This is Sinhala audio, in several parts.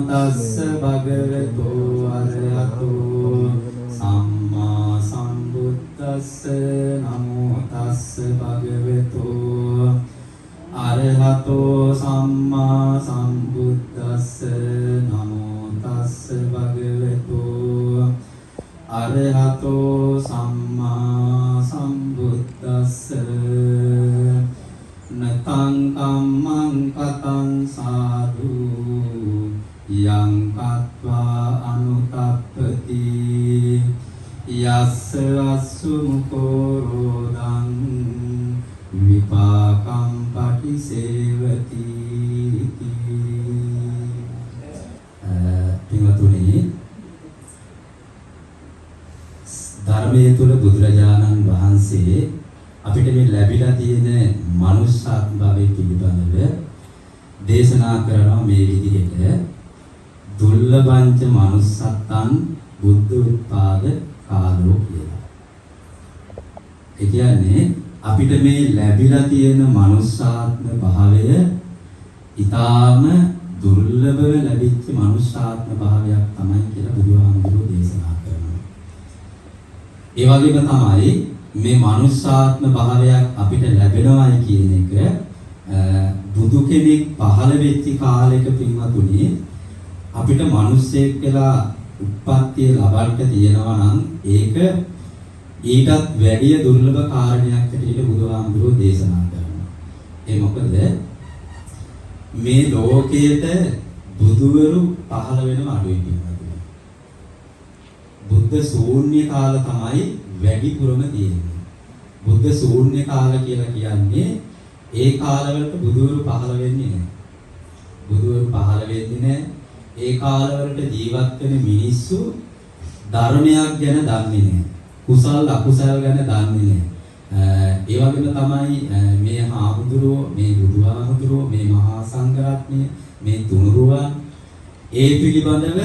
තස්ස භගවතු අරහතෝ සම්මා සම්බුද්දස්ස නමෝ තස්ස භගවතු අරහතෝ සම්මා සම්බුද්දස්ස නමෝ තස්ස භගවතු අරහතෝ සම්මා සම්බුද්දස්ස නතං කම්මං කතං සාදු යං කତ୍වා අනුතප්පති යස්ස අස්සු මුකෝ රෝදං විපාකං පටිසේවති. පින්වතුනි, ධර්මයේ තුල බුදුරජාණන් වහන්සේ අපිට මේ ලැබිලා තියෙන මනුෂ්‍යාත්ම භාවය පිළිබඳව දේශනා කරනවා මේ විදිහට. දුර්ලභංච මනුස්සත්තං බුද්ධ උත්පාද කාලෝ කියලා. ඒ කියන්නේ අපිට මේ ලැබිලා තියෙන මනුෂ්‍යාත්ම භාවය ඊටාම දුර්ලභව ලැබිච්ච මනුෂ්‍යාත්ම භාවයක් තමයි කියලා බුදුහාමුදුරුවෝ දේශනා කරනවා. ඒ වගේම තමයි මේ මනුෂ්‍යාත්ම භාවයක් අපිට ලැබෙනවායි කියන එක බුදු කෙනෙක් පහළ වෙච්ච කාලයක පින්වතුනි අපිට මිනිස්සෙක් කියලා උත්පත්තිය ලබන්න තියෙනවා නම් ඒක ඊටත් වැඩි දුර්ලභ කාරණයක් හැටියට බුදුහාමුදුරුවෝ දේශනා කරනවා. ඒ මොකද මේ ලෝකයට බුදුවරු පහළ වෙනව අඩුයි පින්වතුනි. බුද්ධ ශූන්‍ය කාල තමයි වැඩිපුරම තියෙන්නේ. බුද්ධ ශූන්‍ය කාල කියලා කියන්නේ ඒ කාලවලට බුදුවරු පහළ වෙන්නේ නැහැ. බුදුවරු පහළ වෙන්නේ නැහැ. ඒ කාලවලට ජීවත් වෙන මිනිස්සු ධර්මයක් ගැන දන්නේ නැහැ. කුසල් අකුසල් ගැන දන්නේ නැහැ. ඒ වගේම තමයි මේ ආමුදුරෝ, මේ බුදුහාමුදුරෝ, මේ මහා සංඝරත්නය, මේ තුනුරුවන් ඒ පිළිබඳව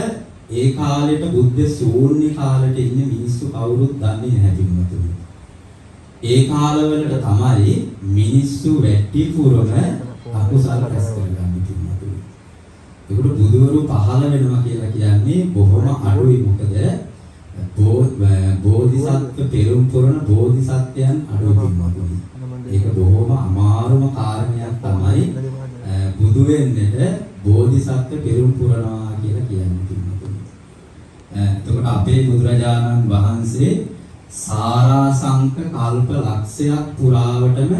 ඒ කාලෙට බුද්ධ ශූන්‍ය කාලෙට ඉන්න මිනිස්සු කවුරුත් දන්නේ නැහැ පින්වතුනි. ඒ කාලවලට තමයි මිනිස්සු වැඩිපුරම අකුසල් රැස් කරගන්නේ පින්වතුනි. ඒකට බුදුවරු පහළ වෙනවා කියලා කියන්නේ බොහොම අඩුයි. මොකද බෝධිසත්ව පෙරම් පුරන බෝධිසත්වයන් අඩුයි පින්වතුනි. ඒක බොහොම අමාරුම කාරණයක් තමයි බුදු වෙන්නට බෝධිසත්ව පෙරම් පුරනවා කියලා කියන්නේ පින්වතුනි. එතකොට අපේ බුදුරජාණන් වහන්සේ සාරාසංක කල්ප ලක්ෂයක් පුරාවටම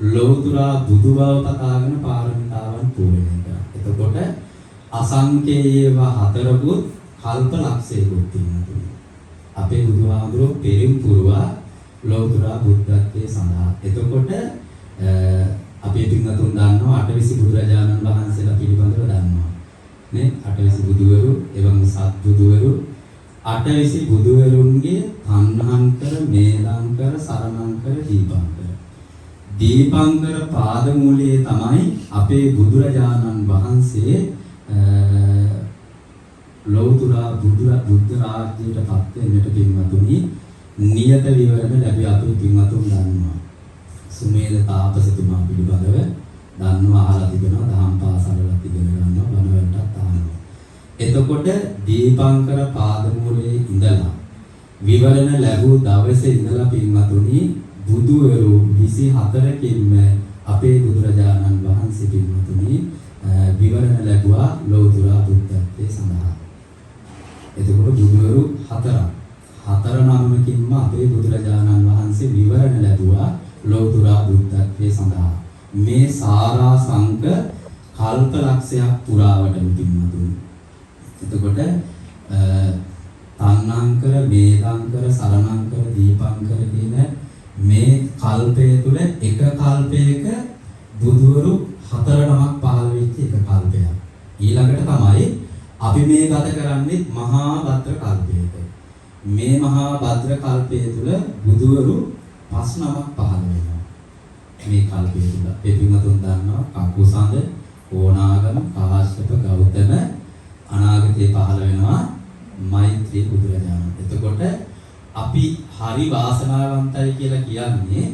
ලෞතුරා බුදු බව පතාගෙන පාරමිතාවන් පූර්ණ කළා. එතකොට අසංකේයව හතරකුත් කල්ප ලක්ෂයකුත් තියෙනවා. අපේ බුදුහාමුදුරුවෝ පෙරම් පුරවා ලෞතුරා බුද්ධත්වයේ සඳහා. එතකොට අපේ පින්වතුන් දන්නවා අටවිසි බුදුරජාණන් වහන්සේලා පිළිබඳව දන්නවා. නේ අටවිසි බුදුවරු එවං සත් බුදුවරු අටවිසි බුදුවරුන්ගේ තණ්හංකර, මේලංකර, සරණංකර, දීපංකර. දීපංකර පාදමූලයේ තමයි අපේ බුදුරජාණන් වහන්සේ ලෞතුරා බුද්ධ රාජ්‍යයට පත් වෙන්නට පින්වතුනි නියත විවරණ ලැබී අපේ පින්වතුන් දන්නවා. සුමේද තාපසතුමා පිළිබඳව දන්නවා, අහලා තිබෙනවා, දහම් පාසලවලත් ඉගෙන ගන්නවා, බණවලටත් අහනවා. එතකොට දීපංකර පාදමූලයේ ඉඳලා විවරණ ලැබූ දවසේ ඉඳලා පින්වතුනි බුදුවරු 24කින්ම අපේ බුදුරජාණන් වහන්සේ පින්වතුනි විවරණ ලැබුවා ලෞතුරා බුද්ධත්වයේ සඳහා. එතකොට බුදුවරු හතර නමකින්ම අපේ බුදුරජාණන් වහන්සේ විවරණ ලැබුවා ලෞතුරා බුද්ධත්වයේ සඳහා. මේ සාරාසංක කල්ප ලක්ෂයක් පුරාවටම පින්වතුනි. එතකොට තණ්හංකර, මේධංකර, සරණංකර, දීපංකර කියන මේ කල්පය තුල එක කල්පයක බුදුවරු 4 නමක් පහළ වෙච්ච එක කල්පයක්. ඊළඟට තමයි අපි මේ ගත කරන්නේ මහා භද්‍ර කල්පයක. මේ මහා භද්‍ර කල්පය තුල බුදුවරු 5 නමක් පහළ වෙනවා. මේ කල්පය තුල ඒ පින්වතුන් දන්නවා කකුසඳ, ඕනාගම, කාශ්‍යප, ගෞතම අනාගතයේ පහළ වෙනවා මෛත්‍රී බුදුරජාණන්. එතකොට අපි හරි වාසනාවන්තයි කියලා කියන්නේ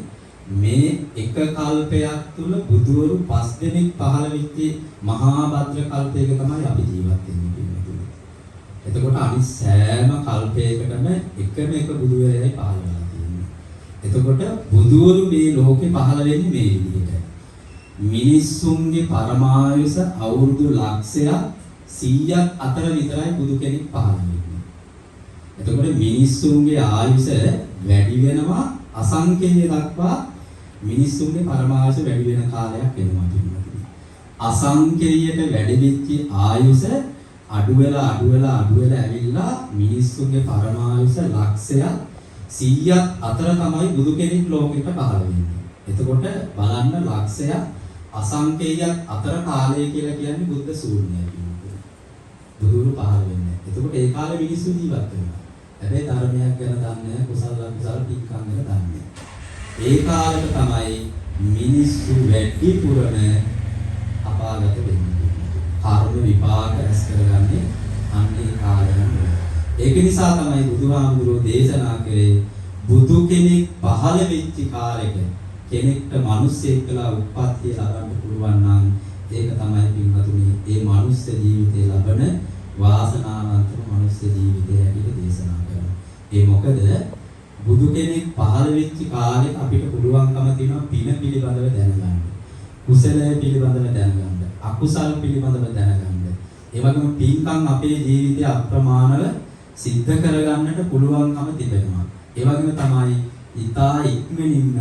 මේ එක කල්පයක් තුල බුදුවරු 5 දෙනෙක් පහළ වෙච්ච මහා භද්‍ර කල්පයක තමයි අපි ජීවත් වෙන්නේ. එතකොට අනිත් සෑම කල්පයකටම එකම එක බුදුවරයයි පහළ වෙලා තියෙන්නේ. එතකොට බුදුවරු මේ ලෝකේ පහළ වෙන්නේ මේ විදිහට. මිනිස්සුන්ගේ පරමායුෂ අවුරුදු ලක්ෂයක් 100ක් අතර විතරයි බුදු කෙනෙක් පහළ වෙන්නේ. එතකොට මිනිස්සුන්ගේ ආයුෂ වැඩි වෙනවා අසංකේය දක්වා මිනිස්සුන්ගේ පරමායුෂ වැඩි වෙන කාලයක් එනවා පිළිබඳව. අසංකේයයට වැඩි වෙච්ච ආයුෂ අඩු වෙලා ඇවිල්ලා මිනිස්සුන්ගේ පරමායුෂ ලක්ෂයක් 100ක් අතර තමයි බුදු කෙනෙක් ලෝකෙට පහළ වෙන්නේ. එතකොට බලන්න ලක්ෂයක් අසංකේයයක් අතර කාලය කියලා කියන්නේ බුද්ධ ශූන්‍යයි කියනවා. බුදුරු පහළ වෙන්නේ. එතකොට ඒ කාලේ මිනිස්සු ජීවත් වෙනවා. හැබැයි ධර්මයක් ගැන දන්නේ කුසල අකුසල පින්කම් ගැන දන්නේ. ඒ කාලෙට තමයි මිනිස්සු වැඩිපුරම අපාගත වෙන්නේ. කර්ම විපාක රැස් කරගන්නේ අන්නේ කාලයන්. ඒක නිසා තමයි බුදුහාමුදුරෝ දේශනා කරේ බුදු කෙනෙක් පහළ වෙච්ච කාලෙක කෙනෙක්ට මිනිස්සෙක් කියලා උප්පත්තිය ලබන්න පුළුවන් නම් ඒක තමයි පින්වතුනි ඒ මනුස්ස ජීවිතය ලබන වාසනාවන්තම මනුස්ස ජීවිතය හැටියට දේශනා කරනවා. ඒ මොකද බුදු කෙනෙක් පහළ වෙච්ච කාලේ අපිට පුළුවන්කම තියෙනවා පින පිළිබඳව දැනගන්න. කුසලය පිළිබඳව දැනගන්න. අකුසල් පිළිබඳව දැනගන්න. ඒ වගේම පින්කම් අපේ ජීවිතය අප්‍රමාණව සිද්ධ කරගන්නට පුළුවන්කම තිබෙනවා. ඒ වගේම තමයි ඊතා ඉක්මනින්ම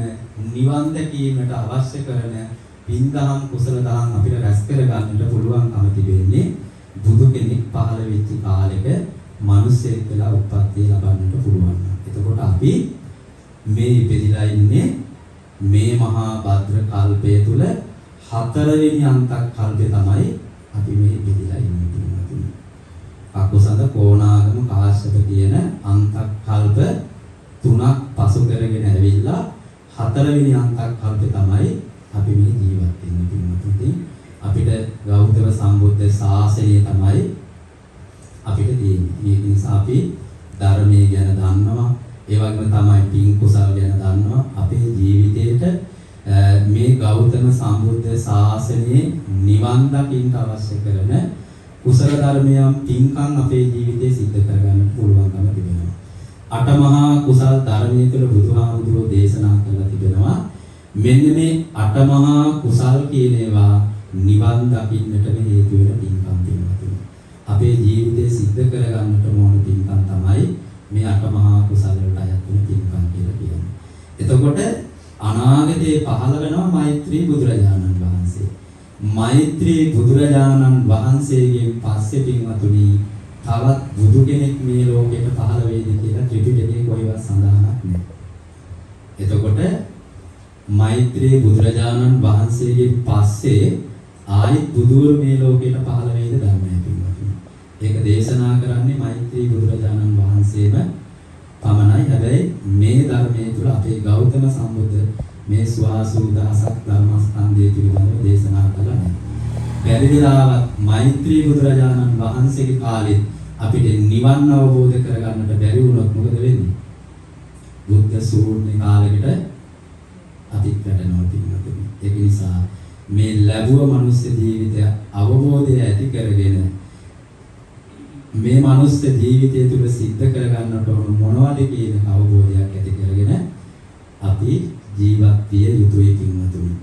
නිවන් දැකීමට අවශ්‍ය කරන පින්දහම් කුසල දහම් අපිට රැස් කරගන්නට පුළුවන්කම තිබෙන්නේ බුදු කෙනෙක් පහළ වෙච්ච කාලෙක මිනිසෙක් වෙලා උප්පත්තිය ලබන්නට පුළුවන්. එතකොට අපි මේ ඉපදිලා ඉන්නේ මේ මහා භද්‍ර කල්පය තුල හතරවෙනි අන්තක් කල්පේ තමයි අපි මේ ඉපදිලා ඉන්නේ. අකුසල කෝණාගම කාශ්‍යප කියන අන්තක් කල්ප තුනක් පසු කරගෙන ඇවිල්ලා හතරවෙනි අන්තක් කල්පේ තමයි අපි මේ ජීවත් වෙන්නේ. අපිට ගෞතම සම්බුද්ධ ශාසනය තමයි අපිට තියෙන්නේ. ඒ නිසා අපි ධර්මයේ ගැන දන්නවා. ඒ වගේම තමයි පින් කුසල ගැන දන්නවා. අපේ ජීවිතේට මේ ගෞතම සම්බුද්ධ ශාසනයේ නිවන් දකින්න අවශ්‍ය කරන කුසල ධර්මයන් පින්කම් අපේ ජීවිතේ සිද්ධ කරගන්න පුළුවන්කම තිබෙනවා. අටමහා කුසල් ධර්මයේ තුල බුදුහාමුදුරෝ දේශනා කළා තිබෙනවා. මෙන්න මේ අටමහා කුසල් කියන ඒවා නිවන් දකින්නට හේතු වෙන පින්කම් පින්වතුනි. අපේ ජීවිතේ සිද්ධ කරගන්නට ඕන පින්කම් තමයි මේ අටමහා කුසල වලට අයත් වෙන පින්කම් කියලා කියන්නේ. එතකොට අනාගතේ පහළ වෙනවා මෛත්‍රී බුදුරජාණන් වහන්සේ. මෛත්‍රී බුදුරජාණන් වහන්සේගෙන් පස්සේ පින්වතුනි තවත් බුදු කෙනෙක් මේ ලෝකෙට පහළ වෙයිද කියලා ත්‍රිපිටකයේ කොහෙවත් සඳහනක් නැහැ. එතකොට මෛත්‍රී බුදුරජාණන් වහන්සේගෙන් පස්සේ ආයිත් බුදුවරු මේ ලෝකෙට පහළ වෙයිද දන්නේ නැහැ. ඒක දේශනා කරන්නේ මෛත්‍රී බුදුරජාණන් වහන්සේම පමණයි. හැබැයි මේ ධර්මයේ තුල අපේ ගෞතම සම්බුද්ධ මේ ස්වාසූදාසක් ධර්මස්කන්ධය පිළිබඳව දේශනා කළා නැහැ. බැරිලාවත් මෛත්‍රී බුදුරජාණන් වහන්සේගේ කාලෙත් අපිට නිවන් අවබෝධ කරගන්නට බැරි වුණොත් මොකද වෙන්නේ? බුද්ධ ශූන්‍ය කාලයකට අපිත් වැටෙනවා පිළිගන්න. ඒක නිසා මේ ලැබුව මනුස්ස ජීවිතය අවබෝධය ඇති කරගෙන මේ මනුස්ස ජීවිතය තුළ සිද්ධ කරගන්නට ඕන මොනවද කියන අවබෝධයක් ඇති කරගෙන අපි ජීවත් විය යුතුයි පින්වතුනි.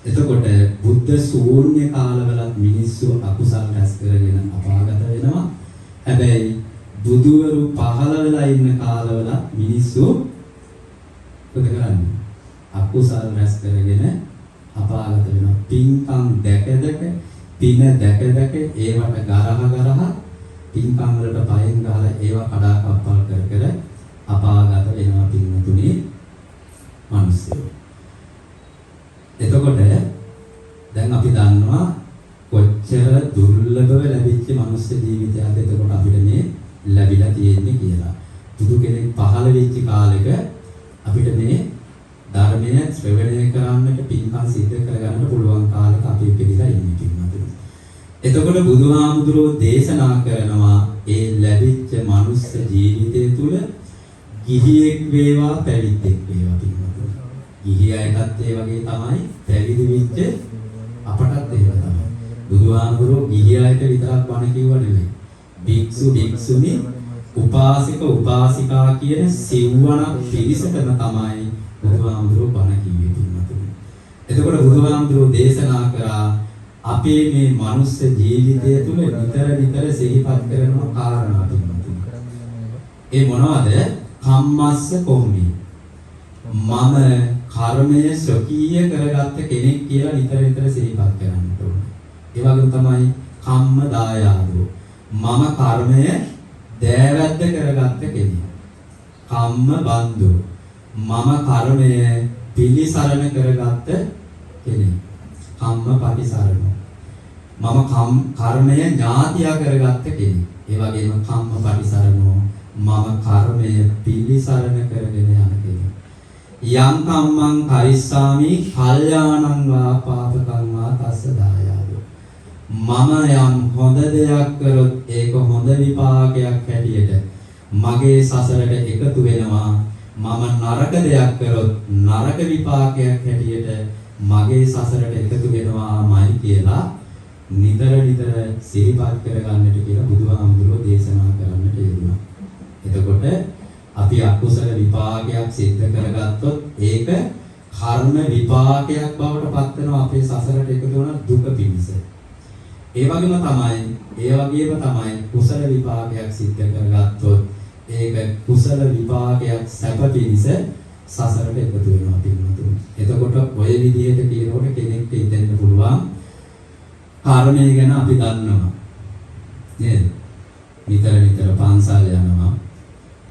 එතකොට බුද්ධ ශූන්‍ය කාලවලත් මිනිස්සු අකුසල් රැස් කරගෙන අපාගත වෙනවා. හැබැයි බුදුවරු පහළ වෙලා ඉන්න කාලවල මිනිස්සු මොකද කරන්නේ? අකුසල් රැස් කරගෙන අපාගත වෙනවා. පින්කම් දැක පින දැක ඒවට ගරහ පින්කම් වලට පයෙන් ගහලා ඒවා කඩා කප්පල් කර අපාගත වෙනවා පින්තුනි මිනිස්සු. එතකොට දැන් අපි දන්නවා කොච්චර දුර්ලභව ලැබිච්ච මනුස්ස ජීවිතයක්ද එතකොට අපිට මේ ලැබිලා තියෙන්නේ කියලා. බුදු කෙනෙක් පහළ වෙච්ච කාලෙක අපිට මේ ධර්මය ශ්‍රවණය කරන්නට පින්කම් සිද්ධ කරගන්න පුළුවන් කාලෙක අපි පිළිලා ඉන්නේ පින්වතුනි. එතකොට බුදුහාමුදුරෝ දේශනා කරනවා ඒ ලැබිච්ච මනුස්ස ජීවිතය තුළ ගිහියෙක් වේවා පැවිද්දෙක් වේවා පින්වතුනි. ගිහියයටත් ඒ වගේ තමයි පැවිදි වෙච්ච අපටත් ඒක තමයි. බුදුහාමුදුරෝ ගිහියයට විතරක් බණ කිව්ව නෙවෙයි. භික්ෂු භික්ෂුණී උපාසික උපාසිකා කියන සිව්වණක් පිරිසටම තමයි බුදුහාමුදුරුවෝ බණ කිව්වේ පින්වතුනි. එතකොට බුදුහාමුදුරුවෝ දේශනා කරා අපේ මේ මනුස්ස ජීවිතය තුළ නිතර සිහිපත් කරන කාරණා පින්වතුනි. ඒ මොනවද? කම්මස්ස කොම්මි. මම කර්මය ස්වකීය කරගත්ත කෙනෙක් කියලා නිතර සිහිපත් කරන්න ඕනේ. ඒ වගේම තමයි කම්ම දායාදෝ. මම කර්මය දෑවැද්ද කරගත්ත කෙනෙක්. කම්ම බන්දෝ. මම කර්මය පිළිසරණ කරගත්ත කෙනෙක්. කම්ම පටිසරණ. මම කර්මය ඥාතිය කරගත්ත කෙනෙක්. ඒ වගේම කම්ම පටිසරණෝ මම කර්මය පිළිසරණ කරගෙන යන කෙනෙක්. යම් කම්මං කරිස්සාමි කල්යාණං වා පාපකං වා තස්ස දායාදෝ. මම යම් හොඳ දෙයක් කරොත් ඒක හොඳ විපාකයක් හැටියට මගේ සසරට එකතු වෙනවා. මම නරක දෙයක් කරොත් නරක විපාකයක් හැටියට මගේ සසරට එකතු වෙනවාමයි කියලා නිතර සිහිපත් කරගන්නට කියලා බුදුහාමුදුරුවෝ දේශනා කරන්නට යෙදුණා. එතකොට අපි අකුසල විපාකයක් සිද්ධ කරගත්තොත් ඒක කර්ම විපාකයක් බවට පත් වෙනවා අපේ සසරට එකතු වෙන දුක පිණිස. ඒ වගේම තමයි කුසල විපාකයක් සිද්ධ කරගත්තොත් ඒක කුසල විපාකයක් සැප පිණිස සසරට එකතු වෙනවා පින්වතුනි. එතකොට ඔය විදිහට කියනකොට කෙනෙක්ට හිතෙන්න පුළුවන් කර්මය ගැන අපි දන්නවා නේද? නිතර පන්සල් යනවා.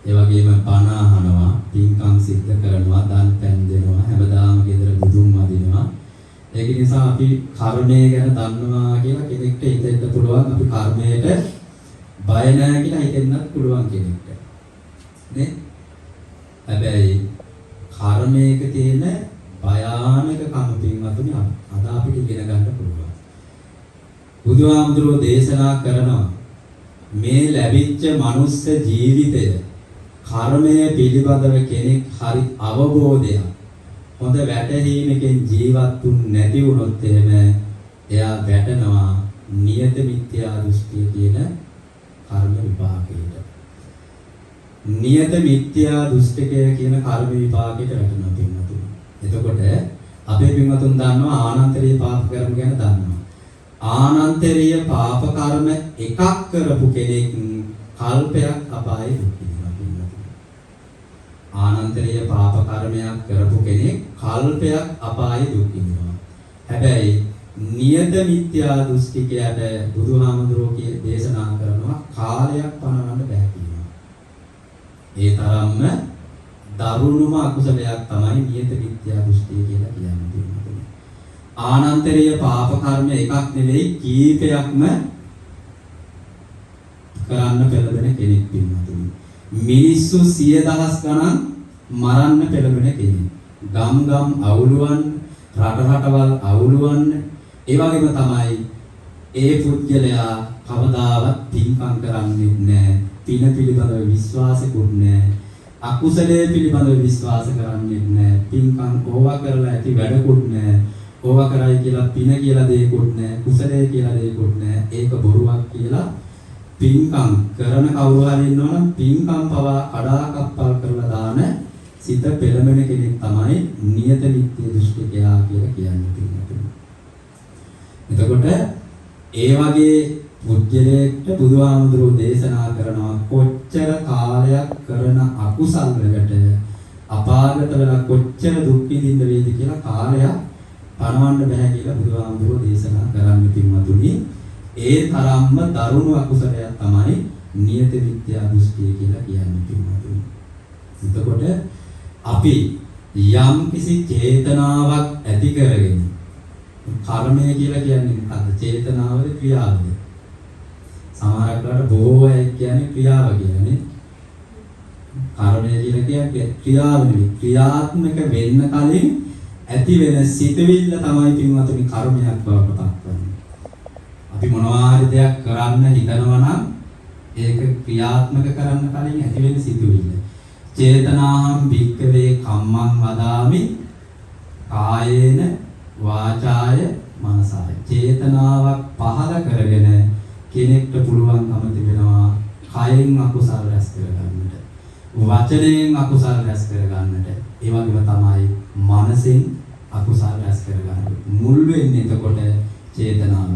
ඒ වගේම බණ අහනවා, පින්කම් සිද්ධ කරනවා, දන් පෙන් දෙනවා, හැමදාම ගෙදර බුදුන් වදිනවා. ඒක නිසා අපි කර්මය ගැන දන්නවා කියලා කෙනෙක්ට හිතෙන්න පුළුවන් අපි කර්මයට බය නැහැ කියලා හිතෙන්නත් පුළුවන් කෙනෙක්ට. නේ? හැබැයි කර්මයක තියෙන භයානකකම පින්වතුනි අද අපිට ඉගෙන ගන්න පුළුවන්. බුදුහාමුදුරුවෝ දේශනා කරනවා මේ ලැබිච්ච මනුස්ස ජීවිතය කර්මය පිළිබඳව කෙනෙක් හරි අවබෝධයක් හොඳ වැටහීමකින් ජීවත් නැති වුණොත් එහෙම එයා වැටෙනවා නියත මිත්‍යා දෘෂ්ටිය කියන කර්ම විපාකයට. නියත මිත්‍යා දෘෂ්ටිකය කියන කර්ම විපාකයට වැටෙනවා පින්වතුනි. එතකොට අපේ පින්වතුන් දන්නවා ආනන්තරීය පාප කර්ම ගැන දන්නවා. ආනන්තරීය පාප කර්ම එකක් කරපු කෙනෙක් කල්පයක් අපායේ දුක් විඳිනවා පින්වතුනි. ආනන්තරීය පාප කර්මයක් කරපු කෙනෙක් කල්පයක් අපායේ දුක් විඳිනවා. හැබැයි නියත මිත්‍යා දෘෂ්ටිකයට බුදුහාමුදුරුවෝ දේශනා කරනවා කාලයක් පනවන්න බෑ කියනවා. ඒ තරම්ම දරුණුම අකුසලයක් තමයි නියත මිත්‍යා දෘෂ්ටිය කියලා කියන්නේ. ආනන්තරීය පාප කර්ම එකක් නෙවෙයි කීපයක්ම කරන්න පෙළඹෙන කෙනෙක් පින්වතුනි. මිනිස්සු 100,000 ගණන් මරන්න පෙළඹෙන කෙනෙක්. ගම් අවුලුවන්, රටවල් අවුලුවන්. ඒ වගේම තමයි ඒ පුද්ගලයා කවදාවත් පින්කම් කරන්නේ නැහැ. පින පිළිබඳව විශ්වාසකුත් නැහැ. අකුසලයේ පිළිබඳව විශ්වාස කරන්නේ නැහැ. පින්කම් ඕවා කරලා ඇති වැඩකුත් නැහැ. ඕවා කරයි කියලා පින කියලා දෙයක්වත් නැහැ. කුසලයේ කියලා දෙයක්වත් නැහැ. ඒක බොරුවක් කියලා පින්කම් කරන කවුරු හරි ඉන්නවනම් පින්කම් පවා කඩාකප්පල් කරලා දාන සිත පෙළඹෙන කෙනෙක් තමයි නියත නිත්‍ය දෘෂ්ටිකයා කියලා කියන්නේ. එතකොට ඒ වගේ පුජ්‍යලයකට බුදුහාමුදුරුවෝ දේශනා කරනවා කොච්චර කාලයක් කරන අකුසල් වලට අපාගත වෙලා කොච්චර දුක් විඳින්න වේද කියලා කාලයක් පණවන්න බෑ කියලා බුදුහාමුදුරුවෝ දේශනා කරන්නේ පින්වතුනි. ඒ තරම්ම දරුණු අකුසලයක් තමයි නියත විද්‍යා දෘෂ්ටිය කියලා කියන්නේ පින්වතුනි. එතකොට අපි යම් කිසි චේතනාවක් ඇති කරගෙන කර්මය කියලා කියන්නේ මොකක්ද? චේතනාවද ක්‍රියාවද? සමහරකට බොහෝ අය කියන්නේ ක්‍රියාව කියලානේ. කර්මය කියලා කියන්නේ ක්‍රියාව නෙවෙයි. ක්‍රියාත්මක වෙන්න කලින් ඇති වෙන සිතවිල්ල තමයි පින්වතුනි කර්මයක් බවට පත් වෙන්නේ. අපි මොනවා හරි දෙයක් කරන්න හිතනවා නම් ඒක ක්‍රියාත්මක කරන්න කලින් ඇති වෙන සිතවිල්ල. චේතනාහම් භික්ඛවේ කම්මං වදාමි කායේන වාචාය මනසාය. චේතනාවක් පහළ කරගෙන කෙනෙක්ට පුළුවන්කම තිබෙනවා කයෙන් අකුසල් රැස් කරගන්නට, වචනයෙන් අකුසල් රැස් කරගන්නට, ඒ වගේම තමයි මනසෙන් අකුසල් රැස් කරගන්නට. මුල් වෙන්නේ එතකොට චේතනාව.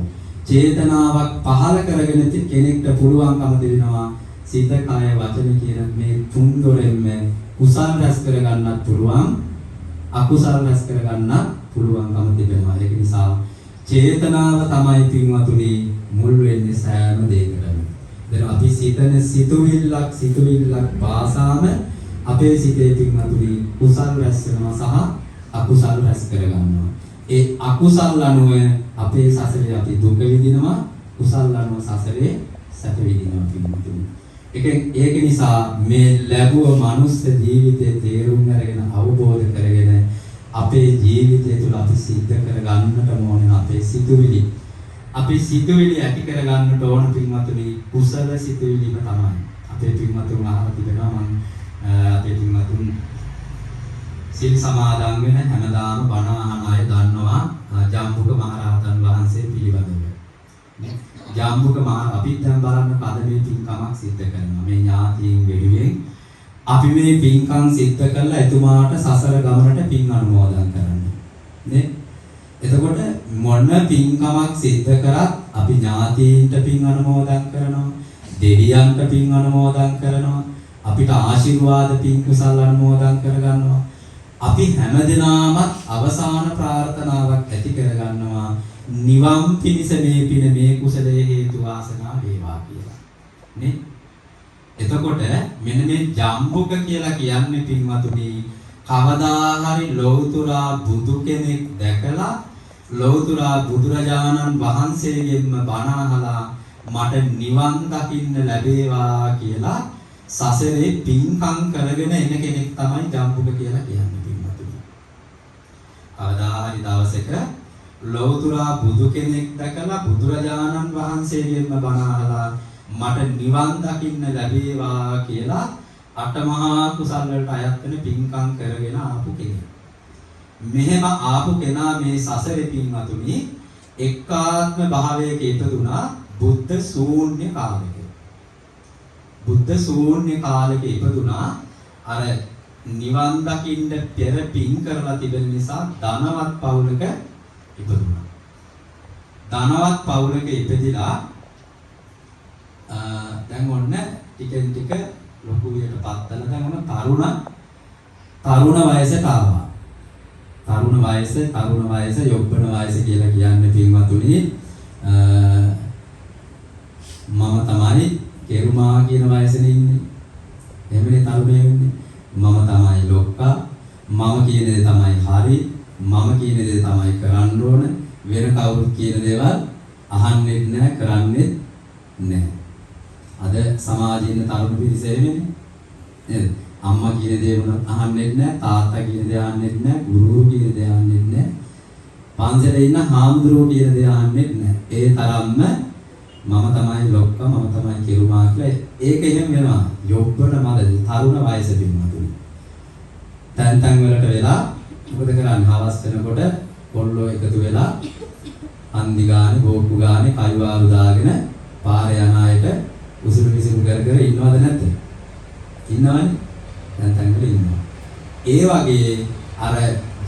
චේතනාවක් පහළ කරගෙන කෙනෙක්ට පුළුවන්කම දෙනවා සිත, කය, වචන කියන මේ තුන් දොරෙන්ම කුසල් රැස් කරගන්නත් පුළුවන්, අකුසල් රැස් කරගන්නත් පුළුවන්කම තිබෙනවා. ඒක නිසා චේතනාව තමයි පින්වතුනි මුල් වෙන්නේ සෑම දෙයකටම. දැන් අපි සිතන සිතුවිල්ලක් වාසාම අපේ සිතේ පින්වතුනි කුසල් රැස් වෙනවා සහ අකුසල් රැස් කරගන්නවා. ඒ අකුසල් අනුව අපේ සසරේ අපි දුක විඳිනවා, කුසල් අනුව සසරේ සැප විඳිනවා පින්වතුනි. ඒක නිසා මේ ලැබුව මනුස්ස ජීවිතේ තේරුම් අරගෙන අවබෝධ කරගෙන අපේ ජීවිතය තුළ අපි සිද්ධ කරගන්නට ඕනේ අපේ සිතුවිලි. අපි සිතුවිලි ඇති කරගන්නට ඕන පින්වතුනි කුසල සිතුවිලිම තමයි. අපේ පින්වතුන් අහලා තිබෙනවා මම අපේ පින්වතුන් සිල් සමාදන් වෙන හැමදාම බණ අහන අය දන්නවා ජම්බුක මහරහතන් වහන්සේ පිළිබඳව. ජම්බුක අපිත් දැන් බලන්න කදමේ පින්කමක් සිද්ධ කරනවා. මේ ඥාතීන් වෙනුවෙන් අපි මේ පින්කම් සිද්ධ කරලා එතුමාට සසර ගමනට පින් අනුමෝදන් කරන්නේ. නේ? එතකොට මොන පින්කමක් සිද්ධ කරත් අපි ඥාතීන්ට පින් අනුමෝදන් කරනවා, දෙවියන්ට පින් අනුමෝදන් කරනවා, අපිට ආශිර්වාද පින් කුසල් අනුමෝදන් කරගන්නවා. අපි හැමදෙනාම අවසාන ප්‍රාර්ථනාවක් ඇති කරගන්නවා නිවන් පිණිස මේ පින මේ කුසලයේ හේතු වාසනා වේවා කියලා. නේ? එතකොට මෙන්න මේ ජම්බුක කියලා කියන්නේ පින්වතුනි කවදා හරි ලෞතුරා බුදු කෙනෙක් දැකලා ලෞතුරා බුදුරජාණන් වහන්සේගෙන්ම බණ අහලා මට නිවන් දකින්න ලැබේවා කියලා සසරේ පින්කම් කරගෙන එන කෙනෙක් තමයි ජම්බුක කියලා කියන්නේ පින්වතුනි. කවදා හරි දවසක ලෞතුරා බුදු කෙනෙක් දැකලා බුදුරජාණන් වහන්සේගෙන්ම බණ අහලා මට නිවන් දකින්න ලැබේවා කියලා අටමහා කුසල වලට අයත් වෙන පින්කම් කරගෙන ආපු කෙනෙක්. මෙහෙම ආපු කෙනා මේ සසරේ පින්වතුනි එක්කාත්ම භාවයක ඉපදුනා බුද්ධ ශූන්‍ය කාලයක. බුද්ධ ශූන්‍ය කාලයක ඉපදුනා අර නිවන් දකින්න පෙර පින් කරලා තිබෙන නිසා ධනවත් පවුලක ඉපදුනා. ධනවත් පවුලක ඉපදිලා දැන් ඔන්න ටිකෙන් ටික ලොකු විදිහටපත් වෙලා දැන් ඔන්න තරුණ වයසට ආවා. තරුණ වයස යොබ්බන වයස කියලා කියන්නේ පින්වතුනි මම තමයි කෙරුමා කියන වයසනේ ඉන්නේ. එමෙන්නේ තරුණයෙ වෙන්නේ. මම තමයි ලොක්කා. මම කියන දේ තමයි හරි. මම කියන දේ තමයි කරන්න ඕන. වෙන කවුරුත් කියන දේවල් අහන්නේ නැහැ, කරන්නේ නැහැ. අද සමාජයේ ඉන්න තරුණ පිරිස එන්නේ නේද? අම්මා කියන දේ වුණත් අහන්නේ නැහැ, තාත්තා කියන දේ අහන්නේ නැහැ, ගුරු කියන දේ අහන්නේ නැහැ. පන්සලේ ඉන්න හාමුදුරුවෝ කියන දේ අහන්නේ නැහැ. ඒ තරම්ම මම තමයි ලොක්කා, මම තමයි කෙරුමා කියලා ඒක එහෙම වෙනවා. යොබ්බන මලදී තරුණ වයස පින්වතුනි. තැන් වලට වෙලා මොකද කරන්නේ? හවස් වෙනකොට කොල්ලෝ එකතු වෙලා හන්දි ගානේ, බෝක්කු ගානේ, කයිවාරු දාගෙන පාරේ යන අයට උසුළු විසුළු කර ඉන්නවද නැද්ද? ඉන්නවනේ. දැන් වල ඉන්නවා. ඒ වගේ අර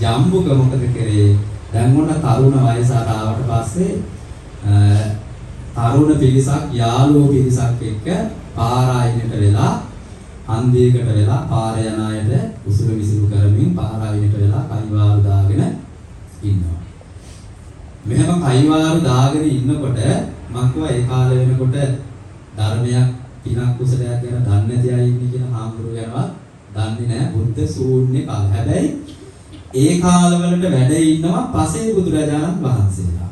ජම්බුක මොකද කරේ? දැන් මොන තරුණ වයසට ආවට පස්සේ තරුණ පිරිසක් යාළුවෝ පිරිසක් එක්ක පාර අයිනට වෙලා හන්දියකට වෙලා පාර යන අයට උසුළු විසුළු කරමින් පාර අයිනට වෙලා කයිවාරු දාගෙන ඉන්නවා. මෙහෙම කයිවාරු දාගෙන ඉන්නකොට මම කිව්වා ඒ කාලේ වෙනකොට ධර්මයක් පිනක් කුසලයක් ගැන දන්නේ නැති අය ඉන්නේ කියන හාමුදුරුවෝ යනවා දන්නේ නැහැ බුද්ධ ශූන්‍ය කාල. හැබැයි ඒ කාලවලට වැඩ ඉන්නවා පසේ බුදුරජාණන් වහන්සේලා.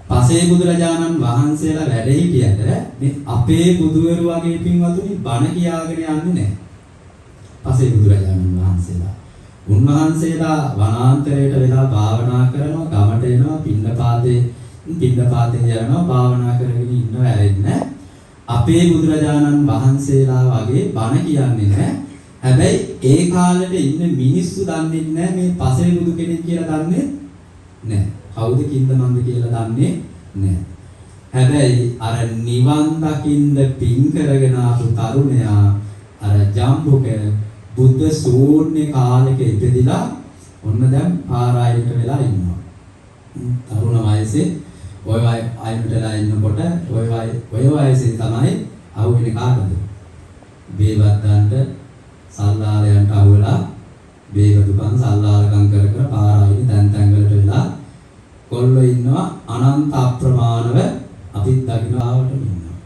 පසේ බුදුරජාණන් වහන්සේලා වැඩ හිටියට මේ අපේ බුදුවරු වගේ පින්වතුනි බණ කියාගෙන යන්නේ නැහැ. පසේ බුදුරජාණන් වහන්සේලා. උන්වහන්සේලා වනාන්තරයට වෙලා භාවනා කරනවා, ගමට එනවා, පින්නපාතේ යනවා, භාවනා කරගෙන ඉන්නව ඇරෙන්නේ. අපේ බුදුරජාණන් වහන්සේලා වගේ බණ කියන්නේ නැහැ. හැබැයි ඒ කාලෙට ඉන්න මිනිස්සු දන්නේ නැහැ මේ පසේ බුදු කෙනෙක් කියලා දන්නේ නැහැ. කවුද කින්දමන්ද කියලා දන්නේ නැහැ. හැබැයි අර නිවන් දකින්න පින් කරගෙන ආපු තරුණයා අර ජම්බුක බුද්ධ ශූන්‍ය කාලෙක ඉපදිලා ඔන්න දැන් පාරායිට වෙලා ඉන්නවා. තරුණ වයසේ ඔය අයින්ටලා ඉන්නකොට ඔය වයසේ තමයි අහුවෙන්නේ කාටද? බේවත්තන්ට සල්ලාලයන්ට අහුවලා බේව දුකන් සල්ලාලකම් කර කර පාරායිට තැන් වලට වෙලා කොල්ලෝ ඉන්නවා අනන්ත අප්‍රමාණව අපිත් දකින්න ආවට ඉන්නවා.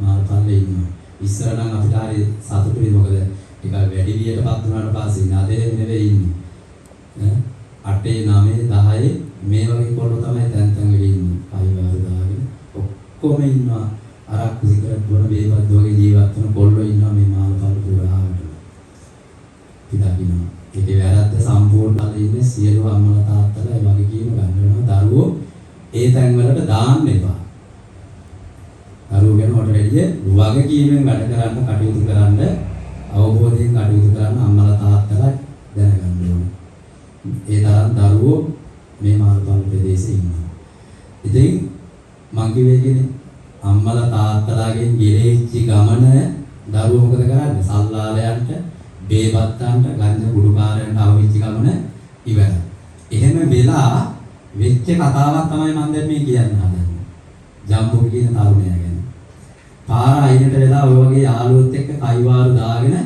මාර්ගපල්ලේ ඉන්නවා. ඉස්සර නම් අපිට හරි සතුටුයි මොකද ටිකක් වැඩි වියටපත් වුණාට පස්සේ නදේ නෙවෙයි ඉන්නේ. 8 9 10 මේ වගේ කොල්ලෝ තමයි තැන් වල ඉන්නේ. අයිවාරු දාගෙන ඔක්කොම ඉන්නවා. අරක්කු සිගරට් බොන වේවත් වගේ ජීවත් වෙන කොල්ලෝ ඉන්නවා මේ මාර්ගපල්ල පුරාවට. පිටකිනවා. ඒකේ වැරද්ද සම්පූර්ණව ඉන්නේ සියලු අම්මලා තාත්තලා ඒ වගේ කීම ගන්න වෙනවා. දරුවෝ ඒ තැන් වලට දාන්න එපා. දරුවෝ ගැන හොට වැඩිය වගකීමෙන් වැඩ කරන්න කටයුතු කරන්න අවබෝධයෙන් කටයුතු කරන්න අම්මලා තාත්තලා දැනගන්න ඕනේ. ඒ තරම් දරුවෝ මේ මාර්ගඵල ප්‍රදේශයේ ඉන්නවා. ඉතින් මං කිව්වේ අම්මලා තාත්තලාගෙන් ගිලෙච්ච ගමන දරුවෝ මොකද කරන්නේ? සල්ලාලයන්ට, බේබත්තන්ට, ගංජා කුඩුකාරයන්ට අවවිච්ච ගමන ඉවරයි. එහෙම වෙලා වෙච්ච කතාවක් තමයි මම දැන් මේ කියන්න හදන්නේ. ජම්බු කියන තරුණයා ගැන. පාර අයිනට වෙලා ඔය වගේ යාළුවොත් එක්ක කයිවාරු දාගෙන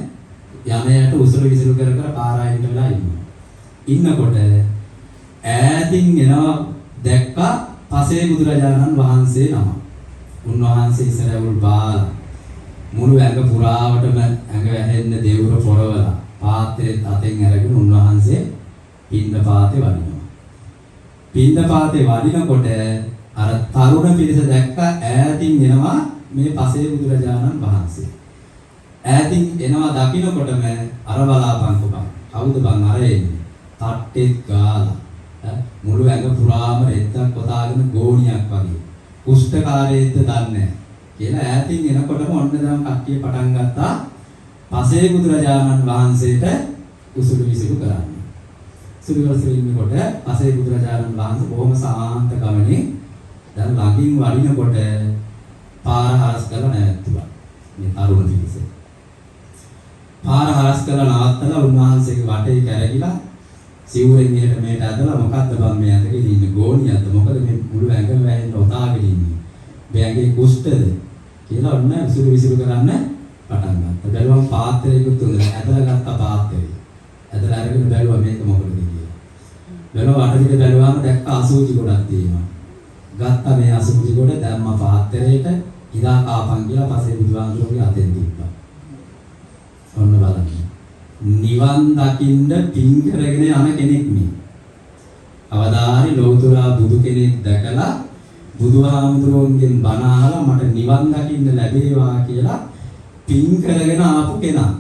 යමයට උසුළු විසුළු කර කර පාර අයිනට වෙලා ඉන්නවා. ඉන්නකොට ඈතින් එනවා දැක්කා පසේ බුදුරජාණන් වහන්සේ නම. උන්වහන්සේ ඉස්සරහුල් බාලා මුළු ඇඟ පුරාවටම ඇඟ වැහෙන්න දෙවුර පොරවලා පාත්‍රෙත් අතෙන් අරගෙන උන්වහන්සේ පින්නපාතේ වඩිනවා. පින්නපාතේ වඩිනකොට අර තරුණ පිරිස දැක්ක ඈතින් එනවා මේ පසේ බුදුරජාණන් වහන්සේ. ඈතින් එනවා දකින්නකොටම අර බලාපන්කෝ කවුද බං අර එන්නේ? තට්ටෙත් ගාලා මුළු ඇඟ පුරාම රෙද්දක් කොතාගෙන ගෝණියක් වගේ. කුෂ්ඨකාරයෙක්ද දන්නේ කියලා ඈතින් එනකොටම ඔන්න දැන් කට්ටිය පටන් ගත්තා පසේ බුදුරජාණන් වහන්සේට උසුළු විසුළු කරන්න. සුවිවර්සෙ ඉන්නකොට පසේ බුදුරජාණන් වහන්සේ බොහොම සාන්ත ගමනේ දැන් ළඟින් වඩිනකොට පාර හරස් කරලා නැවතුණා. මේ තරුණ පිරිස. පාර හරස් කරලා නවත්තලා උන්වහන්සේගේ වටේ කැරකිලා සිවුරෙන් එහෙට මෙහෙට ඇදලා මොකද්ද බම් මේ ඇඳගෙන ඉන්නේ ගෝණියක්ද මොකද මේ මුළු ඇඟම වැහෙන්න ඔතාගෙන ඉන්නේ. මේ ඇඟේ කුෂ්ඨද කියලා ඔන්න විසුළු විසුළු කරන්න පටන් ගත්තා. බැලුවම පාත්‍රයකුත් උදලා ඇදලා ගත්ත පාත්‍රය. ඇදලා අරගෙන බැලුවා මේක මොකද කියලා. බැලුවා වටපිට බැලුවාම දැක්ක අසූචි ගොඩක් තියෙනවා. ගත්තා මේ අසූචි ගොඩ දැම්ම පාත්‍රයට ඉදා කාපන් කියලා පස්සේ බුදුහාමුදුරුවෝගේ අතෙන් දීපා. ඔන්න බලන්න. නිවන් දකින්න පින් කරගෙන යන කෙනෙක් මේ. අවදාහරි ලෝතුරා බුදු කෙනෙක් දැකලා බුදුහාමුදුරුවන්ගෙන් බණ අහලා මට නිවන් දකින්න ලැබේවා කියලා පින් කරගෙන ආපු කෙනා.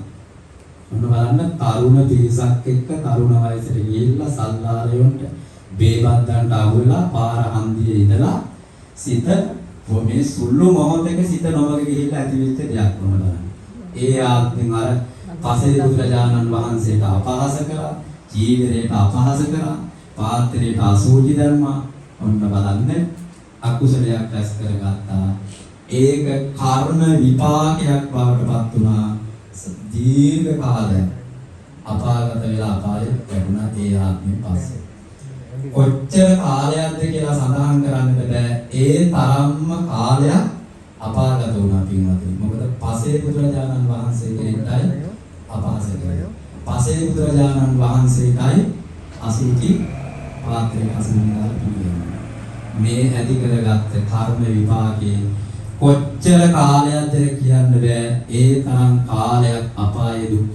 ඔන්න බලන්න තරුණ පිරිසක් එක්ක තරුණ වයසට ගිහිල්ලා සල්ලාලයන්ට බේබද්දන්ට අහුවලා පාර හන්දියේ ඉඳලා සිත මේ සුළු මොහොතක සිත නොමග ගිහිල්ලා ඇති වෙච්ච දෙයක් වුණ බලන්න. ඒ ආත්මෙන් අර පසේ බුදුරජාණන් වහන්සේට අපහාස කරා, ජීවිතයට අපහාස කරා, පාත්‍රයට අසූචි ධර්මා ඔන්න බලන්න අකුසලයක් රැස් කරගත්තා. ඒක කර්ම විපාකයක් බවට පත් වුණා. දීර්ඝ කාලයක් අපාගත වෙලා අපායේ වැටුණා ඒ ආත්මෙන් පස්සේ. කොච්චර කාලයක්ද කියලා සඳහන් කරන්නට බෑ. ඒ තරම්ම කාලයක් අපාගත වුණා පින්වතුනි. මොකද පසේ බුදුරජාණන් වහන්සේ කෙනෙක්ටයි අපහාස කරේ. පසේ බුදුරජාණන් වහන්සේටයි අසුචි පාත්‍රයේ අසුනිලා පිළිගන්නේ. මේ ඇති කරගත්ත කර්ම විපාකේ කොච්චර කාලයක්ද කියන්න බෑ. ඒ තරම් කාලයක් අපායේ දුක්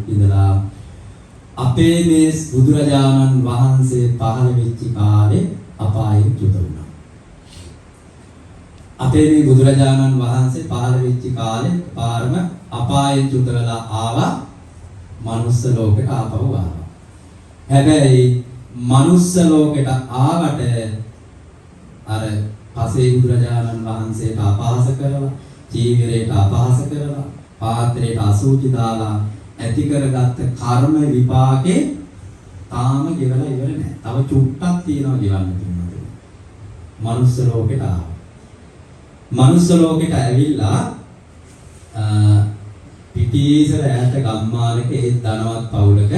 විඳලා අපේ මේ බුදුරජාණන් වහන්සේ පහළ වෙච්ච කාලේ අපායෙන් චුත වුණා. අපේ මේ බුදුරජාණන් වහන්සේ පහළ වෙච්ච කාලේ පාරම අපායෙන් චුත වෙලා ආවා. මනුස්ස ලෝකෙට ආපහු ආවා. හැබැයි මනුස්ස ලෝකෙට ආවට අර පසේ බුදුරජාණන් වහන්සේට අපහාස කරලා, ජීවිරයට අපහාස කරලා, පාත්‍රයට අසූචි දාලා ඇති කරගත්ත කර්ම විපාකේ තාම ගෙවලා ඉවර නැහැ. තව චුට්ටක් තියෙනවා ගෙවන්න තියෙනවා. මනුස්ස ලෝකෙට ආවා. මනුස්ස ලෝකෙට ඇවිල්ලා පිටිසර ඈත ගම්මානක ඒ ධනවත් පවුලක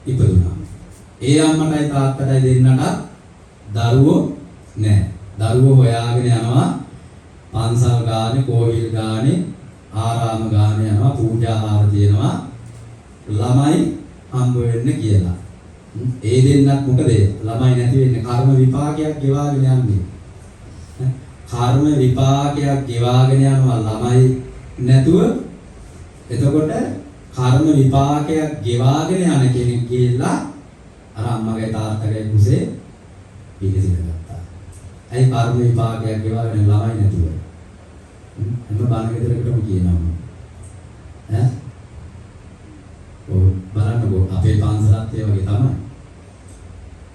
ඉපදුනා. ඒ අම්මටයි තාත්තටයි දෙන්නට දරුවෝ නැහැ. දරුවෝ හොයාගෙන යනවා පන්සල් ගානේ, කෝවිල් ගානේ, ආරාම ගානේ යනවා, පූජා ආර තියෙනවා. ළමයි හම්බ වෙන්න කියලා. ඒ දෙන්නත් මොකද ළමයි නැති වෙන්නේ කර්ම විපාකයක් ගෙවාගෙන යන්නේ. කර්ම විපාකයක් ගෙවාගෙන යනවා ළමයි නැතුව. එතකොට කර්ම විපාකයක් ගෙවාගෙන යන කෙනෙක් කියලා අර අම්මගේ තාත්තගේ කුසේ පිළිසිඳ ගත්තා. ඇයි කර්ම විපාකයක් ගෙවාගෙන ළමයි නැතුව? එන්න බණ ගෙදරකටම කියනවා. ඈ බලන්නකෝ අපේ පන්සලත් ඒ වගේ තමයි.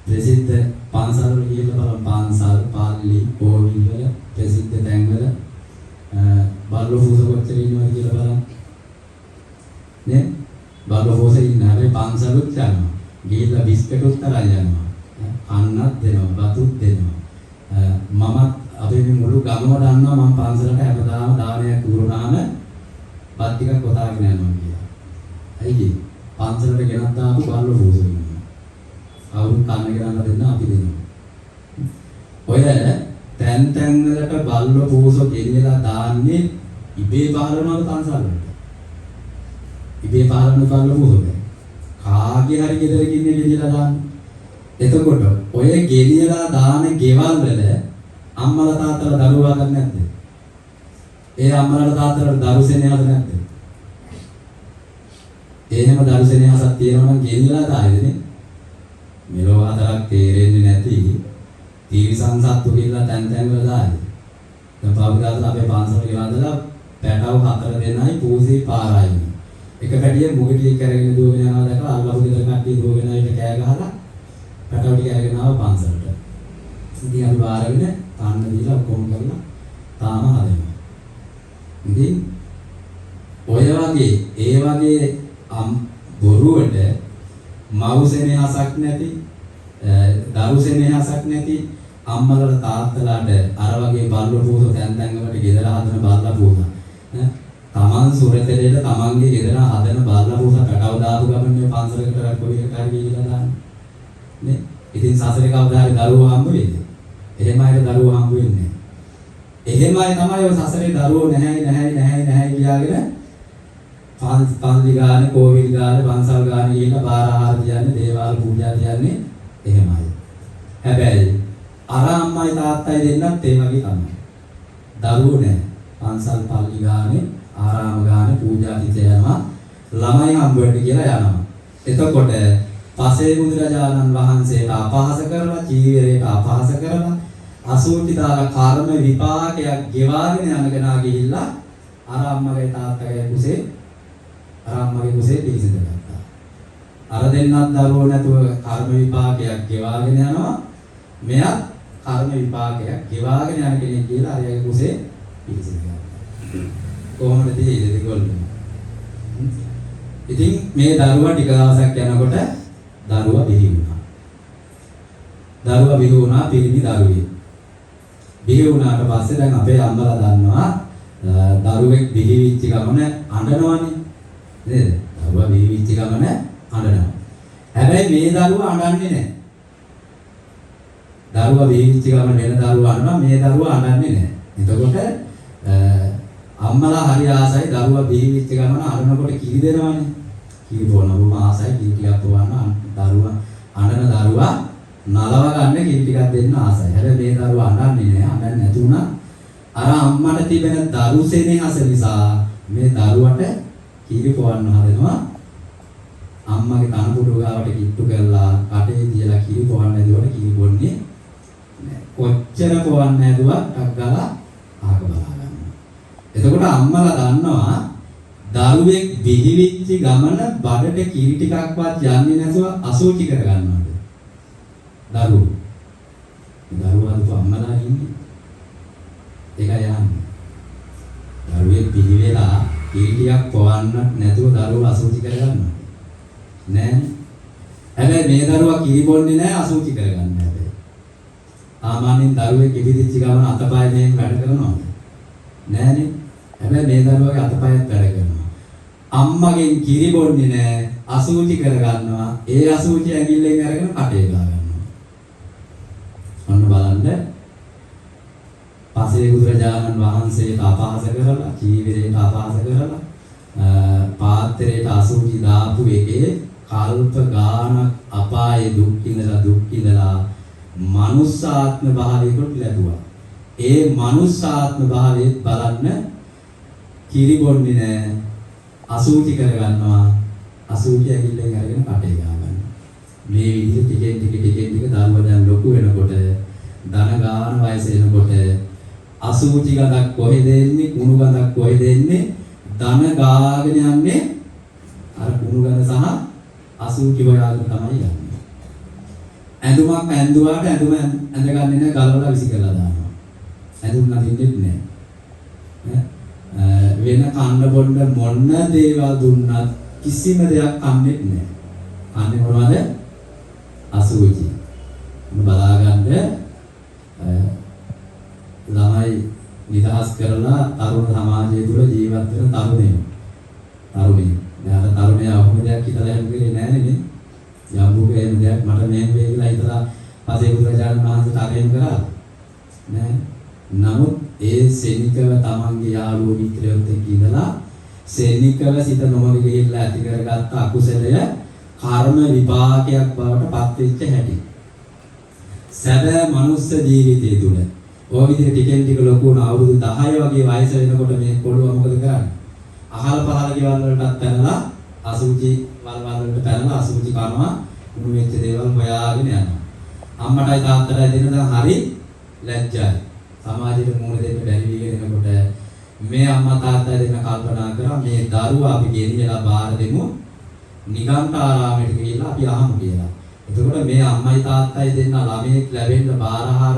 ප්‍රසිද්ධ පන්සල් වල කියලා බලන්න පන්සල්, පාල්ලි, කෝවිල් වල ප්‍රසිද්ධ තැන් වල බල්ලෝ පූස කොච්චර ඉන්නවද කියලා බලන්න. නේ? බල්ලෝ පූස ඉන්න හැබැයි පන්සලුත් යනවා. ගිහිල්ලා බිස්කටුත් තරන් යනවා. අන්නත් දෙනවා, බතුත් දෙනවා. මමත් අපේ මේ මුළු ගමම දන්නවා මම පන්සලට හැමදාම දානයක් උරුණාම බත් ටිකක් කොටාගෙන යනවා කියලා. ඇයි පන්සලට ගෙනත් දාපු බල්ලෝ පූස ඉන්නවා. අවුරුදු කන්න ගෙනල්ලා දෙන්න අපි දෙනවා. ඔය තැන් තැන් වලට බල්ලෝ පූස ගෙනියලා දාන්නේ ඉබේ පහළනවද පන්සල් වලට? ඉබේ පහළන බල්ලෝ පූසද? කාගේ හරි ගෙදරකින් ඉන්නේ ගෙනියලා දාන්නේ. එතකොට ඔය ගෙනියලා දාන ගෙවල් වල අම්මලා තාත්තලා දරුවා හදන්නේ නැද්ද? ඒ අම්මලා තාත්තලා දරු සෙනෙහස නැද්ද? එහෙම දරු සෙනෙහසක් තියෙනවා නම් ගෙනියලා දායිදනේ. මෙලෝ හතරක් තේරෙන්නේ නැති තීරිසං සත්තු කියලා තැන් තැන් වල දායි. දැන් පාවිදාස අපේ පන්සල ගෙවන්දලා පැටව 4 දෙනයි පූසී පාරයි. එක පැටියෙ මුගටියෙක් කරගෙන දුවගෙන යනවා දැකලා අල්ලපු ගෙදර කට්ටිය දුවගෙන ආවිත් කෑ ගහලා පැටව ටික අරගෙන ආව පන්සලට. ඉතින් අපි බාරගෙන කන්න දීලා ඔක්කොම කරලා තාම හදනවා. ඉතින් ඔය වගේ ඒ වගේ බොරුවට මවුසෙනෙහසක් නැති දරුසෙනෙහසක් නැති අම්මලට තාත්තලාට අර වගේ බල්ලෝ පූස තැන් තැන් වලට ගෙදර හදන බල්ලා පූස තමන් සුරතලේට තමන්ගේ ගෙදර හදන බල්ලා පූස පැටව දාපු ගමන් පන්සලකට කොහෙකට හරි ගිහිල්ලා දාන්න නේ. ඉතින් සසරේ කවදා හරි දරුවෝ හම්බ වෙයිද? එහෙමයි දරුවෝ හම්බ වෙන්නේ. එහෙමයි තමයි ඔය සසරේ දරුවෝ නැහැ කියාගෙන පන්සල් ගානේ, කෝවිල් ගානේ, පන්සල් ගානේ කියලා බාර ආහාර කියන්නේ, දේවාල පූජා කියන්නේ එහෙමයි. හැබැයි අර අම්මයි තාත්තයි දෙන්නත් ඒ වගේ තමයි. දරුවෝ නැහැ. පන්සල් පල්ලි ගානේ, ආරාම ගානේ පූජා තිත යනවා. ළමයි හම්බ වෙන්න කියලා යනවා. එතකොට පසේ බුදුරජාණන් වහන්සේට අපහාස කරලා, චීවරයට අපහාස කරලා, අසුචිතාර කර්ම විපාකයක් ගෙවාගෙන යනකනා ගිහිල්ලා අර අම්මගේ තාත්තගේ කුසේ අරම්මගේ කුසේ පිළිසිඳ ගත්තා. අර දෙන්නත් දරුවෝ නැතුව කර්ම විපාකයක් ගෙවාගෙන යනවා. මෙයා කර්ම විපාකයක් ගෙවාගෙන යන කෙනෙක් කියලා අරයාගේ කුසේ පිළිසිඳ ගත්තා. කොහොමද තියෙන්නේ ඒගොල්ලෝ? ඉතින් මේ දරුවා ටික දවසක් යනකොට දරුවා බිහි වුණා. දරුවා බිහි වුණා පිරිමි දරුවෙක්. බිහි වුණාට පස්සේ දැන් අපේ අම්මලා දන්නවා දරුවෙක් බිහි වෙච්ච ගමන අඬනවනේ. නේද? දරුවා බිහි වෙච්ච ගමන අඬනවා. හැබැයි මේ දරුවා අඬන්නේ නැහැ. දරුවා බිහි වෙච්ච ගමන වෙන දරුවා අඬනවා, මේ දරුවා අඬන්නේ නැහැ. එතකොට අම්මලා හරි ආසයි දරුවා බිහි වෙච්ච ගමන අඬනකොට කිරි දෙනවනේ. කිරි බොන බොම ආසයි කිරි ටිකක් බොවන්න දරුවා අඬන දරුවා නලව ගන්න කිරි ටිකක් දෙන්න ආසයි. හැබැයි මේ දරුවා අඬන්නේ නැහැ. අඬන්නේ නැතුණා අර අම්මට තිබෙන දරු සෙනෙහස නිසා මේ දරුවට කිරි පොවන්න හදනවා. අම්මගේ කනපුඩු ගාවට කිට්ටු කරලා කටේ තියලා කිරි පොවන්න හැදුවට කිරි බොන්නේ නැහැ. කොච්චර පොවන්න හැදුවත් ටක් ගාලා ආක බලා ගන්නවා. එතකොට අම්මලා දන්නවා දරුවෙක් බිහි වෙච්ච ගමන බඩට කිරි ටිකක්වත් යන්නේ නැතුව අසුචි කර ගන්නවද? දරුවා අම්මලා ඉන්නේ. ඒකයි යන්නේ. දරුවෙක් බිහි වෙලා කීටියක් පොවන්න නැතුව දරුවා අසුචි කරගන්නවා නෑ. හැබැයි මේ දරුවා කිරි බොන්නේ නෑ අසුචි කරගන්න හැබැයි. සාමාන්‍යයෙන් දරුවෙක් ඉදිරිච්ච ගමන් අතපය මෙහෙම වැඩ කරනවද? නෑනේ. හැබැයි මේ දරුවගේ අතපයත් වැඩ කරනවා. අම්මගෙන් කිරි බොන්නේ නෑ. අසූචි කරගන්නවා. ඒ අසූචි ඇඟිල්ලෙන් අරගෙන කටේ ගා ගන්නවා. ඔන්න බලන්න. පසේ බුදුරජාණන් වහන්සේට අපහාස කරලා, ජීවිතේට අපහාස කරලා, පාත්‍රයට අසූචි දාපු එකේ කල්ප ගානක් අපායේ දුක් ඉඳලා මනුස්සාත්ම භාවයකට ලැබුවා. ඒ මනුස්සාත්ම භාවයේ බලන්න කිරි බොන්නේ නෑ. අසූචි කරගන්නවා. අසූචි ඇඟිල්ලෙන් අරගෙන කටේ ගා ගන්නවා. මේ විදිහට ටිකෙන් ටික දරුවා දැන් ලොකු වෙනකොට ධන ගාන වයස එනකොට අසූචි ගඳක් කොහෙද එන්නේ? කුණු ගඳක් කොහෙද එන්නේ? ධන ගාගෙන යන්නේ අර කුණු ගඳ සහ අසූචි හොයාගෙන තමයි යන්නේ. ඇඳුමක් ඇඳුවාට ඇඳුම ඇඳගන්නේ නැහැ, ගලවලා විසි කරලා දානවා. ඇඳුම් නදින්නෙත් නැහැ. වෙන කන්න බොන්න මොන දේවල් දුන්නත් කිසිම දෙයක් කන්නේ නැහැ. කන්නේ මොනවද? අසූචි. බලාගන්න ළමයි නිදහස් කරලා තරුණ සමාජය තුළ ජීවත් වෙන තරුණයෝ. දැන් තරුණයා ඔහොම දෙයක් හිතලා හිටියේ නෑනේ නේ. යම්බුගේ එහෙම දෙයක් මට මෙහෙම වෙයි කියලා හිතලා පසේ බුදුරජාණන් වහන්සේට අරගෙන කරා නෑ. නමුත් ඒ සෙනිකව තමන්ගේ යාළුවෝ මිත්‍රයොත් එක්ක ඉඳලා සෙනිකව සිත නොමග ගිහිල්ලා ඇති කරගත්ත අකුසලය කර්ම විපාකයක් බවට පත් වෙච්ච හැටි. සැබෑ මනුස්ස ජීවිතය තුළ ඔය විදිහට ටිකෙන් ලොකු වුණ අවුරුදු 10 වගේ වයස වෙනකොට මේ පොළොව මොකද කරන්නේ? අහල පහල ගෙවල් වලටත් පැනලා අසුචි වලවල් වලට පැනලා අසුචි කරනවා. උණු වෙච්ච දේවල් හොයාගෙන යනවා. අම්මටයි තාත්තටයි දෙන්න දැන් හරි ලැජ්ජයි. සමාජයට මුහුණ දෙන්න බැරි වීගෙන එනකොට මේ අම්මා තාත්තා දෙන්න කල්පනා කරා මේ දරුවා අපි ගෙනියලා බාර දෙමු නිගණ්ඨාරාමයට ගිහිල්ලා අපි අහමු කියලා. එතකොට මේ අම්මයි තාත්තයි දෙන්න ළමයෙක් ලැබෙන්න බාරහාර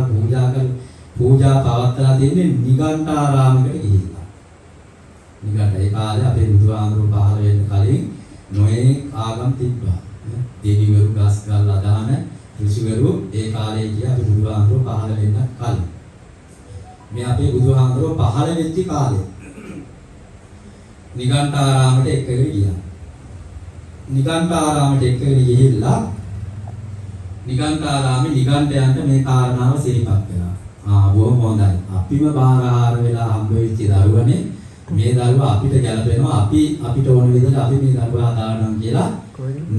පූජා පවත්ලා තින්නේ නිගණ්ඨාරාමයකට ගිහිල්ලා. නිගණ්ඨ ඒ කාලේ අපේ බුදුහාමුදුරුවෝ පහළ වෙන්න කලින් නොයේ ආගම් තිබ්බා. දෙවිවරු ගස් ගල් අදහන ඍෂිවරු ඒ කාලේ ගියා අපේ බුදුහාමුදුරුවෝ පහළ වෙන්න කලින්. මේ අපේ බුදුහාමුදුරුවෝ පහළ වෙච්ච කාලේ නිගණ්ඨාරාමයට එක්කගෙන ගියා. නිගණ්ඨාරාමයට එක්කගෙන ගිහිල්ලා නිගණ්ඨාරාමේ නිගණ්ඨයන්ට මේ කාරණාව සිහිපත් කළා. බොහොම හොඳයි. අපිම බාරහාර වෙලා හම්බ වෙච්ච දරුවනේ මේ දරුවා අපිට ගැලපෙනවා. අපිට ඕන විදිහට අපි මේ දරුවා හදාගන්නවා කියලා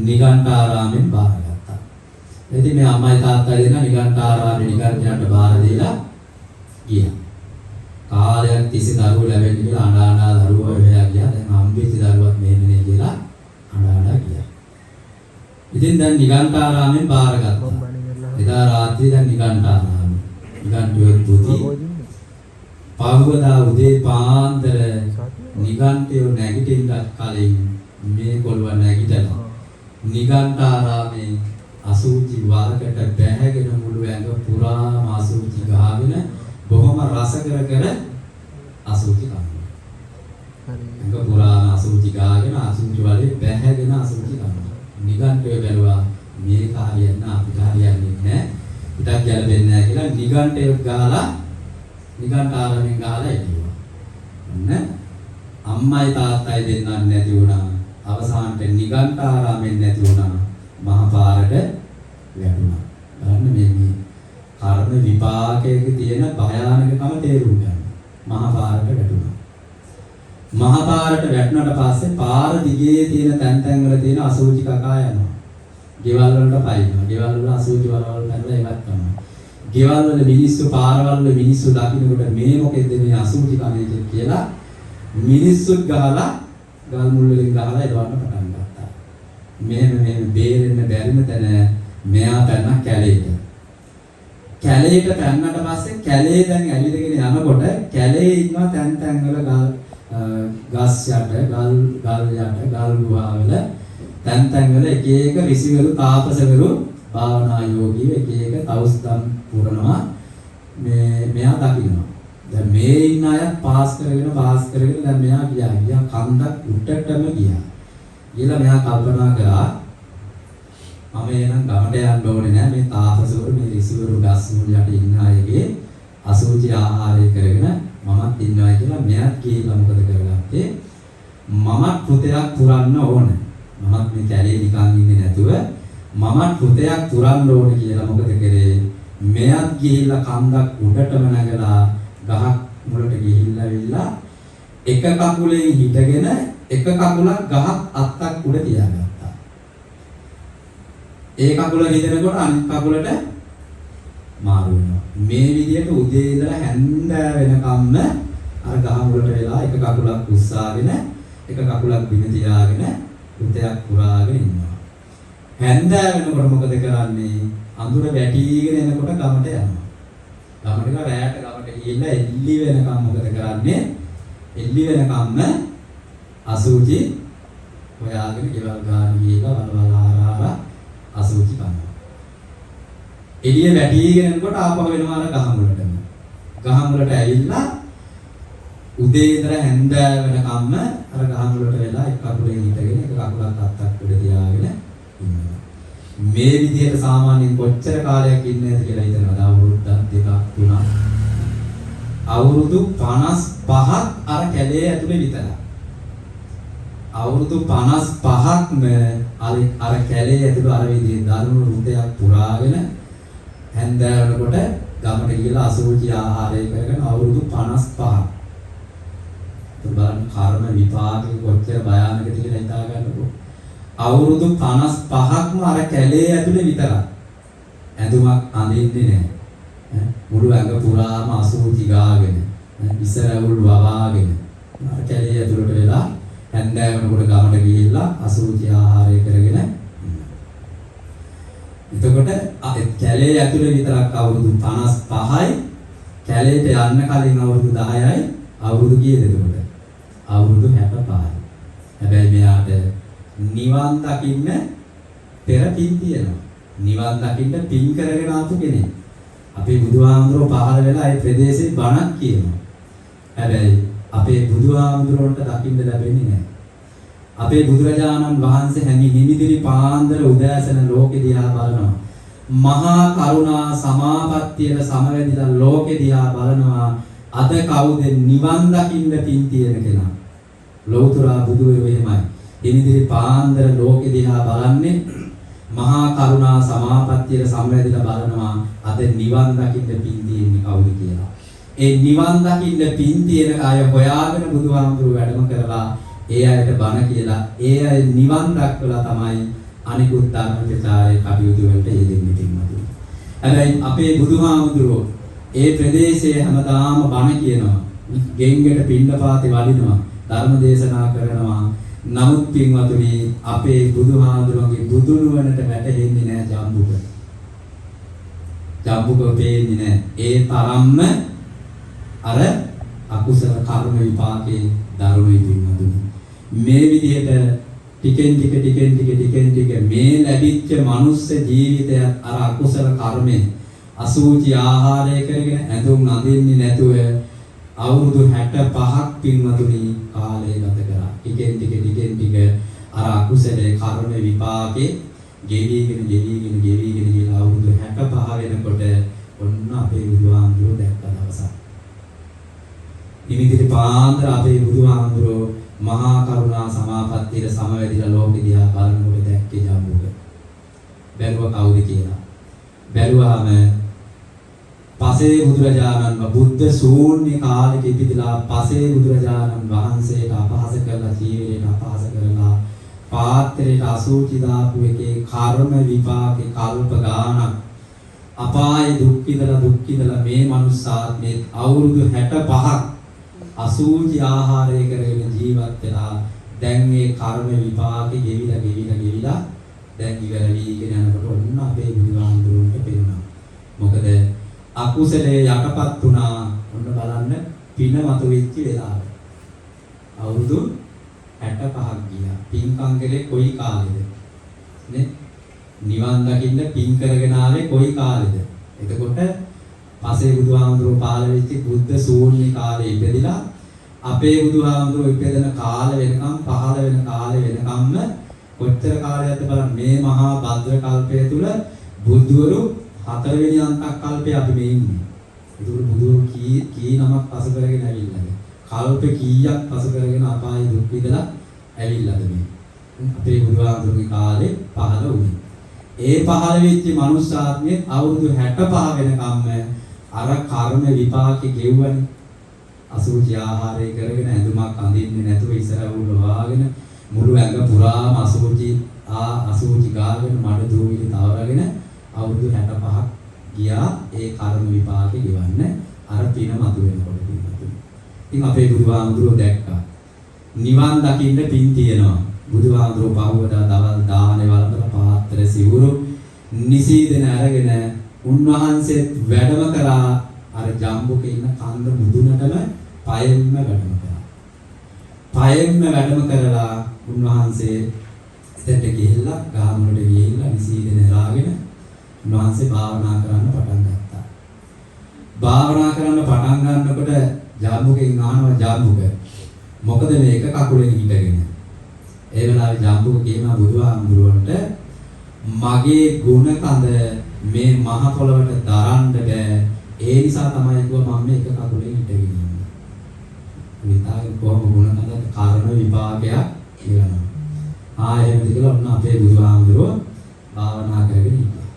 නිගණ්ඨාරාමෙන් බාරගත්තා. ඉතින් මේ අම්මයි තාත්තයි දෙනා නිගණ්ඨාරාමේ නිගණ්ඨයන්ට බාර දීලා ගියා. කාලයක් තිස්සේ දරුවෝ ලැබෙන්න කියලා අඬා දරුවෝ වෙලා ගියා. දැන් හම්බෙච්ච දරුවත් මෙහෙමනේ කියලා අඬා ගියා. ඉතින් දැන් නිගණ්ඨාරාමෙන් බාරගත්තා. එදා රාත්‍රියේ දැන් නිගණ්ඨාරාමේ නිගණ්ඨයෝ තුති පහවදා උදේ පාන්දර නිගණ්ඨයෝ නැගිටින්නත් කලින් මේ කොළුව නැගිටලා නිගණ්ඨාරාමේ අසූචි වලකට බැහැගෙන මුළු ඇඟ පුරාම අසූචි ගහගෙන බොහොම රස කර අසූචි කනවා. ඇඟ පුරාම අසූචි ගහගෙන අසූචි වලේ බැහැගෙන අසූචි කනවා. නිගණ්ඨයෝ බැලුවා මේ කාර්යයන් අපිට හරියන්නේ නැහැ. පිටක් ගැලපෙන්නේ නැහැ කියලා නිගණ්ඨයෝ ගහලා නිගණ්ඨාරාමෙන් ගහලා එළියුවා. ඔන්න අම්මයි තාත්තයි දෙන්නත් නැති වුණා. අවසානට නිගණ්ඨාරාමෙන් නැති වුණා. මහ පාරට වැටුණා. බලන්න මේ කර්ම විපාකයේ තියෙන භයානකකම තේරුම් ගන්න. මහ පාරට වැටුණා. මහ පාරට වැටුණාට පස්සේ පාර දිගේ තියෙන තැන් වල තියෙන අසූචි කකා යනවා. ගෙවල් වලට පයින්නවා. ගෙවල් වල අසූචි වලවල් කරලා ඉවත් කරනවා. ගෙවල් වල මිනිස්සු පාරවල් වල මිනිස්සු දකින්නකොට මේ මොකෙද්ද මේ අසූචි කන්නේ කියලා මිනිස්සුත් ගහලා ගල් මුල් වලින් ගහලා එලවන්න පටන් ගත්තා. මෙහෙම බේරෙන්න බැරිම තැන මෙයා පැන්න කැලේට. කැලේට පැන්නට පස්සේ කැලේ දැන් ඇවිදගෙන යනකොට කැලේ ඉන්න තැන් වල ගස් යට ගල් ගුහාවල තැන් වල එක එක ඍෂිවරු තාපසවරු භාවනා යෝගී එක එක තවුස්දම් පුරනවා. මෙයා දකින්නවා. දැන් මේ ඉන්න අය පාස් කරගෙන දැන් මෙයා ගියා කන්දක් උඩටම ගියා. ඊළඟ මෙයා කල්පනා කරා මම එනම් ගමට යන්න ඕනේ නෑ මේ තාපසවරු මේ ඍෂිවරු ගස් මුල් යට ඉන්න අයගේ අසුචි ආහාරය කරගෙන මමත් ඉන්නවා කියලා මෙයත් කියලා මොකද කරගත්තේ මමත් පුතයක් පුරන්න ඕනේ මමත් මේ කැලේ නිකන් ඉන්නේ නැතුව මමත් පුතයක් පුරන්න ඕනේ කියලා මොකද කරේ මෙයත් ගිහිල්ලා කන්දක් උඩටම නැගලා ගහක් මුලට ගිහිල්ලාවිල්ලා එක කකුලෙන් හිටගෙන එක කකුලක් ගහක් අත්තක් උඩ තියාගත්තා. ඒ කකුල හිටනකොට අනිත් කකුලට මාරු වෙනවා. මේ විදිහට උදේ ඉඳලා හැන්ද වෙනකම්ම අර ගහ මුලට වෙලා එක කකුලක් උස්සාගෙන එක කකුලක් බිම තියාගෙන පුතයක් පුරාගෙන ඉන්නවා. හැන්ද වෙනකොට මොකද කරන්නේ? අඳුර වැටිගෙන එනකොට ගමට යනවා. ගමට ගිහලා රැයට ගමට ගිහිල්ලා එල්ලි වෙනකම් මොකද කරන්නේ? එල්ලි වෙනකම්ම අසුචි හොයාගෙන ගෙවල් ගාන ගිහලා වලවල් ආරාර අසුචි කරනවා. එළිය වැටිගෙන යනකොට ආපහු වෙනවා අර ගහ මුලටම. ගහ මුලට ඇවිල්ලා උදේ ඉඳලා හැන්ද වෙනකම්ම අර ගහ මුලට වෙලා එක කකුලෙන් හිටගෙන එක කකුලක් අත්තක් උඩ තියාගෙන ඉන්නවා. මේ විදිහට සාමාන්‍යයෙන් කොච්චර කාලයක් ඉන්නේ නැද්ද කියලා හිතනවාද? අවුරුද්දක් දෙකක් තුනක්. අවුරුදු 55ක් අර කැලේ ඇතුලේ විතරයි. අවුරුදු 55ක්ම අර කැලේ ඇතුළේ අර විදිහේ දරුණු රුධයක් පුරාගෙන හැන්දෑවනකොට ගමට ගිහලා අසුචි ආහාරය කරගෙන අවුරුදු 55ක්. බලන්න කර්ම විපාකේ කොච්චර භයානකද කියලා හිතා ගන්නකො. අවුරුදු 55ක්ම අර කැලේ ඇතුලේ විතරයි. ඇඳුමක් අඳින්නේ නැහැ. මුළු ඇඟ පුරාම අසුචි ගාගෙන, ඉස්සරවුල් වවාගෙන අර කැලේ ඇතුලට වෙලා හැන්දෑවනකොට ගමට ගිහිල්ලා අසුචි ආහාරය කරගෙන එතකොට කැලේ ඇතුලේ විතරක් අවුරුදු 55යි කැලේට යන්න කලින් අවුරුදු 10යි අවුරුදු කීයද එතකොට? අවුරුදු 65යි. හැබැයි මෙයාට නිවන් දකින්න පෙර පින් තියෙනවා. නිවන් දකින්න පින් කරගෙන ආපු කෙනෙක්. අපේ බුදුහාමුදුරුවෝ පහළ වෙලා ඒ ප්‍රදේශේ බණක් කියනවා. හැබැයි අපේ බුදුහාමුදුරුවන්ට දකින්න ලැබෙන්නේ නැහැ. අපේ බුදුරජාණන් වහන්සේ හැමි නිමිදිරි පාන්දර උදෑසන ලෝකෙ දිහා බලනවා. මහා කරුණා සමාපත්තියට සමවැදිලා ලෝකෙ දිහා බලනවා. අද කවුද නිවන් දකින්න පින් තියෙන කෙනා? ලෞතර බුදුරෝ එහෙමයි. නිමිදිරි පාන්දර ලෝකෙ දිහා බලන්නේ මහා කරුණා සමාපත්තියට සමවැදිලා බලනවා. අද නිවන් දකින්න පින් තියෙන්නේ කවුද කියලා. ඒ නිවන් දකින්න පින් තියෙන අය හොයාගෙන බුදුහාමුදුරුවෝ වැඩම කරලා ඒ අයට බණ කියලා ඒ අය නිවන් දක්වලා තමයි අනිකුත් ධර්ම ප්‍රචාරයේ කටයුතු වලට යෙදෙන්නේ පින්වතුනි. හැබැයි අපේ බුදුහාමුදුරුවෝ ඒ ප්‍රදේශයේ හැමදාම බණ කියනවා. ගෙන්ගෙට පින්නපාතේ වඩිනවා. ධර්ම දේශනා කරනවා. නමුත් පින්වතුනි අපේ බුදුහාමුදුරුවෝගේ බුදුනුවණට වැටෙන්නේ නැහැ ජම්බුක. ජම්බුක පේන්නේ නැහැ. ඒ තරම්ම අර අකුසල කර්ම විපාකේ දරුණුයි පින්වතුනි. මේ විදිහට ටිකෙන් ටික මේ ලැබිච්ච මනුස්ස ජීවිතයත් අර අකුසල කර්මෙන් අසුචි ආහාරය කරගෙන ඇඳුම් අඳින්නේ නැතුව අවුරුදු 65ක් පින්වතුනි කාලය ගත කරා. ටිකෙන් ටික අර අකුසලේ කර්ම විපාකේ ගෙවිගෙන ගිහලා අවුරුදු 65 වෙනකොට ඔන්න අපේ බුදුහාමුදුරුවෝ දැක්ක දවසක්. නිමිතිරි පාන්දර අපේ බුදුහාමුදුරුවෝ මහා කරුණා සමාපත්තියට සමවැදිලා ලෝකෙ දිහා බලනකොට දැක්කේ ජම්බුක. බැලුවා කවුද කියලා. බැලුවාම පසේ බුදුරජාණන් බුද්ධ ශූන්‍ය කාලෙක ඉපදිලා පසේ බුදුරජාණන් වහන්සේට අපහාස කරලා ජීවිතේට අපහාස කරලා පාත්‍රයට අසුචි දාපු එකේ කර්ම විපාකේ කල්ප ගානක් අපායේ දුක් විඳලා මේ මනුස්සාත්මේ අවුරුදු 65ක් අසුචි ආහාරය කරගෙන ජීවත් වෙලා දැන් මේ කර්ම විපාකේ ගෙවිලා දැන් ඉවර වීගෙන යනකොට ඔන්න අපේ බුදුහාමුදුරුවන්ට පෙනුණා. මොකද අකුසලයේ යටපත් වුණා. ඔන්න බලන්න පින මතු වෙච්ච වෙලාව. අවුරුදු 65ක් ගියා. පින්කම් කලේ කොයි කාලෙද? නේ? නිවන් දකින්න පින් කරගෙන ආවේ කොයි කාලෙද? එතකොට පසේ බුදුහාමුදුරුවෝ පහළ වෙච්ච බුද්ධ ශූන්‍ය කාලේ ඉපදිලා අපේ බුදුහාමුදුරුවෝ ඉපදෙන කාල වෙනකම් පහළ වෙන කාලේ වෙනකම්ම කොච්චර කාලයක්ද බලන්න මේ මහා භද්‍ර කල්පය තුල බුදුවරු 4 වෙනි අන්තක් කල්පේ අපි මේ ඉන්නේ. ඒක බුදුවරු කී නමක් පසු කරගෙන ඇවිල්ලාද? කල්ප කීයක් පසු කරගෙන අපායේ දුක් විඳලා ඇවිල්ලාද මේ? අපේ බුදුහාමුදුරුවෝ කාලේ පහළ වුණේ. ඒ පහළ වෙච්ච මනුෂ්‍යාත්මයේ අවුරුදු 65 වෙනකම්ම අර කර්ම විපාකේ ගෙව්වනේ. අසුචි ආහාරය කරගෙන ඇඳුමක් අඳින්නේ නැතුව ඉස්සරහුල වාගෙන මුළු ඇඟ පුරාම අසුචි ගාගෙන මඩ දූවිලි තවරගෙන අවුරුදු 65ක් ගියා ඒ කර්ම විපාකේ ගෙවන්න අර පින මතු වෙනකොට පින්වතුනි. ඉතින් අපේ බුදුහාමුදුරුවෝ දැක්කා නිවන් දකින්න පින් තියෙනවා. බුදුහාමුදුරුවෝ පහවදා දවල් දාහනේ වළඳන පාත්‍ර සිවුරු නිසීදෙන අරගෙන උන්වහන්සේ වැඩම කරා අර ජම්බුකේ ඉන්න කන්ද මුදුනටම පයෙන්ම වැඩම කරා. පයෙන්ම වැඩම කරලා උන්වහන්සේ එතනට ගිහිල්ලා ගාමුණට ගිහිල්ලා නිසීදෙන ලාගෙන උන්වහන්සේ භාවනා කරන්න පටන් ගත්තා. භාවනා කරන්න පටන් ගන්නකොට ජම්බුකෙන් අහනවා ජම්බුක මොකද මේක කකුලෙන් හිටගෙන. ඒ වෙලාවේ ජම්බුක කියනවා බුදුහාමුදුරුවන්ට මගේ ගුණ කඳ මේ මහ පොළවට දරන්න බෑ. ඒ නිසා තමයි කිව්වා මම මේක කකුලෙන් හිටගෙන ඉන්නේ. විතාගේ කොහොම ගුණ කඳ කර්ම විපාකයක් කියනවා. ආයෙත් කියලා ඔන්න අපේ බුදුහාමුදුරුවෝ භාවනා කරගෙන ඉන්නවා.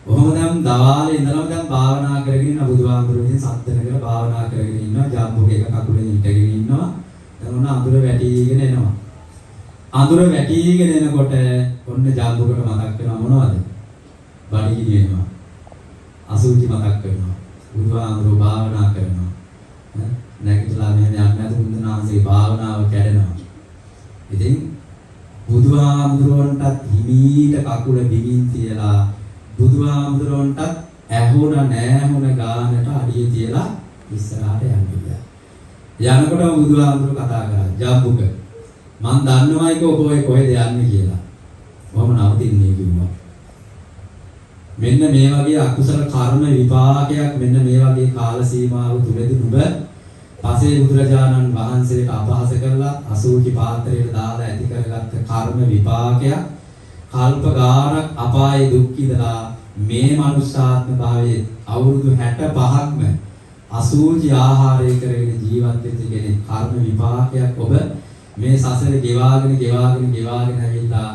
කොහොම දැන් දවාලේ ඉඳලම දැන් භාවනා කරගෙන ඉන්න බුදුහාමුදුරුවෝ ඉතින් සද්දන කරලා භාවනා කරගෙන ඉන්නවා. ජම්බුක එක කකුලෙන් හිටගෙන ඉන්නවා. දැන් ඔන්න අඳුර වැටිගෙන එනවා. අඳුර වැටිගෙන එනකොට ඔන්න ජම්බුකට මතක් වෙනවා මොනවද? බඩගිනි වෙනවා. අසුචි මතක් වෙනවා. බුදුහාමුදුරුවෝ භාවනා කරනවා. නැගිටලා මෙහෙම යන්න නැතු බුදුනාහසේ භාවනාව කැඩෙනවා. ඉතින් බුදුහාමුදුරුවන්ටත් හිමීට කකුල බිමින් තියලා බුදුහාමුදුරුවන්ටත් ඇහුණ නැහැ ගානට අඩිය තියලා ඉස්සරහට යන්න ගියා. යනකොටම බුදුහාමුදුරුවෝ කතා කරා ජම්බුක මං දන්නවයික ඔබ ඔය කොහෙද යන්නේ කියලා. කොහොම නවතින්නේ කිව්වා. මෙන්න මේ වගේ අකුසල කර්ම විපාකයක් මෙන්න මේ වගේ කාල සීමාව තුලදී නුඹ පසේ බුදුරජාණන් වහන්සේට අපහාස කරලා අසූචි පාත්‍රයට දාලා ඇති කරගත්ත කර්ම විපාකයක් කල්ප ගාණක් අපායේ දුක් විඳලා මේ මනුෂ්‍යාත්ම භාවයේ අවුරුදු 65ක්ම අසූචි ආහාරය කරගෙන ජීවත් වෙච්ච කෙනෙක් කර්ම විපාකයක් ඔබ මේ සසරේ ගෙවාගෙන ඇවිල්ලා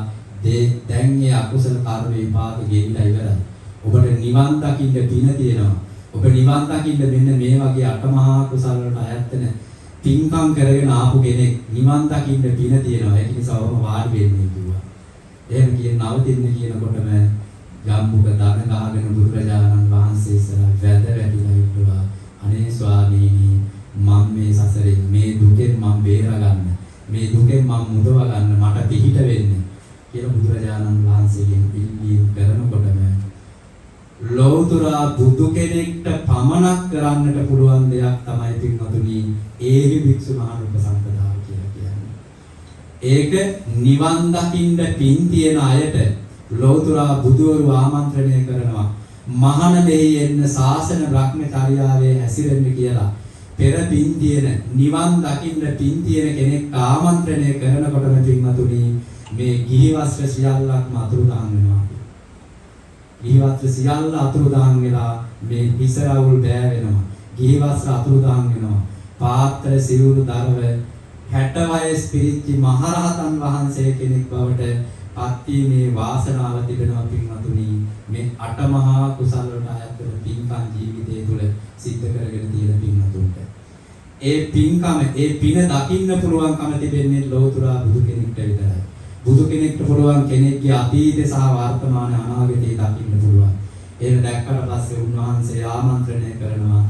දැන් මේ අකුසල කර්ම විපාක ගෙවිලා ඉවරයි. ඔබට නිවන් දකින්න පින තියෙනවා. ඔබ නිවන් දකින්න මෙන්න මේ වගේ අටමහා කුසල වලට අයත් වෙන පින්කම් කරගෙන ආපු කෙනෙක් නිවන් දකින්න පින තියෙනවා. ඒක නිසා ඔබ වාඩි වෙන්නේ කිව්වා. එහෙම කියන නවතින්න කියනකොටම ජම්බුක දන ගහගෙන බුදුරජාණන් වහන්සේ ඉස්සරහ වැඳ වැටිලා ඉන්නවා. අනේ ස්වාමීනි මම මේ සසරේ මේ දුකෙන් මම බේරගන්න මේ දුකෙන් මම මුදව ගන්න මට පිහිට වෙන්න කියලා බුදුරජාණන් වහන්සේගෙන් ඉල්ලීම් කරනකොටම ලෞතර බුදු කෙනෙක්ට පමනක් කරන්නට පුළුවන් දෙයක් තමයි පින්වතුනි ඒහි භික්ෂු මහානුපසම්පදාව කියලා කියන්නේ. ඒක නිවන් දකින්න පින් තියෙන අයට ලෞතර බුදුවරු ආමන්ත්‍රණය කරනවා මහාන දෙහි එන්න ශාසන බ්‍රහ්මචර්යාවේ හැසිරෙන්න කියලා. පෙර පින් තියෙන නිවන් දකින්න පින් තියෙන කෙනෙක් ආමන්ත්‍රණය කරනකොටම පින්වතුනි මේ ගිහි වස්ත්‍ර සියල්ලක්ම අතුරුදහන් වෙනවා. ගිහි වස්ත්‍ර සියල්ල අතුරුදහන් වෙලා මේ හිසරවුල් බෑ වෙනවා. ගිහි වස්ත්‍ර අතුරුදහන් වෙනවා. පාත්‍ර සිවුරු දරව 60 වයස් පිරිච්ච මහරහතන් වහන්සේ කෙනෙක් බවට පත්වීමේ වාසනාව තිබෙනවා පින්වතුනි. මේ අටමහා කුසල වලට අයත් වෙන පින්කම් ජීවිතය තුළ සිද්ධ කරගෙන තියෙන පින්වතුන්ට ඒ පින්කම ඒ පින දකින්න පුළුවන්කම තිබෙන්නේ ලෞතර බුදු කෙනෙක්ට විතරයි. බුදු කෙනෙක්ට පුළුවන් කෙනෙක්ගේ අතීතය සහ වර්තමාන අනාගතය දකින්න පුළුවන්. ඒක දැක්කට පස්සේ උන්වහන්සේ ආමන්ත්‍රණය කරනවා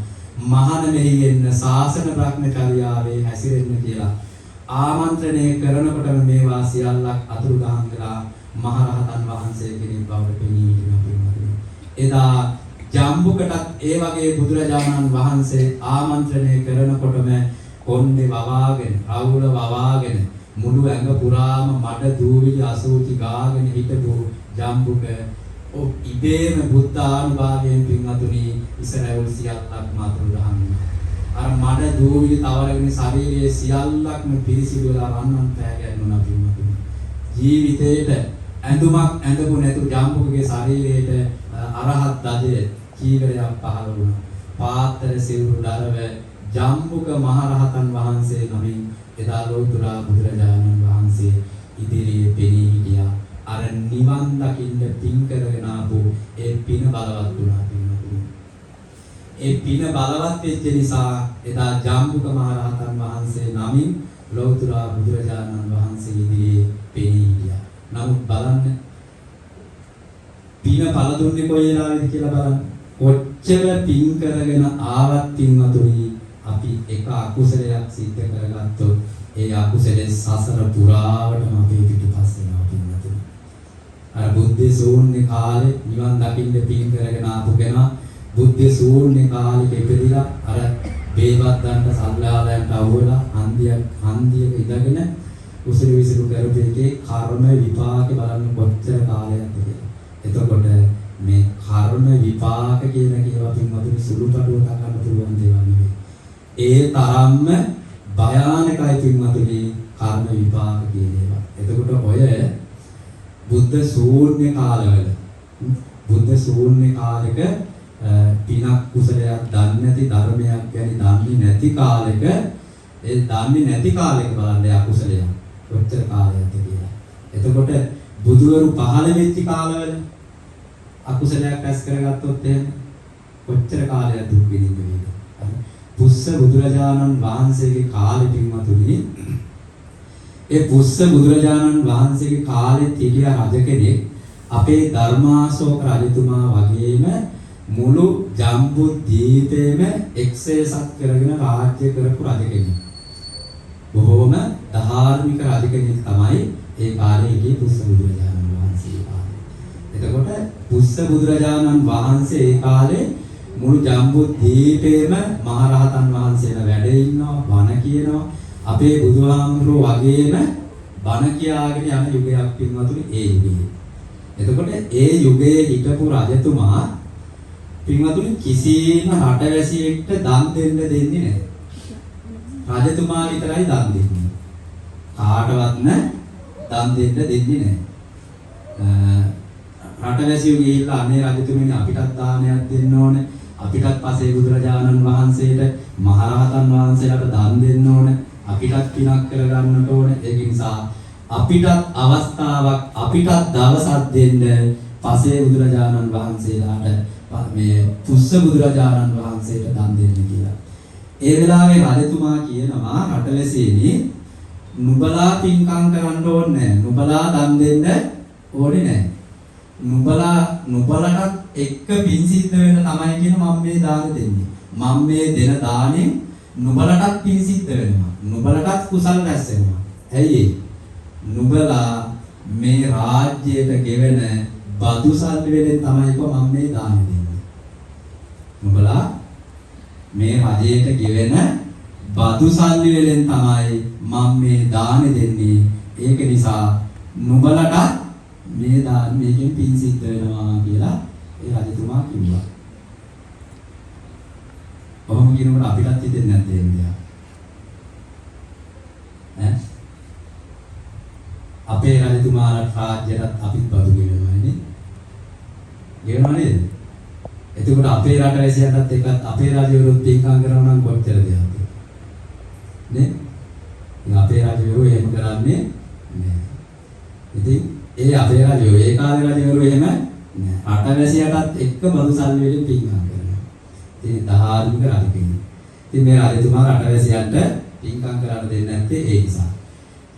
මහාන මෙහි එන්න ශාසන බ්‍රහ්මචර්යාවේ හැසිරෙන්න කියලා. ආමන්ත්‍රණය කරනකොටම මේවා සියල්ලක් අතුරුදහන් වෙලා මහරහතන් වහන්සේ කෙනෙක් බවට පෙනී හිටිනවා. එදා ජම්බුකටත් ඒ වගේ බුදුරජාණන් වහන්සේ ආමන්ත්‍රණය කරනකොටම කොණ්ඩේ වවාගෙන, රවුල වවාගෙන මුළු ඇඟ පුරාම මඩ දූවිලි අසූචි ගාගෙන හිටපු ජම්බුක ඉබේම බුද්ධානුභාවයෙන් පින්වතුනි ඉස්සරහවල් සියල්ලක්ම අතුරුදහන් වෙනවා. අර මඩ දූවිලි තවරගෙන ශරීරයේ සියල්ලක්ම පිරිසිදු වෙලා රන්වන් පෑ ගැන්නුණා පින්වතුනි. ජීවිතේට ඇඳුමක් ඇඳපු නැතු ජම්බුකගේ ශරීරයට අරහත් දජය කීවරයක් පහළ වුණා. පාත්තර සිවුරු දරව ජම්බුක මහරහතන් වහන්සේ නමින් එදා ලෝතර බුදුරජාණන් වහන්සේ ඉදිරියේ පෙනී හිටියා. අර නිවන් දකින්න පින් කරගෙන ආපු ඒ පින බලවත් වුණා පින්වතුනි. ඒ පින බලවත් වෙච්ච නිසා එදා ජම්බුක මහරහතන් වහන්සේ නමින් ලෝතර බුදුරජාණන් වහන්සේ ඉදිරියේ පෙනී හිටියා. නමුත් බලන්න පින පළ දුන්නේ කොයි වෙලාවෙද කියලා බලන්න. කොච්චර පින් කරගෙන ආවත් පින්වතුනි අපි එක අකුසලයක් සිද්ධ කරගත්තොත් ඒ අකුසලේ සසර පුරාවටම අපේ පිටුපස්සේ යනවා පින්වතුනි. අර බුද්ධ ශූන්‍ය කාලේ නිවන් දකින්න පින් කරගෙන ආපු කෙනා බුද්ධ ශූන්‍ය කාලෙක ඉපදිලා අර බේබද්දන්ට සල්ලාලයන්ට අවුවලා හන්දියක ඉඳගෙන උසිරි විසිරු කරපු එකේ කර්ම විපාකේ බලන්න කොච්චර කාලයක්ද කියලා. එතකොට මේ කර්ම විපාක කියන ඒවා පින්වතුනි සුළුපටුව ගන්න පුළුවන් දේවල් නෙවෙයි. ඒ තරම්ම භයානකයි පින්වතුනි කර්ම විපාක කියන ඒවා. එතකොට ඔය බුද්ධ ශූන්‍ය කාලවල බුද්ධ ශූන්‍ය කාලෙක පිනක් කුසලයක් දන්නේ නැති ධර්මයක් ගැන දන්නේ නැති කාලෙක ඒ දන්නේ නැති කාලෙක බලන්න අකුසලයක් කොච්චර කාලයක්ද කියලා. එතකොට බුදුවරු පහළ වෙච්ච කාලවල අකුසලයක් රැස් කරගත්තොත් එහෙම කොච්චර කාලයක් දුක් විඳින්න වේද? පුස්ස බුදුරජාණන් වහන්සේගේ කාලෙ පින්වතුනි ඒ පුස්ස බුදුරජාණන් වහන්සේගේ කාලෙත් හිටිය රජ කෙනෙක් අපේ ධර්මාශෝක රජතුමා වගේම මුළු ජම්බු දීපේම එක්සේසත් කරගෙන රාජ්‍ය කරපු රජ කෙනෙක්. බොහෝම ධාර්මික රජ කෙනෙක් තමයි ඒ කාලේ හිටියේ පුස්ස බුදුරජාණන් වහන්සේ කාලේ. එතකොට පුස්ස බුදුරජාණන් වහන්සේ ඒ කාලේ මුළු ජම්බු දීපේම මහරහතන් වහන්සේලා වැඩ ඉන්නවා, බණ කියනවා. අපේ බුදුහාමුදුරුවෝ වගේම බණ කියාගෙන යන යුගයක් පින්වතුනි ඒ යුගයේ. එතකොට ඒ යුගයේ හිටපු රජතුමා පින්වතුනි කිසිම රටවැසියෙක්ට දන් දෙන්න දෙන්නේ නැහැ. රජතුමා විතරයි දන් දෙන්නේ. කාටවත් දන් දෙන්න දෙන්නේ නැහැ. රටවැසියෝ ගිහිල්ලා අනේ රජතුමනි අපිටත් දානයක් දෙන්න ඕනේ. අපිටත් පසේ බුදුරජාණන් වහන්සේට මහරහතන් වහන්සේලාට දන් දෙන්න ඕනේ. අපිටත් පිනක් කරගන්නට ඕනේ. ඒක නිසා අපිටත් අවස්ථාවක් අපිටත් දවසක් දෙන්න පසේ බුදුරජාණන් වහන්සේලාට මේ පුස්ස බුදුරජාණන් වහන්සේට දන් දෙන්න කියලා. ඒ වෙලාවේ රජතුමා කියනවා රටවැසියනි නුඹලා පින්කම් කරන්න ඕනේ නැහැ. නුඹලා දන් දෙන්න ඕනේ නැහැ. නුඹලටත් එක්ක පින් සිද්ධ වෙන තමයි කියන මම මේ දාන දෙන්නේ. මම මේ දෙන දාණයෙන් නුඹලටත් පින් සිද්ධ වෙනවා. නුඹලටත් කුසල් රැස් වෙනවා. ඇයි නුඹලා මේ රාජ්‍යයට ගෙවෙන බදු සල්ලි වලින් තමයි මම මේ දාන දෙන්නේ. නුඹලා මේ රජයට ගෙවෙන බදු සල්ලි වලින් තමයි මම මේ දාන දෙන්නේ. ඒක නිසා නුඹලට මේ දාන මේකෙන් පින් සිද්ධ වෙනවා කියලා ඒ රජතුමා කිව්වා. කොහොම කියනකොට අපිටත් හිතෙන්නේ නැද්ද එන්නේ? ඈ අපේ රජතුමාට රාජ්‍යයට අපිත් බදු ගෙවනවා නේ. ගෙවනවා නේද? එතකොට අපේ රටවැසියන්ටත් එකත් අපේ රජවරුත් පින්කම් කරනවා නම් කොච්චර දෙයක්ද? නේ? ඉතින් අපේ රජවරු එහෙම කරන්නේ නෑ. ඉතින් ඒ අපේ රජවරු ඒ කාලේ රජවරු එහෙම නෑ. රටවැසියටත් එක්ක බදු සල්ලි වලින් පින්කම් කරනවා. ඉතින් ධාර්මික රජ කෙනෙක්. ඉතින් මේ රජතුමා රටවැසියන්ට පින්කම් කරන්න දෙන්නේ නැත්තේ ඒ නිසා.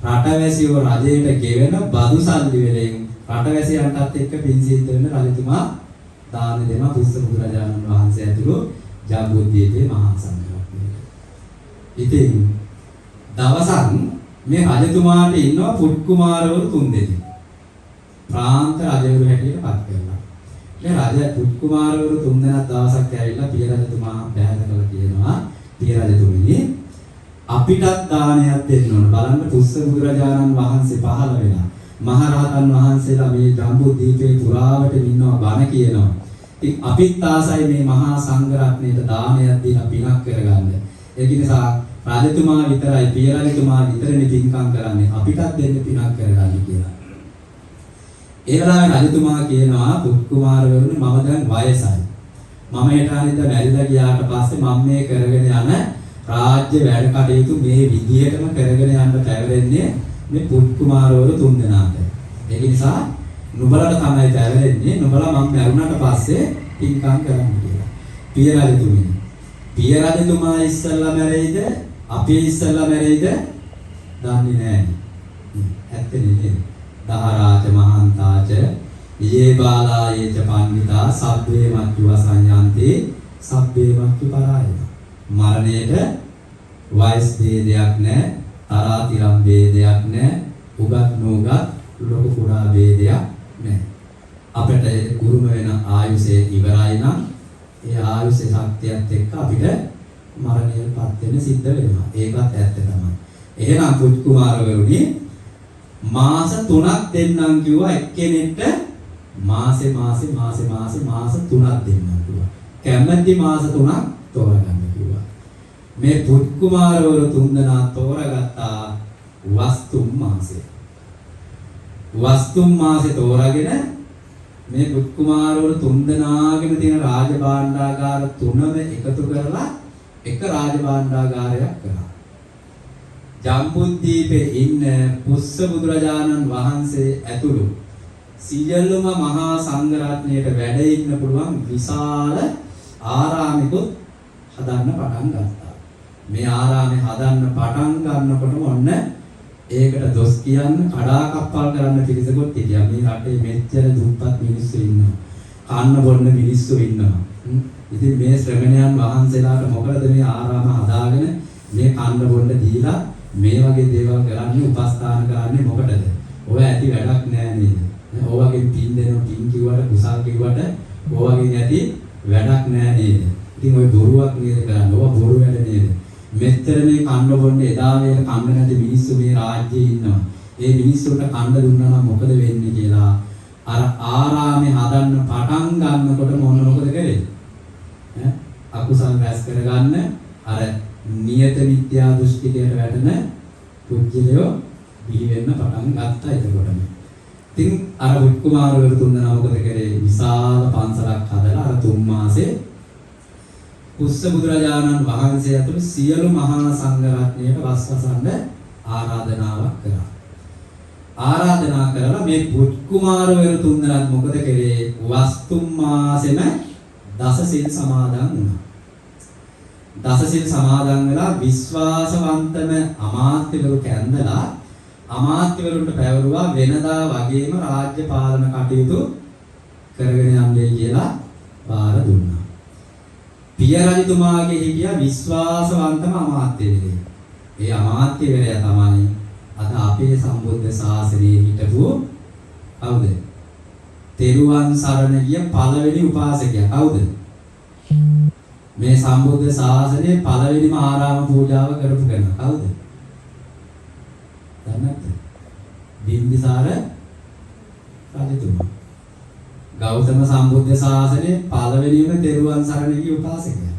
රටවැසියෝ රජයට ගෙවෙන බදු සල්ලි වලින් රටවැසියන්ටත් එක්ක පින් සිද්ධ වෙන රජතුමා දාන දෙන පුස්ස බුදුරජාණන් වහන්සේ ඇතුළු ජම්බුද්දීපේ මහා සංඝරත්නයට. ඉතින් දවසක් මේ රජතුමාට ඉන්නවා පුත් කුමාරවරු 3 දෙනෙක්. ප්‍රාන්ත රජවරු හැටියට පත් කරනවා. මේ රජ පුත් කුමාරවරු 3 දෙනා දවසක් ඇවිල්ලා පිය රජතුමා බැහැද කළා කියනවා. පිය රජතුමනි අපිටත් දානයක් දෙන්න ඕන. බලන්න පුස්ස බුදුරජාණන් වහන්සේ පහළ වෙලා මහරහතන් වහන්සේලා මේ ජම්බුද්දීපේ පුරාවට ඉන්නවා බණ කියනවා. ඉතින් අපිත් ආසයි මේ මහා සංඝරත්නයට දානයක් දීලා පිනක් කරගන්න. ඒක නිසා රජතුමා විතරයි පිය රජතුමා විතරනේ පින්කම් කරන්නේ. අපිටත් දෙන්න පිනක් කරගන්න කියලා. ඒ වෙලාවේ රජතුමා කියනවා පුත් කුමාරවරුනි මම දැන් වයසයි. මම හිතානින්ද මැරිලා ගියාට පස්සේ මම මේ කරගෙන යන රාජ්‍ය වැඩ කටයුතු මේ විදිහටම කරගෙන යන්න පැවරෙන්නේ මේ පුත් කුමාරවරු තුන්දෙනාට. ඒක නිසා නුඹලට තමයි පැවරෙන්නේ. නුඹලා මම මැරුණාට පස්සේ පින්කම් කරන්න කියලා. පිය රජතුමනි. පිය රජතුමා ඉස්සල්ලා මැරෙයිද? අපි ඉස්සල්ලා මැරෙයිද? දන්නේ නැහැ. ඇත්තනේ නේද? දහරාජ මහන්තාච යේ බාලායේච පණ්ඩිතා සබ්බේ මච්චු වසඤ්ඤන්ති සබ්බේ මච්චු පරායන. මරණයට වයස් ભેදයක් නැහැ, තරාතිරම් ભેදයක් නැහැ, උගත් නුගත් ලොකු කුඩා ભેදයක් නැහැ. අපිට උරුම වෙන ආයුෂය ඉවරයි නම් ඒ ආයුෂේ ශක්තියත් එක්ක අපිට මරණයටපත් වෙන්න සිද්ධ වෙනවා. ඒකත් ඇත්ත තමයි. එහෙනම් පුත් කුමාරවරුනි මාස 3ක් දෙන්නම් කිව්වා එක්කෙනෙක්ට මාස 3ක් දෙන්නම් කිව්වා. කැමැති මාස 3ක් තෝරගන්න කිව්වා. මේ පුත් කුමාරවරු තුන්දෙනා තෝරගත්තා වස්තුම් මාසෙ. වස්තුම් මාසෙ තෝරාගෙන මේ පුත් කුමාරවරු තුන්දෙනාගෙම තියෙන රාජභාණ්ඩාගාර තුනම එකතු කරලා එක රාජභාණ්ඩාගාරයක් කරා. ජම්බුද්දීපේ ඉන්න පුස්ස බුදුරජාණන් වහන්සේ ඇතුළු සියලුම මහා සංඝරත්නයට වැඩ ඉන්න පුළුවන් විශාල ආරාමිකුත් හදන්න පටන් ගත්තා. මේ ආරාමේ හදන්න පටන් ගන්නකොටම ඔන්න ඒකට දොස් කියන්න කඩාකප්පල් කරන්න පිරිසකුත් හිටියා. මේ රටේ මෙච්චර දුප්පත් මිනිස්සු ඉන්නවා. කන්න බොන්න මිනිස්සු ඉන්නවා. ඉතින් මේ ශ්‍රමණයන් වහන්සේලාට මොකද මේ ආරාම හදාගෙන මේ කන්න බොන්න දීලා මේ වගේ දේවල් කරන්නේ උපස්ථාන කරන්නේ මොකටද? ඔය ඇති වැඩක් නෑ නේද? ඔය වගේ පින් දෙනවා පින් කිව්වට කුසල් කිව්වට ඔය වගේ ඇති වැඩක් නෑ නේද? ඉතින් ඔය බොරුවක් නේද කරන්නේ? ඔය බොරු වැඩ නේද? මෙච්චර මේ කන්න බොන්න එදා වේල කන්න නැති මිනිස්සු මේ රාජ්‍යයේ ඉන්නවා. ඒ මිනිස්සුන්ට කන්න දුන්නා නම් මොකද වෙන්නේ කියලා අර ආරාමේ හදන්න පටන් ගන්නකොට මොකද කරේ? අකුසල් රැස් කරගන්න අර නියත විද්‍යා දෘෂ්ටිකයට වැටෙන පුජ්‍යලයෝ බිහි වෙන්න පටන් ගත්තා එතකොටම. ඉතින් අර පුත් කුමාරවරු තුන්දෙනා මොකද කරේ? විශාල පන්සලක් හදලා අර 3 මාසේ පුස්ස බුදුරජාණන් වහන්සේ ඇතුළු සියලු මහා සංඝරත්නයට වස්වසන්න ආරාධනාවක් කරා. ආරාධනා කරලා මේ පුත් කුමාරවරු තුන්දෙනාත් මොකද කරේ? වස්තුම් මාසෙම දසසිල් සමාදන් වුණා. දසසිල් සමාදන් වෙලා විශ්වාසවන්තම අමාත්‍යවරු කැඳලා අමාත්‍යවරුන්ට පැවරුවා වෙනදා වගේම රාජ්‍ය පාලන කටයුතු කරගෙන යන්නේ කියලා බාර දුන්නා. පිය රජතුමාගේ හිටියා විශ්වාසවන්තම අමාත්‍යවරයෙක්. ඒ අමාත්‍යවරයා තමයි අද අපේ සම්බුද්ධ ශාසනයේ හිටපු කවුද? තෙරුවන් සරණ ගිය පළවෙනි උපාසකයා කවුද? මේ සම්බුද්ධ ශාසනයේ පළවෙනිම ආරාම පූජාව කරපු කෙනා කවුද? දන්නේ නැද්ද? බිම්බිසාර රජතුමා. ගෞතම සම්බුද්ධ ශාසනයේ පළවෙනිම තෙරුවන් සරණ ගිය උපාසකයා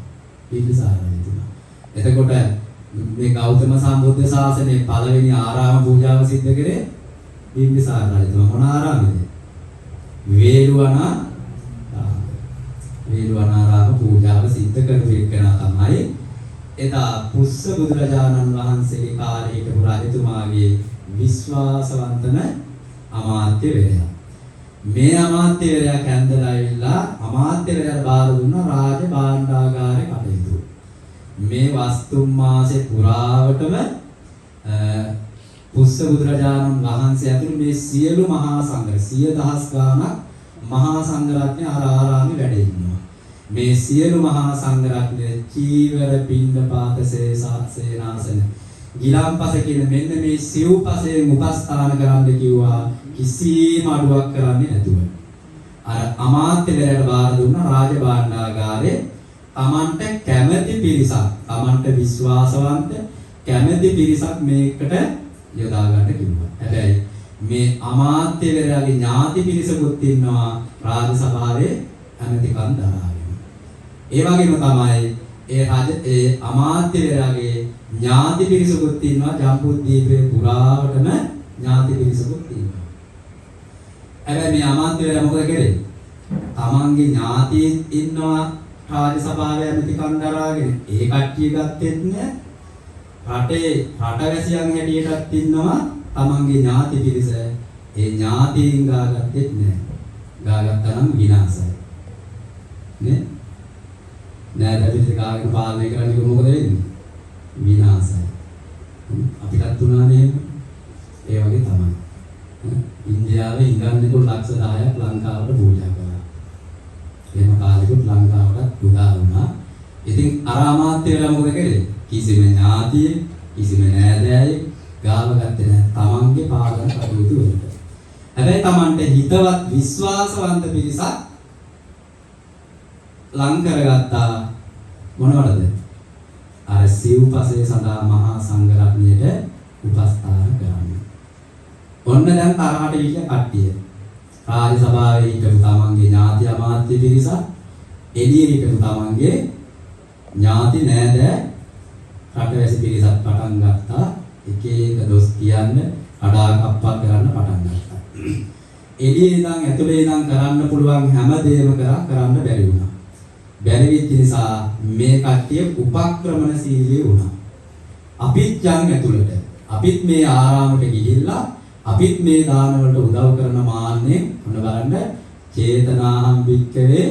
බිම්බිසාර රජතුමා. එතකොට මේ ගෞතම සම්බුද්ධ ශාසනයේ පළවෙනි ආරාම පූජාව සිද්ධ කරේ බිම්බිසාර රජතුමා. මොන ආරාමයේද? වේළුවනාරාම පූජාව සිද්ධ කරපු එකනා තමයි එදා පුස්ස බුදුරජාණන් වහන්සේගේ කාලේ හිටපු රජතුමාගේ විශ්වාසවන්තම අමාත්‍යවරයා. මේ අමාත්‍යවරයා කැඳලා ඇවිල්ලා අමාත්‍යවරයාට බාර දුන්නා රාජ භාණ්ඩාගාරේ කටයුතු. මේ වස්තුම් මාසේ පුරාවටම පුස්ස බුදුරජාණන් වහන්සේ ඇතුළු මේ සියලු මහා සංඝ 100,000 ගාණක් මහා සංඝරත්නය ආරාමේ වැඩ ඉන්නවා. මේ සියලු මහා සංඝරත්නය චීවර පිණ්ඩපාත සේනාසන ගිලම්පස කියන මෙන්න මේ සිව්පසයෙන් උපස්ථාන කරන්න කිව්වා කිසිම අඩුවක් කරන්නේ නැතුව. අර අමාත්‍යවරයාට බාර දුන්න රාජභාණ්ඩාගාරේ Tamanට කැමැති පිරිසක්, Tamanට විශ්වාසවන්ත කැමැති පිරිසක් මේකට යොදා ගන්න කිව්වා. හැබැයි මේ අමාත්‍යවරයාගේ ඥාති පිරිසකුත් ඉන්නවා රාජ සභාවේ ඇමතිකම් දරාගෙන. ඒ වගේම තමයි ඒ අමාත්‍යවරයාගේ ඥාති පිරිසකුත් ඉන්නවා ජම්බුද්දීපේ පුරාවටම ඥාති පිරිසකුත් ඉන්නවා. හැබැයි මේ අමාත්‍යවරයා මොකද කරේ? තමන්ගේ ඥාතීන් ඉන්නවා රාජ්‍ය සභාවේ ඇමති කණ්ඩායමගෙන. ඒ කට්ටිය ගත්තෙත් නෑ. රටවැසියන් හැටියටත් ඉන්නවා තමන්ගේ ඥාති පිරිස. ඒ ඥාතීන් ගාගත්තෙත් නෑ. ගාගත්තා නම් විනාශයි. නේ? නෑ දැන් කාගෙන පාලනය කරන්නේ මොකද වෙන්නේ? විනාශයි. අපිටත් උනානේ එහෙම. ඒ වගේ තමයි. ඉන්දියාවේ ඉංග්‍රීසිකු ලක්ෂ 10ක් ලංකාවට පූජා කළා. එහෙම කාලෙකුත් ලංකාවට උදා වුණා. ඉතින් අර අමාත්‍යවරයා මොකද කළේ? කිසිම ඥාතියෙක්, කිසිම නෑදෑයෙක් ගාව ගත්තේ නැහැ. තමන්ගේ පාලන කටයුතු වලට. හැබැයි තමන්ට හිතවත් විශ්වාසවන්ත පිරිසක් ලං කරගත්තා මොනවටද? අර සිව්පසේ සඳහා මහා සංඝරත්නයට උපස්ථාන කරන්න. ඔන්න දැන් තරහට ඉන්න කට්ටිය. රාජ්‍ය සභාවේ හිටපු තමන්ගේ ඥාති අමාත්‍ය පිරිස, එළියේ හිටපු තමන්ගේ ඥාති නෑදෑ රටවැසි පිරිසක් පටන් ගත්තා. එක එක දොස් කියන්න, කඩා කප්පා කරන්න පටන් ගත්තා. එළියේ ඉඳන් ඇතුලේ ඉඳන් කරන්න පුළුවන් හැමදේම කරන්න බැරි වුණා. බැරි වෙච්ච නිසා මේ කට්ටිය උපක්‍රමණශීලී වුණා. අපිත් යන් ඇතුළට, අපිත් මේ ආරාමයට ගිහිල්ලා අපිත් මේ දාන වලට උදව් කරන මාන්නේ ඔන්න බලන්න චේතනාහම් වික්කවේ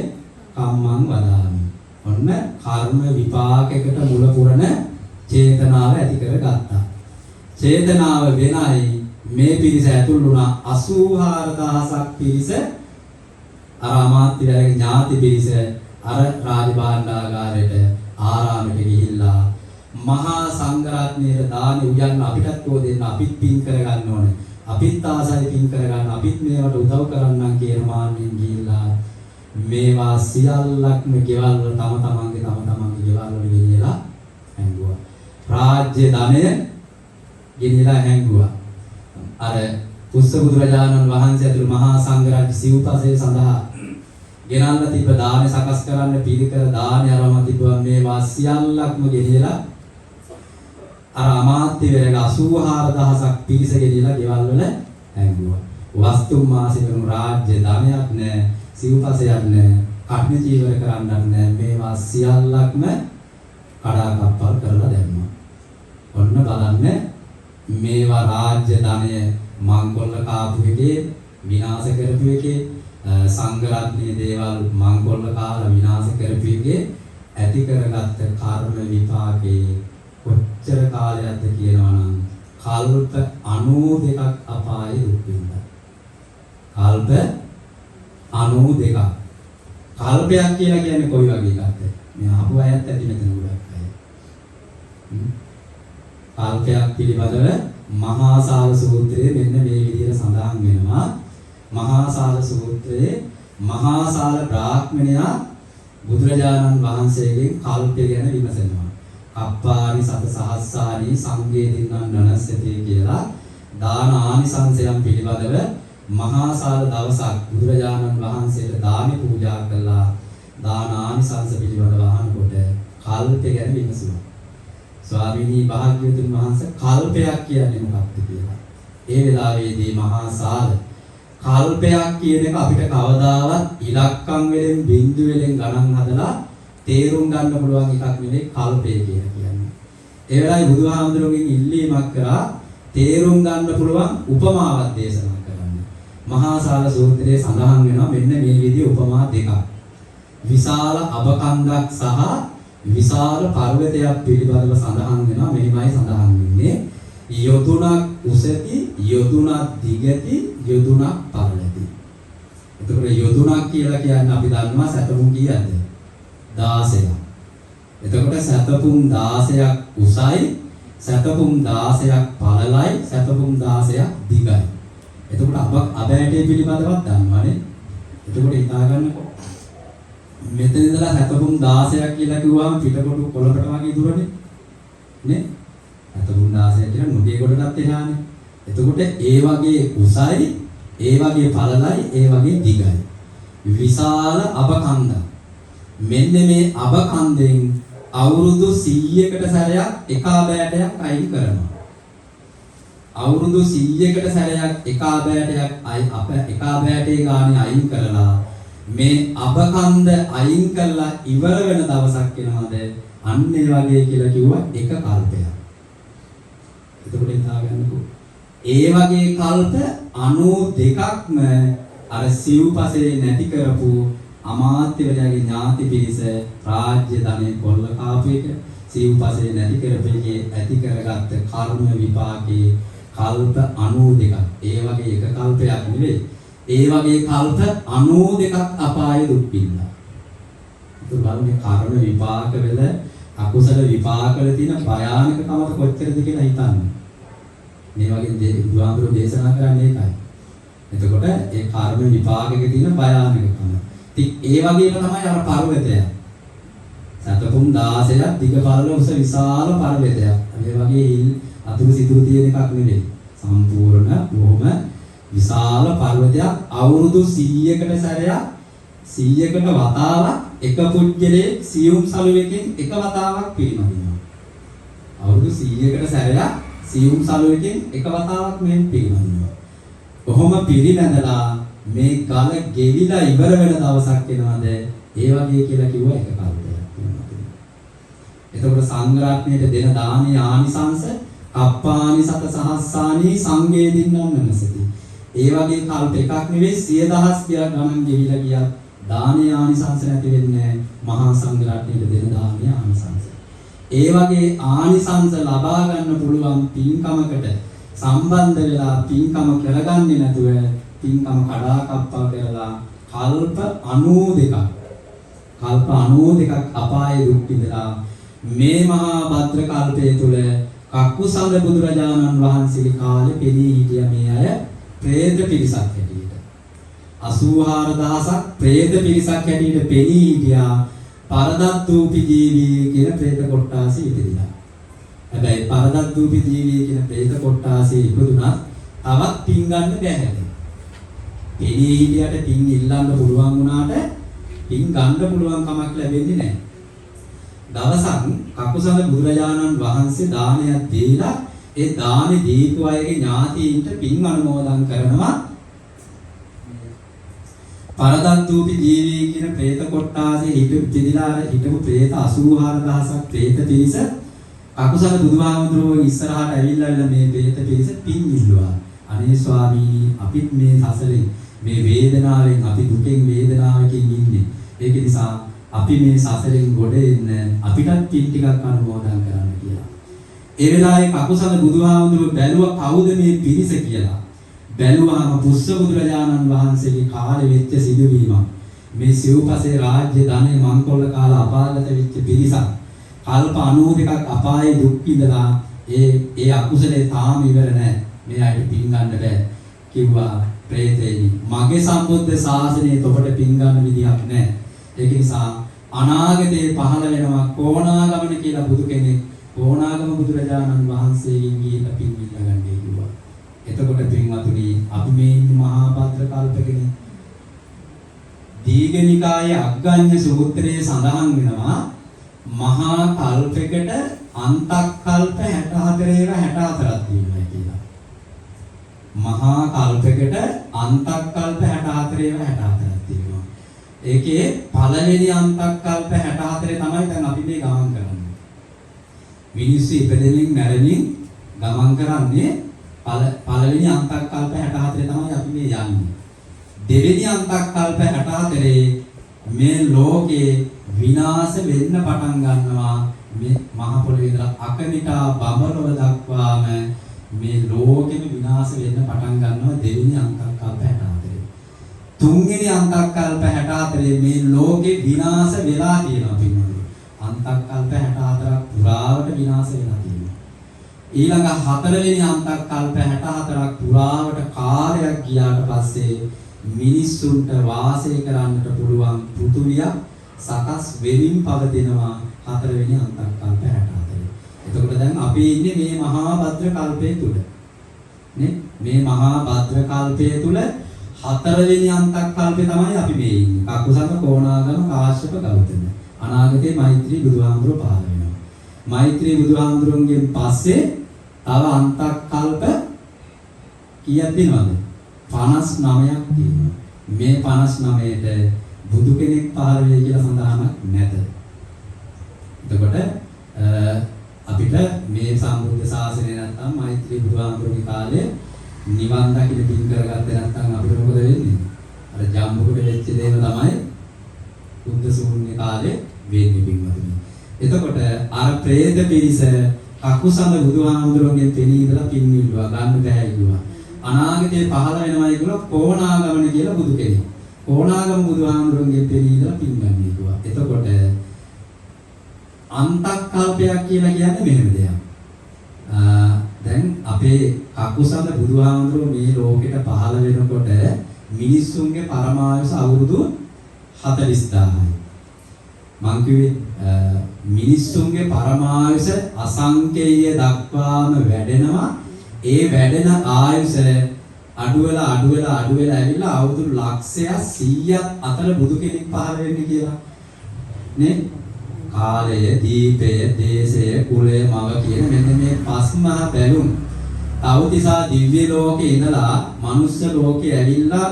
කම්මං වදාමි. ඔන්න කර්ම විපාකයකට මුල පුරන චේතනාව ඇති කරගත්තා. චේතනාව වෙනයි මේ පිරිස ඇතුල් වුණා 84000ක් පිරිස අර අමාත්‍යවරයාගේ ඥාති පිරිස අර රාජභාණ්ඩාගාරයට ආරාමයට ගිහිල්ලා මහා සංඝරත්නයේ දාන උයන්න අපිටත් කෝ දෙන්න අපිත් පින් කරගන්න ඕනේ. අපිත් ආසයි පින් කරගන්න අපිත් මේවට උදව් කරන්නම් කියන මාන්නෙන් ගිහිල්ලා මේවා සියල්ලක්ම ගෙවල් වල තම තමන්ගේ ගෙවල් වල ගෙනියලා හැංගුවා. රාජ්‍ය ධනය ගෙනියලා හැංගුවා. අර පුස්ස බුදුරජාණන් වහන්සේ ඇතුළු මහා සංඝරත්න සිව්පසේ සඳහා ගෙනල්ලා තිබ්බ දාන සකස් කරන්න පිළිකර දාන අරම තිබ්බා මේවා සියල්ලක්ම ගෙනියලා අර අමාත්‍යවරයාගේ 84000ක් පිරිස ගෙනියලා ගෙවල් වල හැංගුවා. වස්තු මාසිකම රාජ්‍ය ධනයක් නැහැ, සිව්පසයක් නැහැ, කට්න ජීවර කරන්නත් නැහැ. මේවා සියල්ලක්ම කඩාකප්පල් කරලා දැම්මා. ඔන්න බලන්න මේවා රාජ්‍ය ධනය මංගොල්ල කාපු එකේ විනාශ කරපු එකේ සංඝරත්නයේ දේවල් මංගොල්ල කාලා විනාශ කරපු එකේ ඇති කරගත්ත කර්ම විපාකේ කොච්චර කාලයක්ද කියනවනම් කල්ප 92ක් අපායේ දුක් විඳා. කල්ප 92ක්. කල්පයක් කියලා කියන්නේ කොයි වගේ එකක්ද? මේ අහපු අයත් ඇති මෙතන ගොඩක් අය. කල්පයක් පිළිබඳව මහා සාල සූත්‍රයේ මෙන්න මේ විදිහට සඳහන් වෙනවා. මහා සාල සූත්‍රයේ මහා සාල බ්‍රාහ්මණයා බුදුරජාණන් වහන්සේගෙන් කල්පය ගැන විමසනවා. කප්පානි සත සහස්සානි සංගේ දින්නන් නනස්සතේ කියලා දාන ආනිසංසයන් පිළිබඳව මහා සාල දවසක් බුදුරජාණන් වහන්සේට දානි පූජා කළා. දාන ආනිසංස පිළිබඳව අහනකොට කල්පය ගැන විමසුවා. ස්වාමීනි භාග්‍යවතුන් වහන්සේ කල්පයක් කියන්නේ මොකක්ද කියලා. ඒ වෙලාවේදී මහා සාල කල්පයක් කියන එක අපිට කවදාවත් ඉලක්කම් වලින් බිංදු වලින් ගණන් හදලා තේරුම් ගන්න පුළුවන් එකක් නෙවෙයි කල්පය කියලා කියන්නේ. ඒ වෙලාවේ බුදුහාමුදුරුවෝගෙන් ඉල්ලීමක් කරා තේරුම් ගන්න පුළුවන් උපමාවක් දේශනා කරන්න. මහා සාල සූත්‍රයේ සඳහන් වෙනවා මෙන්න මේ විදිහේ උපමා දෙකක්. විශාල අබකන්දක් සහ විශාල පර්වතයක් පිළිබඳව සඳහන් වෙනවා. මෙහිමයි සඳහන් වෙන්නේ යොදුනක් උසති, යොදුනක් දිගති, යොදුනක් පරලති. එතකොට යොදුනක් කියලා කියන්නේ අපි දන්නවා සැතපුම් කීයද? 16ක්. එතකොට සැතපුම් 16ක් උසයි, සැතපුම් 16ක් පළලයි, සැතපුම් 16ක් දිගයි. එතකොට අබෑටේ පිළිබඳවත් දන්නවනේ. එතකොට හිතා ගන්නකො මෙතන ඉඳලා සැතපුම් 16ක් කියලා කිව්වම පිටකොටු කොළඹට වගේ දුරනේ නේ? සැතපුම් 16 කියන නුගේ කොටටත් එහානේ. එතකොට ඒ වගේ උසයි, ඒ වගේ පළලයි, ඒ වගේ දිගයි. විශාල අබකන්ද. මෙන්න මේ අබකන්දෙන් අවුරුදු 100කට සැරයක් එක අබෑටයක් අයින් කරනවා. අවුරුදු 100කට සැරයක් එක ආබෑටයක් එක ආබෑටේ ගානේ අයින් කරලා මේ අබකන්ද අයින් කරලා ඉවර වෙන දවසක් එනවාද අන්න ඒ වගේ කියලා කිව්වා එක කල්පයක්. එතකොට හිතා ගන්නකෝ. ඒ වගේ කල්ප 92ක්ම අර සිව්පසේ නැති කරපු අමාත්‍යවරයාගේ ඥාති පිරිස රාජ්‍ය ධනෙ කොල්ල කාපු එක සිව්පසේ නැති කරපේකේ ඇති කරගත්ත කර්ම විපාකේ කල්ප 92ක්. ඒ වගේ එක කල්පයක් නෙවෙයි. ඒ වගේ කල්ප 92ක් අපායේ දුක් විඳා. ඒක බලන්නේ කර්ම විපාක වල අකුසල විපාක වල තියෙන භයානකකම කොච්චරද කියලා හිතන්න. මේ වගේ බුදුහාමුදුරුවෝ දේශනා කරන්නේ ඒකයි. එතකොට ඒ කර්ම විපාකයේ තියෙන භයානකකම. ඉතින් ඒ වගේම තමයි අර පර්වතය. සතපුම් 16ක් දිග පළල උස විශාල පර්වතයක්. ඒ වගේ හිල් අතුරු සිදුරු තියෙන එකක් නෙවෙයි. සම්පූර්ණ බොහොම විශාල පර්වතයක් අවුරුදු 100කට සැරයක් 100කට වතාවක් එක පුජ්‍යලේ සියුම් සලුවකින් එක වතාවක් පිරිනමනවා. අවුරුදු 100කට සැරයක් සියුම් සලුවකින් එක වතාවක් මෙන් පිරිනමනවා. කොහොම පිරිනැදලා මේ ගල ගෙවිලා ඉවර වෙන දවසක් එනවාද ඒ වගේ කියලා කිව්වා එක කල්පයක් වෙනවා. එතකොට සංඝරත්නයට දෙන දානීය ආනිසංස අප්පානි සත සහස්සානි සංවේදින්නන්නසති. ඒ වගේ කල්ප එකක් නෙවෙයි 100,000 කියලා ගණන් ගෙවිලා ගියත් දානීය ආනිසංස නැති වෙන්නේ මහා සංඝරත්නයට දෙන දානීය ආනිසංස. ඒ වගේ ආනිසංස ලබා ගන්න පුළුවන් පින්කමකට සම්බන්ධ වෙලා පින්කම කරගන්නේ නැතුව පින්කම කඩාකප්පා කරලා කල්ප 92ක් අපායේ දුක් විඳලා මේ මහා භද්‍ර කල්පයේ තුල කකුසඳ බුදුරජාණන් වහන්සේගේ කාලේ පෙනී හිටිය මේ අය പ്രേත පිරිසක් හැටියට 84000ක් പ്രേත පිරිසක් හැටියට පෙනී හිටියා පරදත්තූපි ජීවී කියන പ്രേත කොට්ටාසෙ ඉපදිලා. හැබැයි පරදත්තූපි ජීවී කියන പ്രേත කොට්ටාසෙ ඉපදුනත් තවත් පින් ගන්න බැහැ. පෙනී හිටියට පින් ඉල්ලන්න පුළුවන් වුණාට පින් ගන්න පුළුවන් කමක් ලැබෙන්නේ නැහැ. දවසක් කකුසඳ බුදුරජාණන් වහන්සේ දානයක් දීලා ඒ දානෙ දීපු අයගේ ඥාතීන්ට පින් අනුමෝදන් කරනවා. පරදත්තූපි ජීවී කියන പ്രേත කොට්ටාසේ හිටපු പ്രേත 84000ක් പ്രേත පිරිස කකුසඳ බුදුහාමුදුරුවෝ ඉස්සරහට ඇවිල්ලා මේ പ്രേත පිරිස පින් ඉල්ලුවා. අනේ ස්වාමීනි අපිත් මේ සසලෙන් මේ වේදනාවෙන් අපි දුකෙන් වේදනාවකින් ඉන්නේ. ඒක නිසා අපි මේ සසලෙන් ගොඩ එන්න අපිටත් පින් ටිකක් අනුමෝදන් කරන්න කියලා. ඒ වෙලාවේ කකුසඳ බුදුහාමුදුරුවෝ බැලුවා කවුද මේ පිරිස කියලා. බැලුවාම පුස්ස බුදුරජාණන් වහන්සේගේ කාලෙ වෙච්ච සිදුවීමක්. මේ සිව්පසේ රාජ්‍ය ධනෙ මංකොල්ල කාලා අපාගත වෙච්ච පිරිසක්. කල්ප 92ක් අපායේ දුක් විඳලා ඒ අකුසලේ තාම ඉවර නැහැ. මේ අයට පින් ගන්න බෑ. කිව්වා ප්‍රේතේනි මගේ සම්බුද්ධ ශාසනයේ තොපට පින් ගන්න විදිහක් නැහැ. ඒක නිසා අනාගතේ පහළ වෙනවා කොණාගමන කියලා බුදු කෙනෙක්. කොණාගම බුදුරජාණන් වහන්සේගෙන් ගිහිල්ලා පින් ඉල්ලගන්නේ කිව්වා. එතකොට පින්වතුනි අපි මේ මහා භද්‍ර කල්පකනේ දීඝනිකායේ අග්ගඤ්ඤ සූත්‍රයේ සඳහන් වෙනවා මහා කල්පයකට අන්තක් කල්ප 64 ඒවා 64ක් තියෙනවා කියලා. මහා කල්පයකට අන්තක් කල්ප 64 ඒවා 64ක් තියෙනවා. ඒකේ පළවෙනි අන්තක් කල්ප 64 තමයි දැන් අපි මේ ගමන් කරන්නේ. මිනිස්සු ඉපදෙමින් මැරෙමින් ගමන් කරන්නේ පළවෙනි අන්තක් කල්ප 64 තමයි අපි මේ යන්නේ. දෙවෙනි අන්තක් කල්ප 64 මේ ලෝකේ විනාශ වෙන්න පටන් ගන්නවා. මේ මහ පොළොවේ ඉඳලා අකනිටා බඹලොව දක්වාම මේ ලෝකෙම විනාශ වෙන්න පටන් ගන්නවා දෙවෙනි අන්තක් කල්ප 64. තුන්වෙනි අන්තක් කල්ප 64 මේ ලෝකේ විනාශ වෙලා තියෙනවා පින්නොත්. අන්තක් කල්ප 64ක් පුරාවට විනාශ වෙලා තියෙනවා. ඊළඟ හතරවෙනි අන්තක් කල්ප 64ක් පුරාවට කාලයක් ගියාට පස්සේ මිනිස්සුන්ට වාසය කරන්නට පුළුවන් පෘථුවියක් සකස් වෙමින් පවතිනවා හතරවෙනි අන්තක් කල්ප 64. එතකොට දැන් අපි ඉන්නේ මේ මහා භද්‍ර කල්පයේ තුල. නේ? මේ මහා භද්‍ර කල්පයේ තුල හතරවෙනි අන්තක් කල්පේ තමයි අපි මේ ඉන්නේ. කකුසඳ කොණාගම කාශ්‍යප ගෞතම. අනාගතේ මෛත්‍රී බුදුහාමුදුරුවෝ පහළ වෙනවා. මෛත්‍රී බුදුහාමුදුරුවන්ගෙන් පස්සේ තව අන්තක් කල්ප කීයක් තියෙනවද? 59ක් තියෙනවා. මේ 59ට බුදු කෙනෙක් පහළ වෙයි කියලා සඳහනක් නැත. එතකොට අපිට මේ සම්බුද්ධ ශාසනය නැත්තම් මෛත්‍රී බුදුහාමුදුරුවෝ කාලේ නිවන් දකින්න පින් කරගත්තේ නැත්තම් අපිට මොකද වෙන්නේ? අර ජම්බුකට වෙච්ච දේම තමයි බුද්ධ ශූන්‍ය කාලේ වෙන්නේ පින්වතුනි. එතකොට අර ප්‍රේත පිරිස කකුසඳ බුදුහාමුදුරුවන්ගෙන් පෙනී ඉඳලා පින් ඉල්ලුවා ගන්න බෑ ඉල්ලුවා. අනාගතේ පහළ වෙනවයි කියලා කොණාගමන කියලා බුදු කෙනෙක්. කොණාගම බුදුහාමුදුරුවන්ගෙන් පෙනී ඉඳලා පින් ගන්න ඉල්ලුවා. එතකොට අන්තක්කල්පයක් කියලා කියන්නේ මෙහෙම දෙයක්. දැන් අපේ කකුසඳ බුදුහාමුදුරුවෝ මේ ලෝකෙට පහළ වෙනකොට මිනිස්සුන්ගේ පරමායුෂ අවුරුදු 40000යි. මං කිව්වේ මිනිස්සුන්ගේ පරමායුෂ අසංකේය දක්වාම වැඩෙනවා. ඒ වැඩෙන ආයුෂ අඩු වෙලා ඇවිල්ලා අවුරුදු ලක්ෂයක් 100ක් අතර බුදු කෙනෙක් පහළ වෙන්නේ කියලා. නේ? කාලය, දීපය, දේශය, කුලය, මව කියන මෙන්න මේ පස් මහ බැලුම් තවතිසා දිව්‍ය ලෝකේ ඉඳලා මනුස්ස ලෝකේ ඇවිල්ලා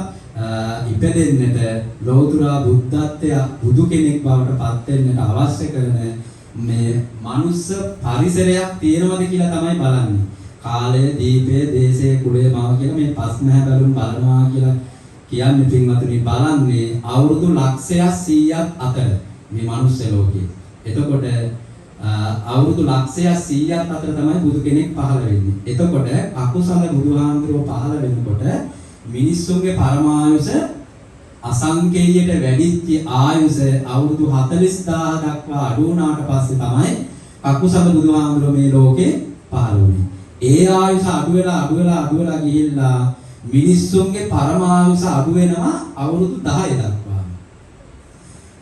ඉපදෙන්නට ලෞතුරා බුද්ධත්වය බුදු කෙනෙක් බවට පත් වෙන්නට අවශ්‍ය කරන මේ මනුස්ස පරිසරයක් තියෙනවද කියලා තමයි බලන්නේ. කාලය, දීපය, දේශය, කුලය, මව කියන මේ පස් මහ බැලුම් බලනවා කියලා කියන්නේ පින්වතුනි බලන්නේ අවුරුදු ලක්ෂයක් 100ක් අතර මේ මනුස්ස ලෝකේ. එතකොට අවුරුදු ලක්ෂයක් 100ක් අතර තමයි බුදු කෙනෙක් පහළ වෙන්නේ. එතකොට අකුසල බුදුහාමුදුරුවෝ පහළ වෙනකොට මිනිස්සුන්ගේ පරමායුෂ අසංකේයයට වැඩිච්ච ආයුෂ අවුරුදු 40000 දක්වා අඩු වුණාට පස්සේ තමයි අකුසල බුදුහාමුදුරුවෝ මේ ලෝකේ පහළ වුණේ. ඒ ආයුෂ අඩු වෙලා ගිහිල්ලා මිනිස්සුන්ගේ පරමායුෂ අඩු වෙනවා අවුරුදු 10 දක්වා.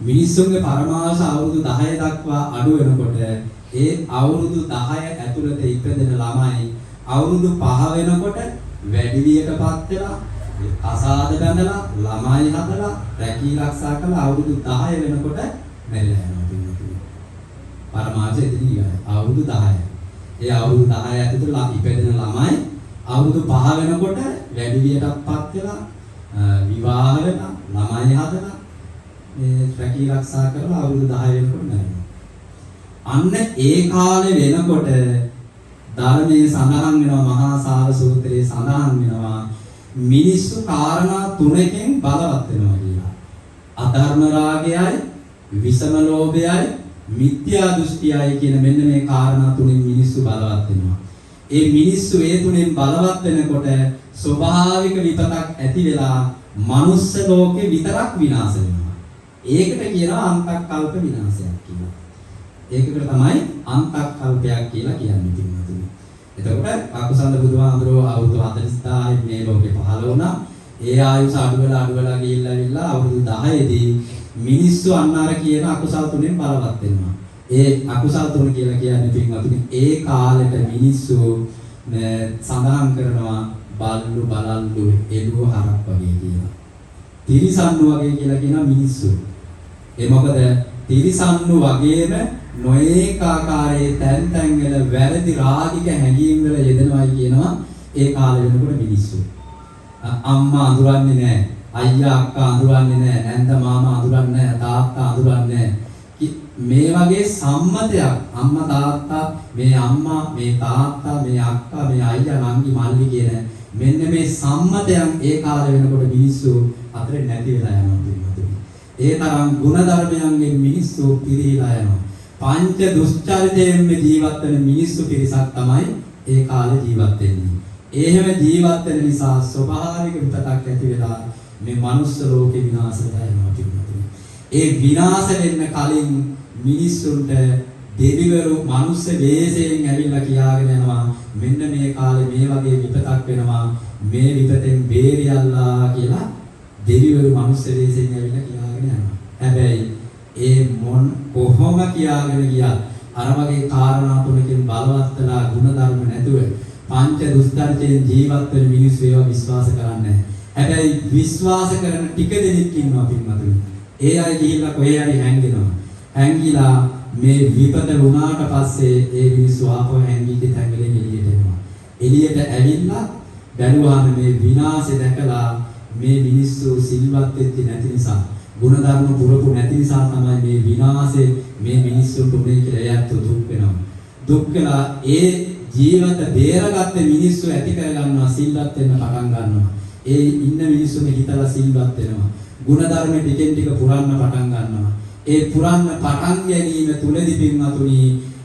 මිනිස්සුන්ගේ පරමායුෂ අවුරුදු 10 දක්වා අඩු වෙනකොට ඒ අවුරුදු 10 ඇතුළත ඉපදෙන ළමයි අවුරුදු 5 වෙනකොට වැඩි වියටපත් වෙලා කසාද බැඳලා ළමයි හදලා රැකී ආරක්ෂා කරලා අවුරුදු 10 වෙනකොට මැරිලා යනවා. පරමායුෂ එතන ඉවරයි. අවුරුදු 10. ඒ අවුරුදු 10 ඇතුළත ඉපදෙන ළමයි අවුරුදු 5 වෙනකොට වැඩි වියටපත් වෙලා විවාහ වෙලා ළමයි හදලා මේ රැකී ආරක්ෂා කරලා අවුරුදු 10 වෙනකොට මැරෙනවා. අන්න ඒ කාලේ වෙනකොට ධර්මයේ සඳහන් වෙනවා මහා සාර සූත්‍රයේ සඳහන් වෙනවා මිනිස්සු කාරණා තුනකින් බලවත් වෙනවා කියලා. අධර්ම රාගයයි, විෂම ලෝභයයි, මිත්‍යා දෘෂ්ටියයි කියන මෙන්න මේ කාරණා තුنين මිනිස්සු බලවත් වෙනවා. ඒ මිනිස්සු ඒ තුنين බලවත් වෙනකොට ස්වභාවික විපතක් ඇති වෙලා මනුස්ස ලෝකේ විතරක් විනාශ වෙනවා. ඒකට කියනවා අන්තක්කල්ප විනාශයක් කියලා. ඒකට තමයි අන්තක්කල්පයක් කියලා කියන්නේ පින්වතුනි. එතකොට අකුසල බුදුහාමුදුරුවෝ අවුරුදු 40000 මේ ලෝකේ පහළ වුණා. ඒ ආයුෂ අඩු වෙලා ගිහිල්ලා අවුරුදු 10දී මිනිස්සු අන්න අර කියන අකුසල තුنين බලවත් වෙනවා. ඒ අකුසල තුන කියලා කියන්නේ පින්වතුනි ඒ කාලෙට මිනිස්සු සඳහන් කරනවා බල්ලු බලල්ලු එළුව හරක් වගේ කියලා. තිරිසන්නු වගේ කියලා කියන මිනිස්සු. ඒ මොකද තිරිසන්නු වගේම නොඒක ආකාරයේ තැන් වල වැරදි රාගික හැඟීම් වල යෙදෙනවායි කියනවා ඒ කාලේ වෙනකොට මිනිස්සු. අම්මා අඳුරන්නේ නැහැ, අයියා අක්කා අඳුරන්නේ නැහැ, නැන්ද මාමා අඳුරන්නේ නැහැ, තාත්තා අඳුරන්නේ නැහැ. මේ වගේ සම්මතයක් අම්මා තාත්තා මේ අම්මා මේ තාත්තා මේ අක්කා මේ අයියා නංගි මල්ලි කියන මෙන්න මේ සම්මතයන් ඒ කාලේ වෙනකොට මිනිස්සු අතරේ නැති වෙලා යනවා. ඒ තරම් ගුණ ධර්මයන්ගෙන් මිනිස්සු පිරීලා යනවා. පංච දුෂ්චරිතයෙන් ජීවත් වෙන මිනිස්සු පිරිසක් තමයි ඒ කාලේ ජීවත් වෙන්නේ. එහෙම ජීවත් වෙන නිසා ස්වභාවික විපතක් ඇති වෙලා මේ මනුස්ස ලෝකේ විනාශ වෙලා යනවා පිළිතුරු. ඒ විනාශ වෙන්න කලින් මිනිස්සුන්ට දෙවිවරු මනුස්ස වේශයෙන් ඇවිල්ලා කියාගෙන යනවා මෙන්න මේ කාලේ මේ වගේ විපතක් වෙනවා මේ විපතෙන් බේරියල්ලා කියලා දෙවිවරු මනුස්ස වේශයෙන් ඇවිල්ලා කියාගෙන යනවා. හැබැයි ඒ කොහොම කියාගෙන ගියා අර වගේ කාරණා තුනකින් බලවත් වෙලා ගුණ ධර්ම නැතුව පංච දුස්තරයෙන් ජීවත් වෙන මිනිස්සු ඒවා විශ්වාස කරන්නේ නැහැ. හැබැයි විශ්වාස කරන ටික දෙනෙක් ඉන්නවා පින්වතුනි. ඒ අය ගිහිල්ලා කොහේ හරි හැංගෙනවා. හැංගිලා මේ විපත වුණාට පස්සේ ඒ මිනිස්සු ආපහු හැංගිච්ච තැන්වලින් එළියට එනවා. එළියට ඇවිල්ලා බැලුවාම මේ විනාශය දැකලා මේ මිනිස්සු සිල්වත් වෙච්ච නැති නිසා, ගුණධර්ම පුරපු නැති නිසා තමයි මේ විනාශය මේ මිනිස්සුන්ට උනේ කියලා එයත් දුක් වෙනවා. දුක් වෙලා ඒ ජීවිත බේරගත්ත මිනිස්සු ඇති කරගන්නවා, සිල්වත් වෙන්න පටන් ගන්නවා. ඒ ඉන්න මිනිස්සුනේ හිතලා සිල්වත් වෙනවා. ගුණධර්ම ටිකෙන් ටික පුරන්න පටන් ගන්නවා. ඒ පුරන්න පටන් ගැනීම තුලදී පින්වතුනි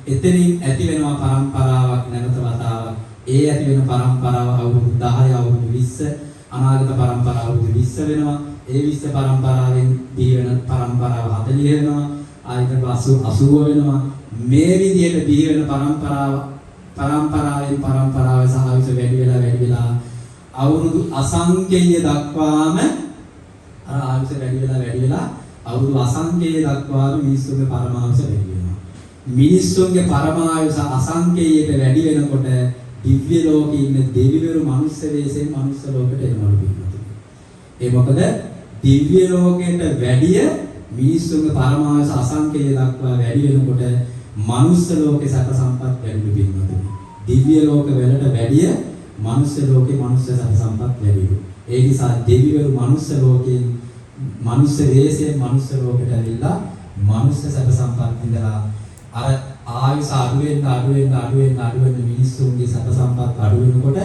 එතනින් ඇති වෙනවා පරම්පරාවක් නැවත වතාවක්. ඒ ඇති වෙන පරම්පරාව අවුරුදු 10 අවුරුදු 20 අනාගත පරම්පරාව අවුරුදු 20 වෙනවා. ඒ 20 පරම්පරාවෙන් දී වෙන පරම්පරාව 40 වෙනවා. ආයෙත් 80 වෙනවා. මේ විදිහට දී වෙන පරම්පරාවෙන් පරම්පරාව සහ ආයුෂ වැඩි වෙලා අවුරුදු අසංඛ්‍යය දක්වාම අර ආයුෂ වැඩි වෙලා අවුරුදු අසංඛ්‍යය දක්වාම මිනිස්සුන්ගේ පරමායුෂ වැඩි වෙනවා. මිනිස්සුන්ගේ පරමායුෂ අසංඛ්‍යයට වැඩි වෙනකොට දිව්‍ය ලෝකේ ඉන්න දෙවිවරු මනුස්ස වේසෙන් මනුස්ස ලෝකයට එනවලු පිටු. ඒ මොකද දිව්‍ය ලෝකයට වැඩිය මිනිස්සුන්ගේ පරමායුෂ අසංඛ්‍යය දක්වා වැඩි වෙනකොට මනුස්ස ලෝකේ සැප සම්පත් වැඩි වෙනවා. දිව්‍ය ලෝක වලට වැඩිය මනුස්ස ලෝකේ මනුස්ස සැප සම්පත් වැඩි. ඒ නිසා දෙවිවරු මනුස්ස ලෝකයෙන් මනුස්ස වේසෙන් මනුස්ස ලෝකයට ඇවිල්ලා මනුස්ස සැප සම්පත් විඳලා අර ආයුෂ අඩු වෙන මිනිස්සුන්ගේ සැප සම්පත් අඩු වෙනකොට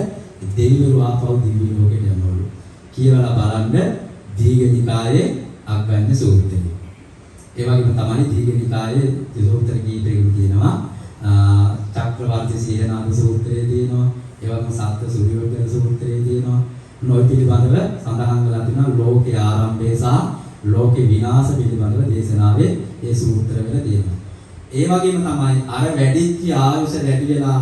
දෙවිවරු ආපහු දිව්‍ය ලෝකයට යනවලු. කියලා බලන්න දීඝනිකායේ අග්ගඤ්ඤ සූත්‍රය. ඒ වගේම තමයි දීඝනිකායේ සූත්‍ර කීපයක තියෙනවා. චක්‍රවර්ති සීහනාද සූත්‍රයේ තියෙනවා. ඒ වගේම සත්ත්ව සූර්යෝදය සූත්‍රයේ තියෙනවා. නොයි පිළිබඳව සඳහන් කරලා තියෙනවා ලෝකේ ආරම්භය සහ ලෝකේ විනාශ පිළිබඳව දේශනාවේ ඒ සූත්‍රවල තියෙනවා. ඒ වගේම තමයි අර වැඩිච්ච ආයුෂ වැඩි වෙලා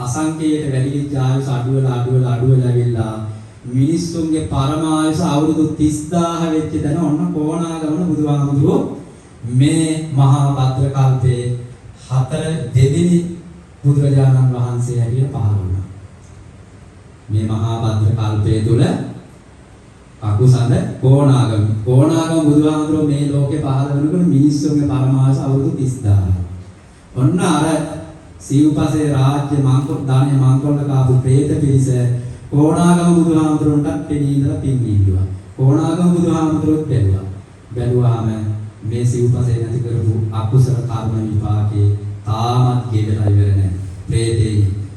අසංඛ්‍යයට වැඩිච්ච ආයුෂ අඩු වෙලා ඇවිල්ලා මිනිස්සුන්ගේ පරමායුෂ අවුරුදු 30000 වෙච්ච දන ඔන්න කොණාගමන බුදුහාමුදුරුවෝ මේ මහා භද්‍ර කල්පයේ 4 දෙවෙනි බුදුරජාණන් වහන්සේ හැටියට පහළ වුණා. මේ මහා භද්‍ර කල්පයේ තුල අකුසඳ කොණාගම බුදුහාමුදුරුවෝ මේ ලෝකේ පහළ වෙනකොට මිනිස්සුන්ගේ පරමායුෂ අවුරුදු 30000. ඔන්න අර සිව්පසේ රාජ්‍ය මංකොල්ල කාපු പ്രേත පිරිස කොණාගම බුදුහාමුදුරුවන්ට පෙනී ඉඳලා පින් දීලා. කොණාගම බුදුහාමුදුරුවෝත් බැලුවාම මේ සිව්පසේ නැති කරපු අකුසල කර්ම විපාකේ තාමත් ගෙවලා ඉවර නැහැ. പ്രേතේ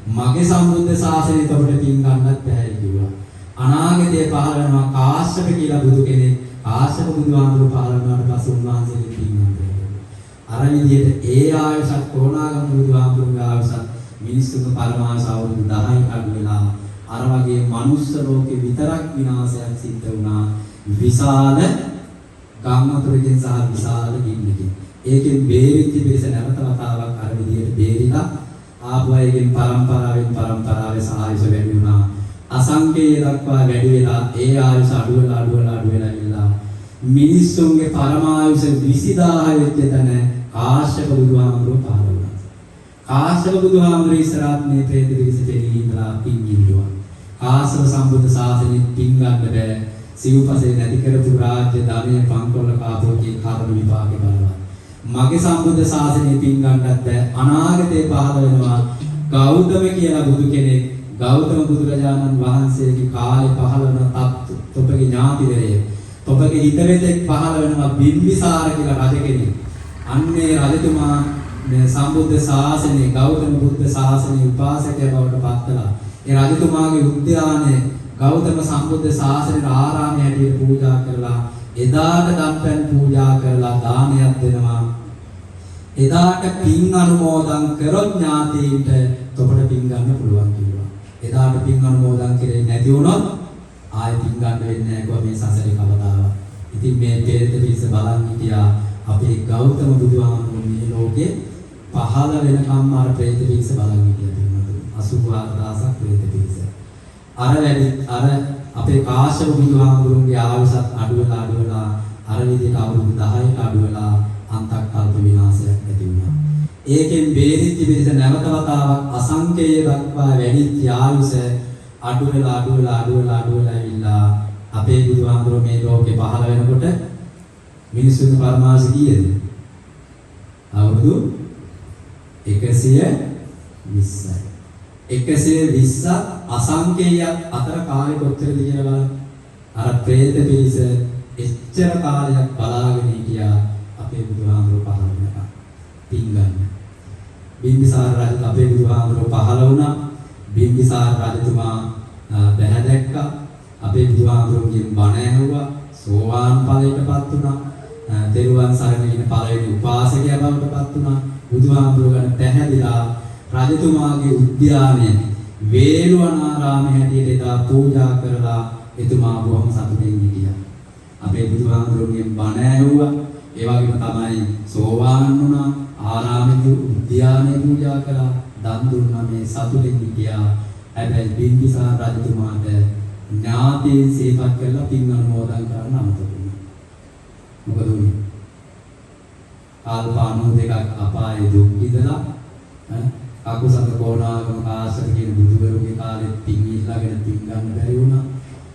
මගේ සම්බුද්ධ ශාසනයට අපිට පින් ගන්නත් බැහැ කිව්වා. අනාගතයේ පහළ වෙනවා කාශ්‍යප කියලා බුදු කෙනෙක්. කාශ්‍යප බුදුහාමුදුරුවෝ පහළ වුණාට පස්සේ උන්වහන්සේගේ පින් ගන්නවා. අර විදිහට ඒ ආයසත් කොණාගම බුදුහාමුදුරුවෝගේ ආයසත් මිනිස්සුන්ගේ පරමායස අවුරුදු 10ක් අඩු වෙලා අර වගේ මනුස්ස ලෝකේ විතරක් විනාශයක් සිද්ධ වුණා. විශාල ගම්මතුරකින් සහ විශාල ගින්නකින්. ඒකෙන් බේරිච්ච පිරිස නැවත වතාවක් අර විදිහට බේරිලා ආපු අයගෙන් පරම්පරාවේ සායස වැඩි වුණා. අසංඛේය දක්වා වැඩි වෙලා ඒ ආයුෂ අඩු වෙලා ඉල්ලා මිනිස්සුන්ගේ පරමායුෂ 20000 වෙච්ච තැන කාශ්‍යප බුදුහාමුදුරුවෝ පහළ වුණා. කාශ්‍යප බුදුහාමුදුරුවෝ ඉස්සරහත් මේ പ്രേත පිරිසට ඉඳලා පින් ඉල්ලුවා. කාශ්‍යප සම්බුද්ධ ශාසනයේ පින් ගන්න බෑ. සිව්පසේ නැති කරපු රාජ්‍ය ධනය පංකොල්ල කාපෝකේ කර්ම විපාකේ බලවත්. මගේ සම්බුද්ධ ශාසනයේ පින් ගන්නත් බෑ. අනාගතේ පහළ වෙනවා ගෞතම කියලා බුදු කෙනෙක්. ගෞතම බුදුරජාණන් වහන්සේගේ කාලේ පහළ වන තොපගේ ඥාතිවරය. තොපගේ හිතවෙතෙක් පහළ වෙනවා බිම්බිසාර කියලා රජ කෙනෙක්. අන්නේ රජතුමා මේ සම්බුද්ධ ශාසනයේ ගෞතම බුද්ධ ශාසනයේ උපාසකයා බවට පත්වලා ඒ රජතුමාගේ උද්‍යානයේ ගෞතම සම්බුද්ධ ශාසනයේ ආරාමයේ හැටියට පූජා කරලා එදාට දම්පැන් පූජා කරලා දානයක් දෙනවා. එදාට පින් අනුමෝදන් කරොත් ඥාතීන්ට තොපට පින් ගන්න පුළුවන් කියලා. එදාට පින් අනුමෝදන් කරේ නැති වුණොත් ආයෙ පින් ගන්න වෙන්නේ නැහැ කොහොම මේ සසරේ කවදාවත්. ඉතින් මේ පෙරේත පිරිස බලන් හිටියා අපේ ගෞතම බුදුහාමුදුරුවෝ මේ ලෝකේ පහළ වෙනකම්ම අර പ്രേත පිරිස බලන් හිටියා පින්වතුනි. 84000ක් പ്രേත පිරිස. අර අපේ කාශ්‍යප බුදුහාමුදුරුවෝගේ ආයුෂත් අඩු වෙලා අර විදිහට අවුරුදු 10ක අඩු වෙලා අන්තක්කල්ප විනාශයක් ඇති වුණා. ඒකෙන් බේරිච්ච පිරිස නැවත වතාවක් අසංකේය දක්වා වැඩිච්ච ආයුෂ අඩු වෙලා ඉල්ලා අපේ බුදුහාමුදුරුවෝ මේ ලෝකේ පහළ වෙනකොට මිනිසුන්ගේ පරමාස කීයද? අවුරුදු 120යි. 120ක් අසංකේයයක් අතර කාලෙ කොච්චරද කියලා බලන්න. අර പ്രേත පිරිස එච්චර කාලයක් බලාගෙන හිටියා අපේ බුදුහාමුදුරුවෝ පහළ වෙනකම්. පිංගන්න. බිම්බිසාර රජු අපේ බුදුහාමුදුරුවෝ පහළ වුණා. බිම්බිසාර රජතුමා බැහැ දැක්කා. අපේ බුදුහාමුදුරුවෝගෙන් බණ ඇහුවා. සෝවාන් ඵලයටපත් වුණා. තෙරුවන් සරණ කියන පළවෙනි උපාසකයා බවට පත් වුණා. බුදුහාමුදුරුවෝ පැහැදිලා රජතුමාගේ උද්‍යානය වේළුවනාරාමයේ හැටියට එදා පූජා කරලා එතුමා බොහොම සතුටින් හිටියා. අපේ බුදුහාමුදුරුවෝගෙන් බණ ඇහුවා. ඒ වගේම තමයි සෝවාන් වුණා. ආරාමයේ උද්‍යානය පූජා කළා. දන් දුන්නා. මේ සතුටින් හිටියා. හැබැයි බිම්බිසාර රජතුමාට ඥාතීන් සිහිපත් කරලා පින් අනුමෝදන් කරන්න අමතක වුණා. මොකද උනේ? කල්ප 92ක් අපායේ දුක් විඳලා අකුසල කෝණාගම කාශ්‍යප කියන බුදුවරුගේ කාලේ පින් ඉල්ලගෙන පින් ගන්න බැරි වුණා.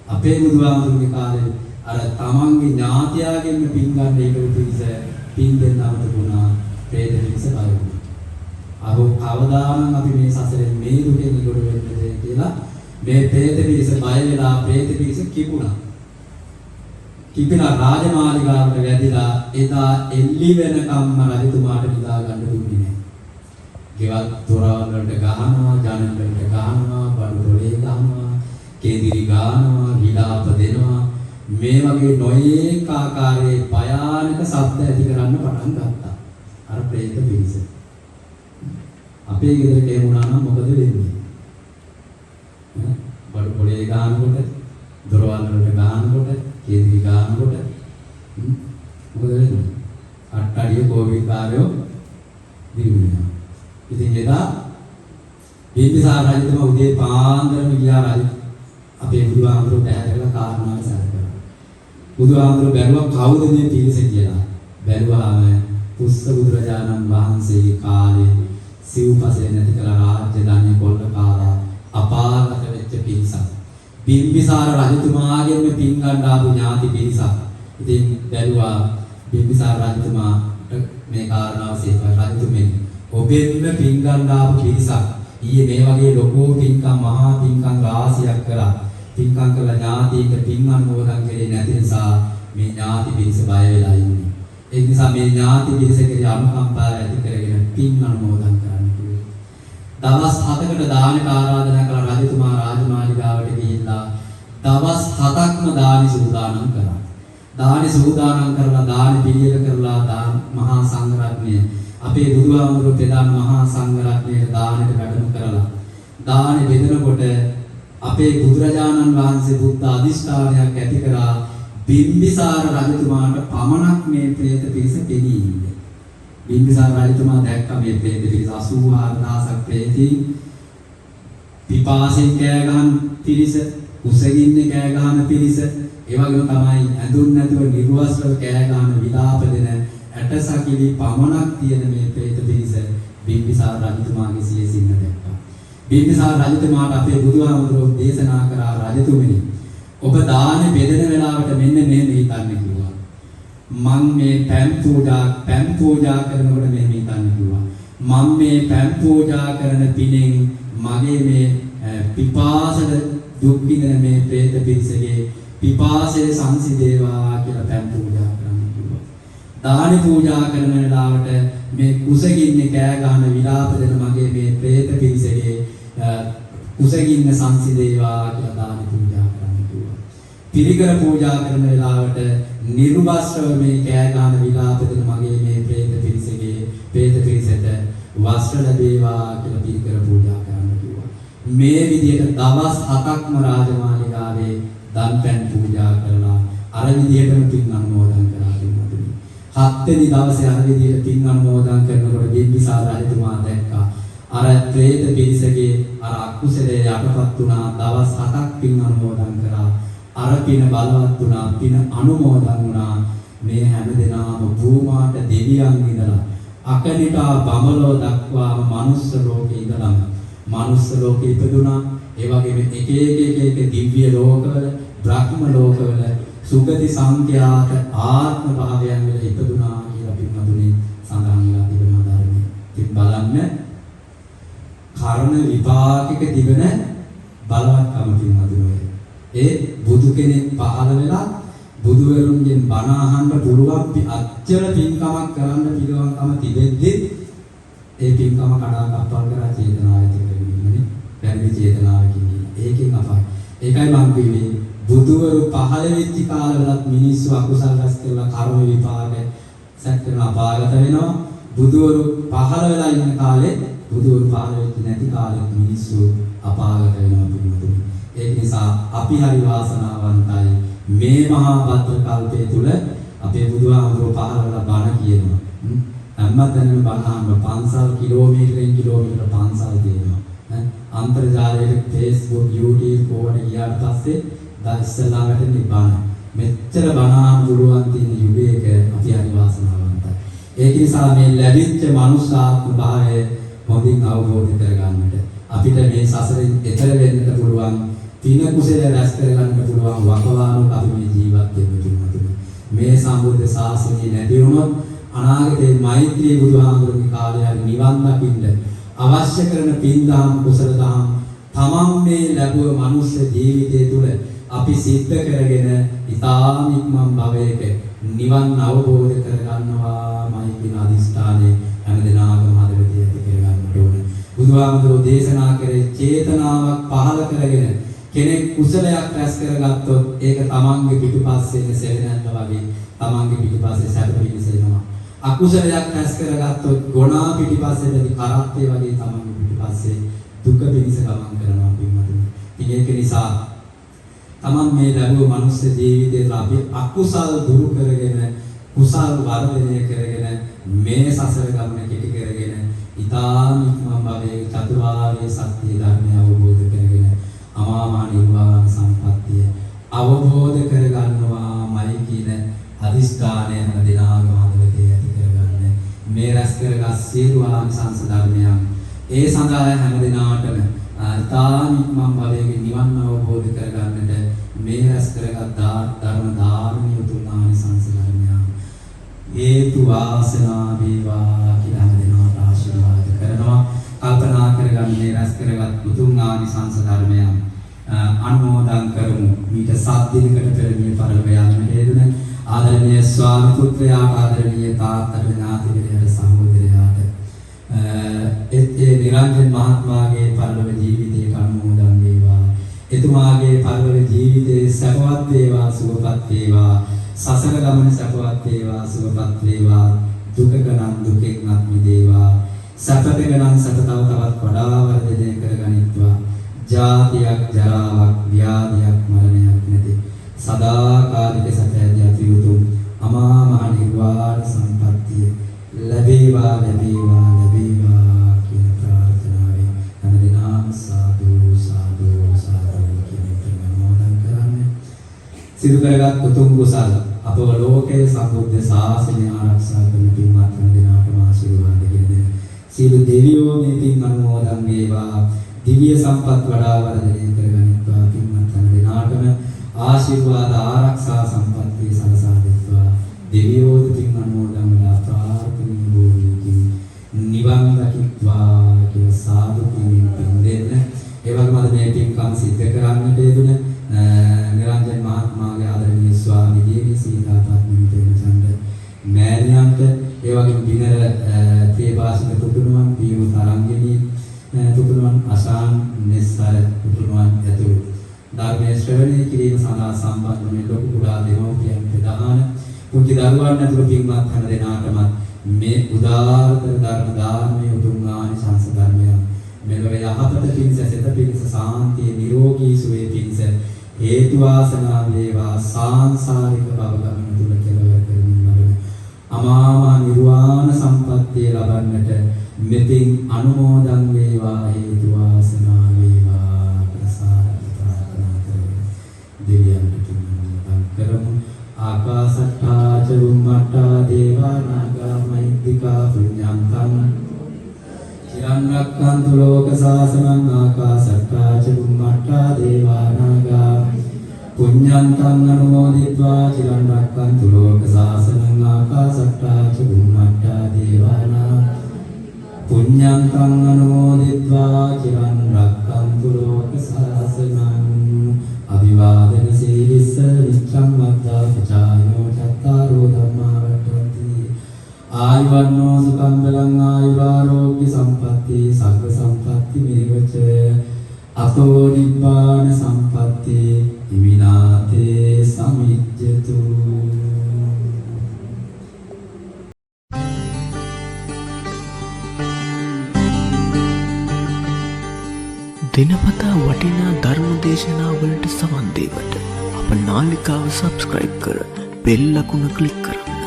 අපේ බුදුහාමුදුරුවෝගේ කාලේ අර තමන්ගේ ඥාතියාගෙන් පින් ගන්න ඒකු පිළිස පින් දෙන්න අමතක වුණා. ප්‍රේත පිළිස බය වුණා. අහෝ කවදානම් අපි මේ සසරෙන් මේ දුකෙන් ඉවර වෙන්නද කියලා මේ പ്രേත පිරිස බය වෙලා പ്രേත පිරිස කිපුණා. කිපිලා රාජමාලිගාවට වැදිලා එදා එල්ලි වෙනකම්ම රජතුමාට නිදා ගන්න දුන්නේ නැහැ. ගෙවල් දොරවල් වලට ගහනවා, ජනල් වලට ගහනවා, බඩු තොලේ ගහනවා, කේදිරි ගහනවා, විලාප දෙනවා. මේ වගේ නොයේක ආකාරයේ භයානක ශබ්ද ඇති කරන්න පටන් ගත්තා. අර പ്രേත පිරිස. අපේ ගෙදරට එමුණා නම් මොකද වෙන්නේ? බඩු පොලේ ගහනකොට, දොරවල් වලට ගහනකොට, කේන්ද්‍රී ගහනකොට මොකද වෙන්නේ? අට්ටඩිය කෝවිකාරයෝ දිනුනවා. ඉතින් එදා බිම්බිසාර රජතුමා උදේ පාන්දරම ගියා රජ අපේ බුදුහාමුදුරුවෝ පැහැදලා කාරණාව සැලකලා. බුදුහාමුදුරුවෝ බැලුවා කවුද මේ පිරිස කියලා. බැලුවාම පුස්ස බුදුරජාණන් වහන්සේගේ කාලේ සිව්පසේ නැති කළ රාජ්‍ය ධනෙ කොල්ල කාලා අපාගත වෙච්ච පිරිසක්. බිම්බිසාර රජතුමාගෙන් පින් ගන්න ආපු ඥාති පිරිසක්. ඉතින් බැලුවා බිම්බිසාර රජතුමා මේ කාරණාව සේකයි රජතුමෙන් ඔබෙන්ම පින් ගන්න ආපු පිරිසක්. ඊයේ මේ වගේ ලොකු පින්කම් මහා පින්කම් රාශියක් කළා. පින්කම් කළ ඥාතිට පින් අනුමෝදන් කෙරේ නැති නිසා මේ ඥාති පිරිස බය වෙලා ඉන්නේ. ඒ නිසා මේ ඥාති පිරිස කෙරේ අනුකම්පාව ඇති කරගෙන පින් අනුමෝදන් කරන්න කිව්වා. දවස් 7කට දානට ආරාධනා කළ රජතුමා රාජමාලිගාවට ගිහිල්ලා දවස් 7ක්ම දානි සූදානම් කරා. දානි සූදානම් කරලා දානි පිළියෙල කරලා මහා සංඝරත්නය අපේ බුදුහාමුදුරුවෝ පෙදාන මහා සංඝරත්නයේ දානෙට වැඩම කරලා දානෙ බෙදනකොට අපේ බුදුරජාණන් වහන්සේ බුද්ධ අධිෂ්ඨානයක් ඇති කරා බිම්බිසාර රජතුමාට පමණක් මේ പ്രേත පිරිස පෙනී ඉන්නේ. බිම්බිසාර රජතුමා දැක්ක මේ പ്രേත පිරිස 84000ක් പ്രേතීන් පිපාසයෙන් කෑ ගහන පිරිස, කුසගින්නේ කෑ ගහන පිරිස, ඒ වගේම තමයි ඇඳුම් නැතුව නිර්වස්ත්‍රව කෑ ගහන විලාප දෙන ඇටසකිලි පමණක් තියෙන මේ പ്രേත පිරිස බිම්බිසාර රජතුමාගේ සියසින්න දැක්කා. බිම්බිසාර රජතුමාට අපේ බුදුහාමුදුරුවෝ දේශනා කරා රජතුමනි ඔබ දානෙ බෙදෙන වෙලාවට මෙන්න මෙහෙම හිතන්න කිව්වා. මම මේ පැන් පූජා කරනකොට මෙහෙම හිතන්න කිව්වා. මම මේ පැන් පූජා කරන පිනෙන් මගේ මේ පිපාසද දුක් විඳින මේ പ്രേත පිරිසගේ පිපාසය සංසිඳේවා කියලා පැන් පූජා කරන්න කිව්වා. දානි පූජා කරන වෙලාවට මේ කුසගින්නේ කෑ ගහන විලාප දෙන මගේ මේ പ്രേත පිරිසගේ කුසගින්න සංසිඳේවා කියලා දානි පූජා කරන්න කිව්වා. පිරිකර පූජා කරන වෙලාවට නිර්වස්ත්‍රව මේ කෑ ගහන විලාප දෙන මගේ මේ പ്രേත පිරිසට වස්ත්‍ර ලැබේවා කියලා පිරිකර පූජා කරන්න කිව්වා. මේ විදිහට දවස් 7ක්ම රාජමාලිගාවේ දන් පැන් පූජා කරලා අර විදිහටම පින් අනුමෝදන් කරා. 7 වෙනි දවසේ අර විදිහට පින් අනුමෝදන් කරනකොට බිම්බිසාර රජතුමා දැක්කා අර പ്രേත පිරිසගේ අර අකුසලයේ යටපත් වුණා. දවස් 7ක් පින් අනුමෝදන් කරා. අර පින බලවත් වුණා. පින අනුමෝදන් වුණා. මේ හැම දෙනාම භූමාට දෙවියන් ඉඳලා අකනිටා බඹලෝ දක්වාම මනුස්ස ලෝකේ ඉඳලා මනුස්ස ලෝකේ ඉපදුනා. ඒ වගේම එක දිව්‍ය ලෝකවල, බ්‍රහ්ම ලෝකවල සුගති සංඛ්‍යාත ආත්ම භාවයන් වල ඉපදුනා කියලා පින්වතුනි සඳහන් වෙලා තිබෙනවා ධර්මයේ. ඉතින් බලන්න කර්ම විපාකයක තිබෙන බලවත්කම පින්වතුනි. ඒ බුදු කෙනෙක් පහළ වෙලා බුදුවරුන්ගෙන් බණ අහන්න පුළුවන් අච්චර පින්කමක් කරන්න පිළිවන්කම තිබෙද්දි ඒ පින්කම කඩා කප්පල් කරා චේතනාව ඇති කරගෙන ඉන්නේ. වැරදි චේතනාවකින් ඉන්නේ. ඒකෙන් අපයි. ඒකයි මම කිව්වේ බුදුවරු පහළ වෙච්ච කාලවලත් මිනිස්සු අකුසල රැස් කරලා කර්ම විපාක සැකරන අපාගත වෙනවා. බුදුවරු පහළ වෙලා ඉන්න කාලේ බුදුවරු පහළ වෙච්ච නැති කාලෙත් මිනිස්සු අපාගත වෙනවා පිළිතුරු. ඒක නිසා අපි හරි වාසනාවන්තයි මේ මහා භද්‍ර කල්පයේ තුල අපේ බුදුහාමුදුරුවෝ පහළ වෙලා බණ කියනවා. හැමතැනම බණ අහන්න පන්සල් කිලෝමීටරෙන් කිලෝමීටර පන්සල් තියෙනවා. අන්තර්ජාලයේ Facebook YouTube ඕන ගියාට පස්සේ ඉස්සලා වැටෙන්නේ බණ. මෙච්චර බණ අහන්න පුළුවන් තියෙන යුගයක අපි හරි වාසනාවන්තයි. ඒක නිසා මේ ලැබිච්ච මනුෂ්‍යාත්ම භාවය හොඳින් අවබෝධ කරගන්නට අපිට මේ සසරෙන් එතර වෙන්නට පුළුවන් පින කුසල රැස් කරගන්න පුළුවන් වකවානුක අපි මේ ජීවත් වෙන්න තුනතුන මේ සම්බුද්ධ ශාසනය නැති වුණොත් අනාගතේ මෛත්‍රී බුදුහාමුදුරන්ගේ කාලය හරි නිවන් දකින්න අවශ්‍ය කරන පින් දහම් කුසල දහම් තමන් මේ ලැබුව මනුෂ්‍ය ජීවිතය තුළ අපි සිද්ධ කරගෙන ඊතාම ඉක්මන් භවයක නිවන් අවබෝධ කරගන්නවාමයි කියන අදිස්ථානයේ හැමදෙනාගම හදවතේ ඇති කරගන්න ඕනේ. බුදුහාමුදුරෝ දේශනා කරේ චේතනාවක් පහළ කරගෙන කෙනෙක් කුසලයක් රැස් කරගත්තොත් ඒක තමන්ගේ පිටුපස්සේ සෙවෙනන්න වගේ තමන්ගේ පිටුපස්සේ සැප පිණිසෙනවා. අකුසලයක් රැස් කරගත්තොත් ගොනා පිටුපස්සේ කරත්තේ වගේ තමන්ගේ පිටුපස්සේ දුක පිණිස ගමන් කරනවා පින්වතුනි. ඒක නිසා තමන් මේ ලැබුව මනුස්ස ජීවිතයේ අපි අකුසල් දුරු කරගෙන කුසල් වර්ධනය කරගෙන මේ සසර ගමන කෙටි කරගෙන ඊතාම ඉක්මන් භවයේ චතුරාර්ය සත්‍ය ධර්මය අවබෝධ කරගෙන අමාමහ නිර්වාණ සම්පත්තිය අවබෝධ කරගන්නවාමයි කියන අදිස්ථානය හැමදෙනාගම හදවතේ ඇති කරගන්න මේ රැස් කරගත් සියලු ආනිසංස ධර්මයන් ඒ සඳහා හැමදෙනාටම ඊතාම ඉක්මන් භවයේ නිවන් අවබෝධ කරගන්නට මේ රැස් කරගත් ධර්ම ධාර්මීය උතුම් ආනිසංස ධර්මයන් හේතු වාසනා වේවා කියලා හැමදෙනාට ආශිර්වාද කරනවා. කල්පනා කරගන්නේ රැස් කරගත් උතුම් ආනිසංස ධර්මයන් අනුමෝදන් කරමු. මීට 7 දිනකට පෙර මේ පරිලෝක යාමට හේතුන ආදරණීය ස්වාමි පුත්‍රයාට ආදරණීය තාත්තට ඥාතිවරයාට සහෝදරයාට ඒ නිරංජන මහත්මයාගේ පරිලෝක ජීවිතයට අනුමෝදන් වේවා. එතුමාගේ පරිලෝක ජීවිතයේ සපවත් වේවා සුවපත් වේවා. සසර ගමන සපවත් වේවා සුවපත් වේවා. දුක ගණන් දුකෙන් අත් මිදේවා. සපත ගණන් සප තවත් වඩා වර්ධනය කරගනිත්වා. ජාතියක් ජරාවක් ව්‍යාධියක් මරණයක් නැති සදාකාලික සැපැති උතුම් අමා මහ නිර්වාණ සම්පත්තිය ලැබේවා ලැබේවා ලැබේවා කියන ප්‍රාර්ථනාවෙන් හැමදෙනාම සාදු සාදු සාදු කියන ප්‍රාර්ථනාවෙන් කරන්නේ සිදු කරගත් උතුම් කුසල අපව ලෝකයේ සම්බුද්ධ ශාසනය ආරක්ෂා කරන පින්වත් හැමදෙනාටම ආශිර්වාද දෙන්න. සියලු දෙවියෝ මේ පින් අනුමෝදන් වේවා. දිව්‍ය සම්පත් වඩා වර්ධනය කරගනිත්වා. පින්වත් හැමදෙනාටම ආශිර්වාද ආරක්ෂා සම්පත්තිය සලසා දෙත්වා. දෙවියෝ පින් අනුමෝදන් වේවා. ප්‍රාර්ථනීය බෝධිකින් නිවන් දකිත්වා කියලා සාදු පින් දෙන්න. ඒ වගේම අද මේ පින්කම් සිද්ධ කරන්නට යෙදුන නිරංජන මහත්මයාගේ ආදරණීය ස්වාමී දේවී සීතාපත්නි තෙමචන්ද මෑණියන්ට ඒ වගේම බිනර තේවාසික පුතුණුවන් පියු තරංගිනී පුතුණුවන් අසාන් නිස්සාර පුතුණුවන් ඇතුළු ධර්මයේ ශ්‍රවණය කිරීම සඳහා සම්බන්ධ වන ලොකු කුඩා දෙමව්පියන් ප්‍රදාන පුංචි දරුවන් ඇතුළු පින්වත් හැම දෙනාටම මේ උදාාරතර ධර්ම දානමය උතුම් ආනිසංස ධර්මය මෙලොව යහපත පිණිස සිත පිණිස සාන්තිය නිරෝගී සුවය පිණිස හේතු වාසනා වේවා. සාංසාරික භව ගමන තුල කෙලවර කරමින් ලබන අමාමහ නිර්වාණ සම්පත්තිය ලබන්නට මෙතින් අනුමෝදන් වේවා. හේතු වාසනා වේවා. ප්‍රසාද ප්‍රාර්ථනා කරමු. දෙවියන්ට අනුමෝදන් කරමු. ආකාසට්ටා චුම්මට්ටා දේවා නාග මහිද්దికා පුඤ්ඤන්තං චිරන් රක්ඛන්තු ලෝක සාසනං ආකාසට්ටා චුම්මට්ටා දේවා නාග පුඤ්ඤන්තං අනුමෝදිत्वा චිරන් රක්ඛන්තු ලෝක සාසනං ආකාසට්ටා චුම්මට්ටා දේවා නාග පුඤ්ඤන්තං අනුමෝදිत्वा තිස්ස විච්ඡං වද්දා පචායෝ චත්තාරෝ ධම්මා වට්ටන්ති ආයුවන්නෝ සුඛං බලං ආයුරාෝග්‍ය සම්පatti සග්ග සම්පatti මේවච අතෝ නිබ්බාන සම්පatti හිමිනාතේ සමිජ්ජතු. දිනපතා වටිනා ධර්ම දේශනාවලට සවන් දීමට අප නාලිකාව සබ්ස්ක්‍රයිබ් කර බෙල් අකුණ ක්ලික් කරන්න.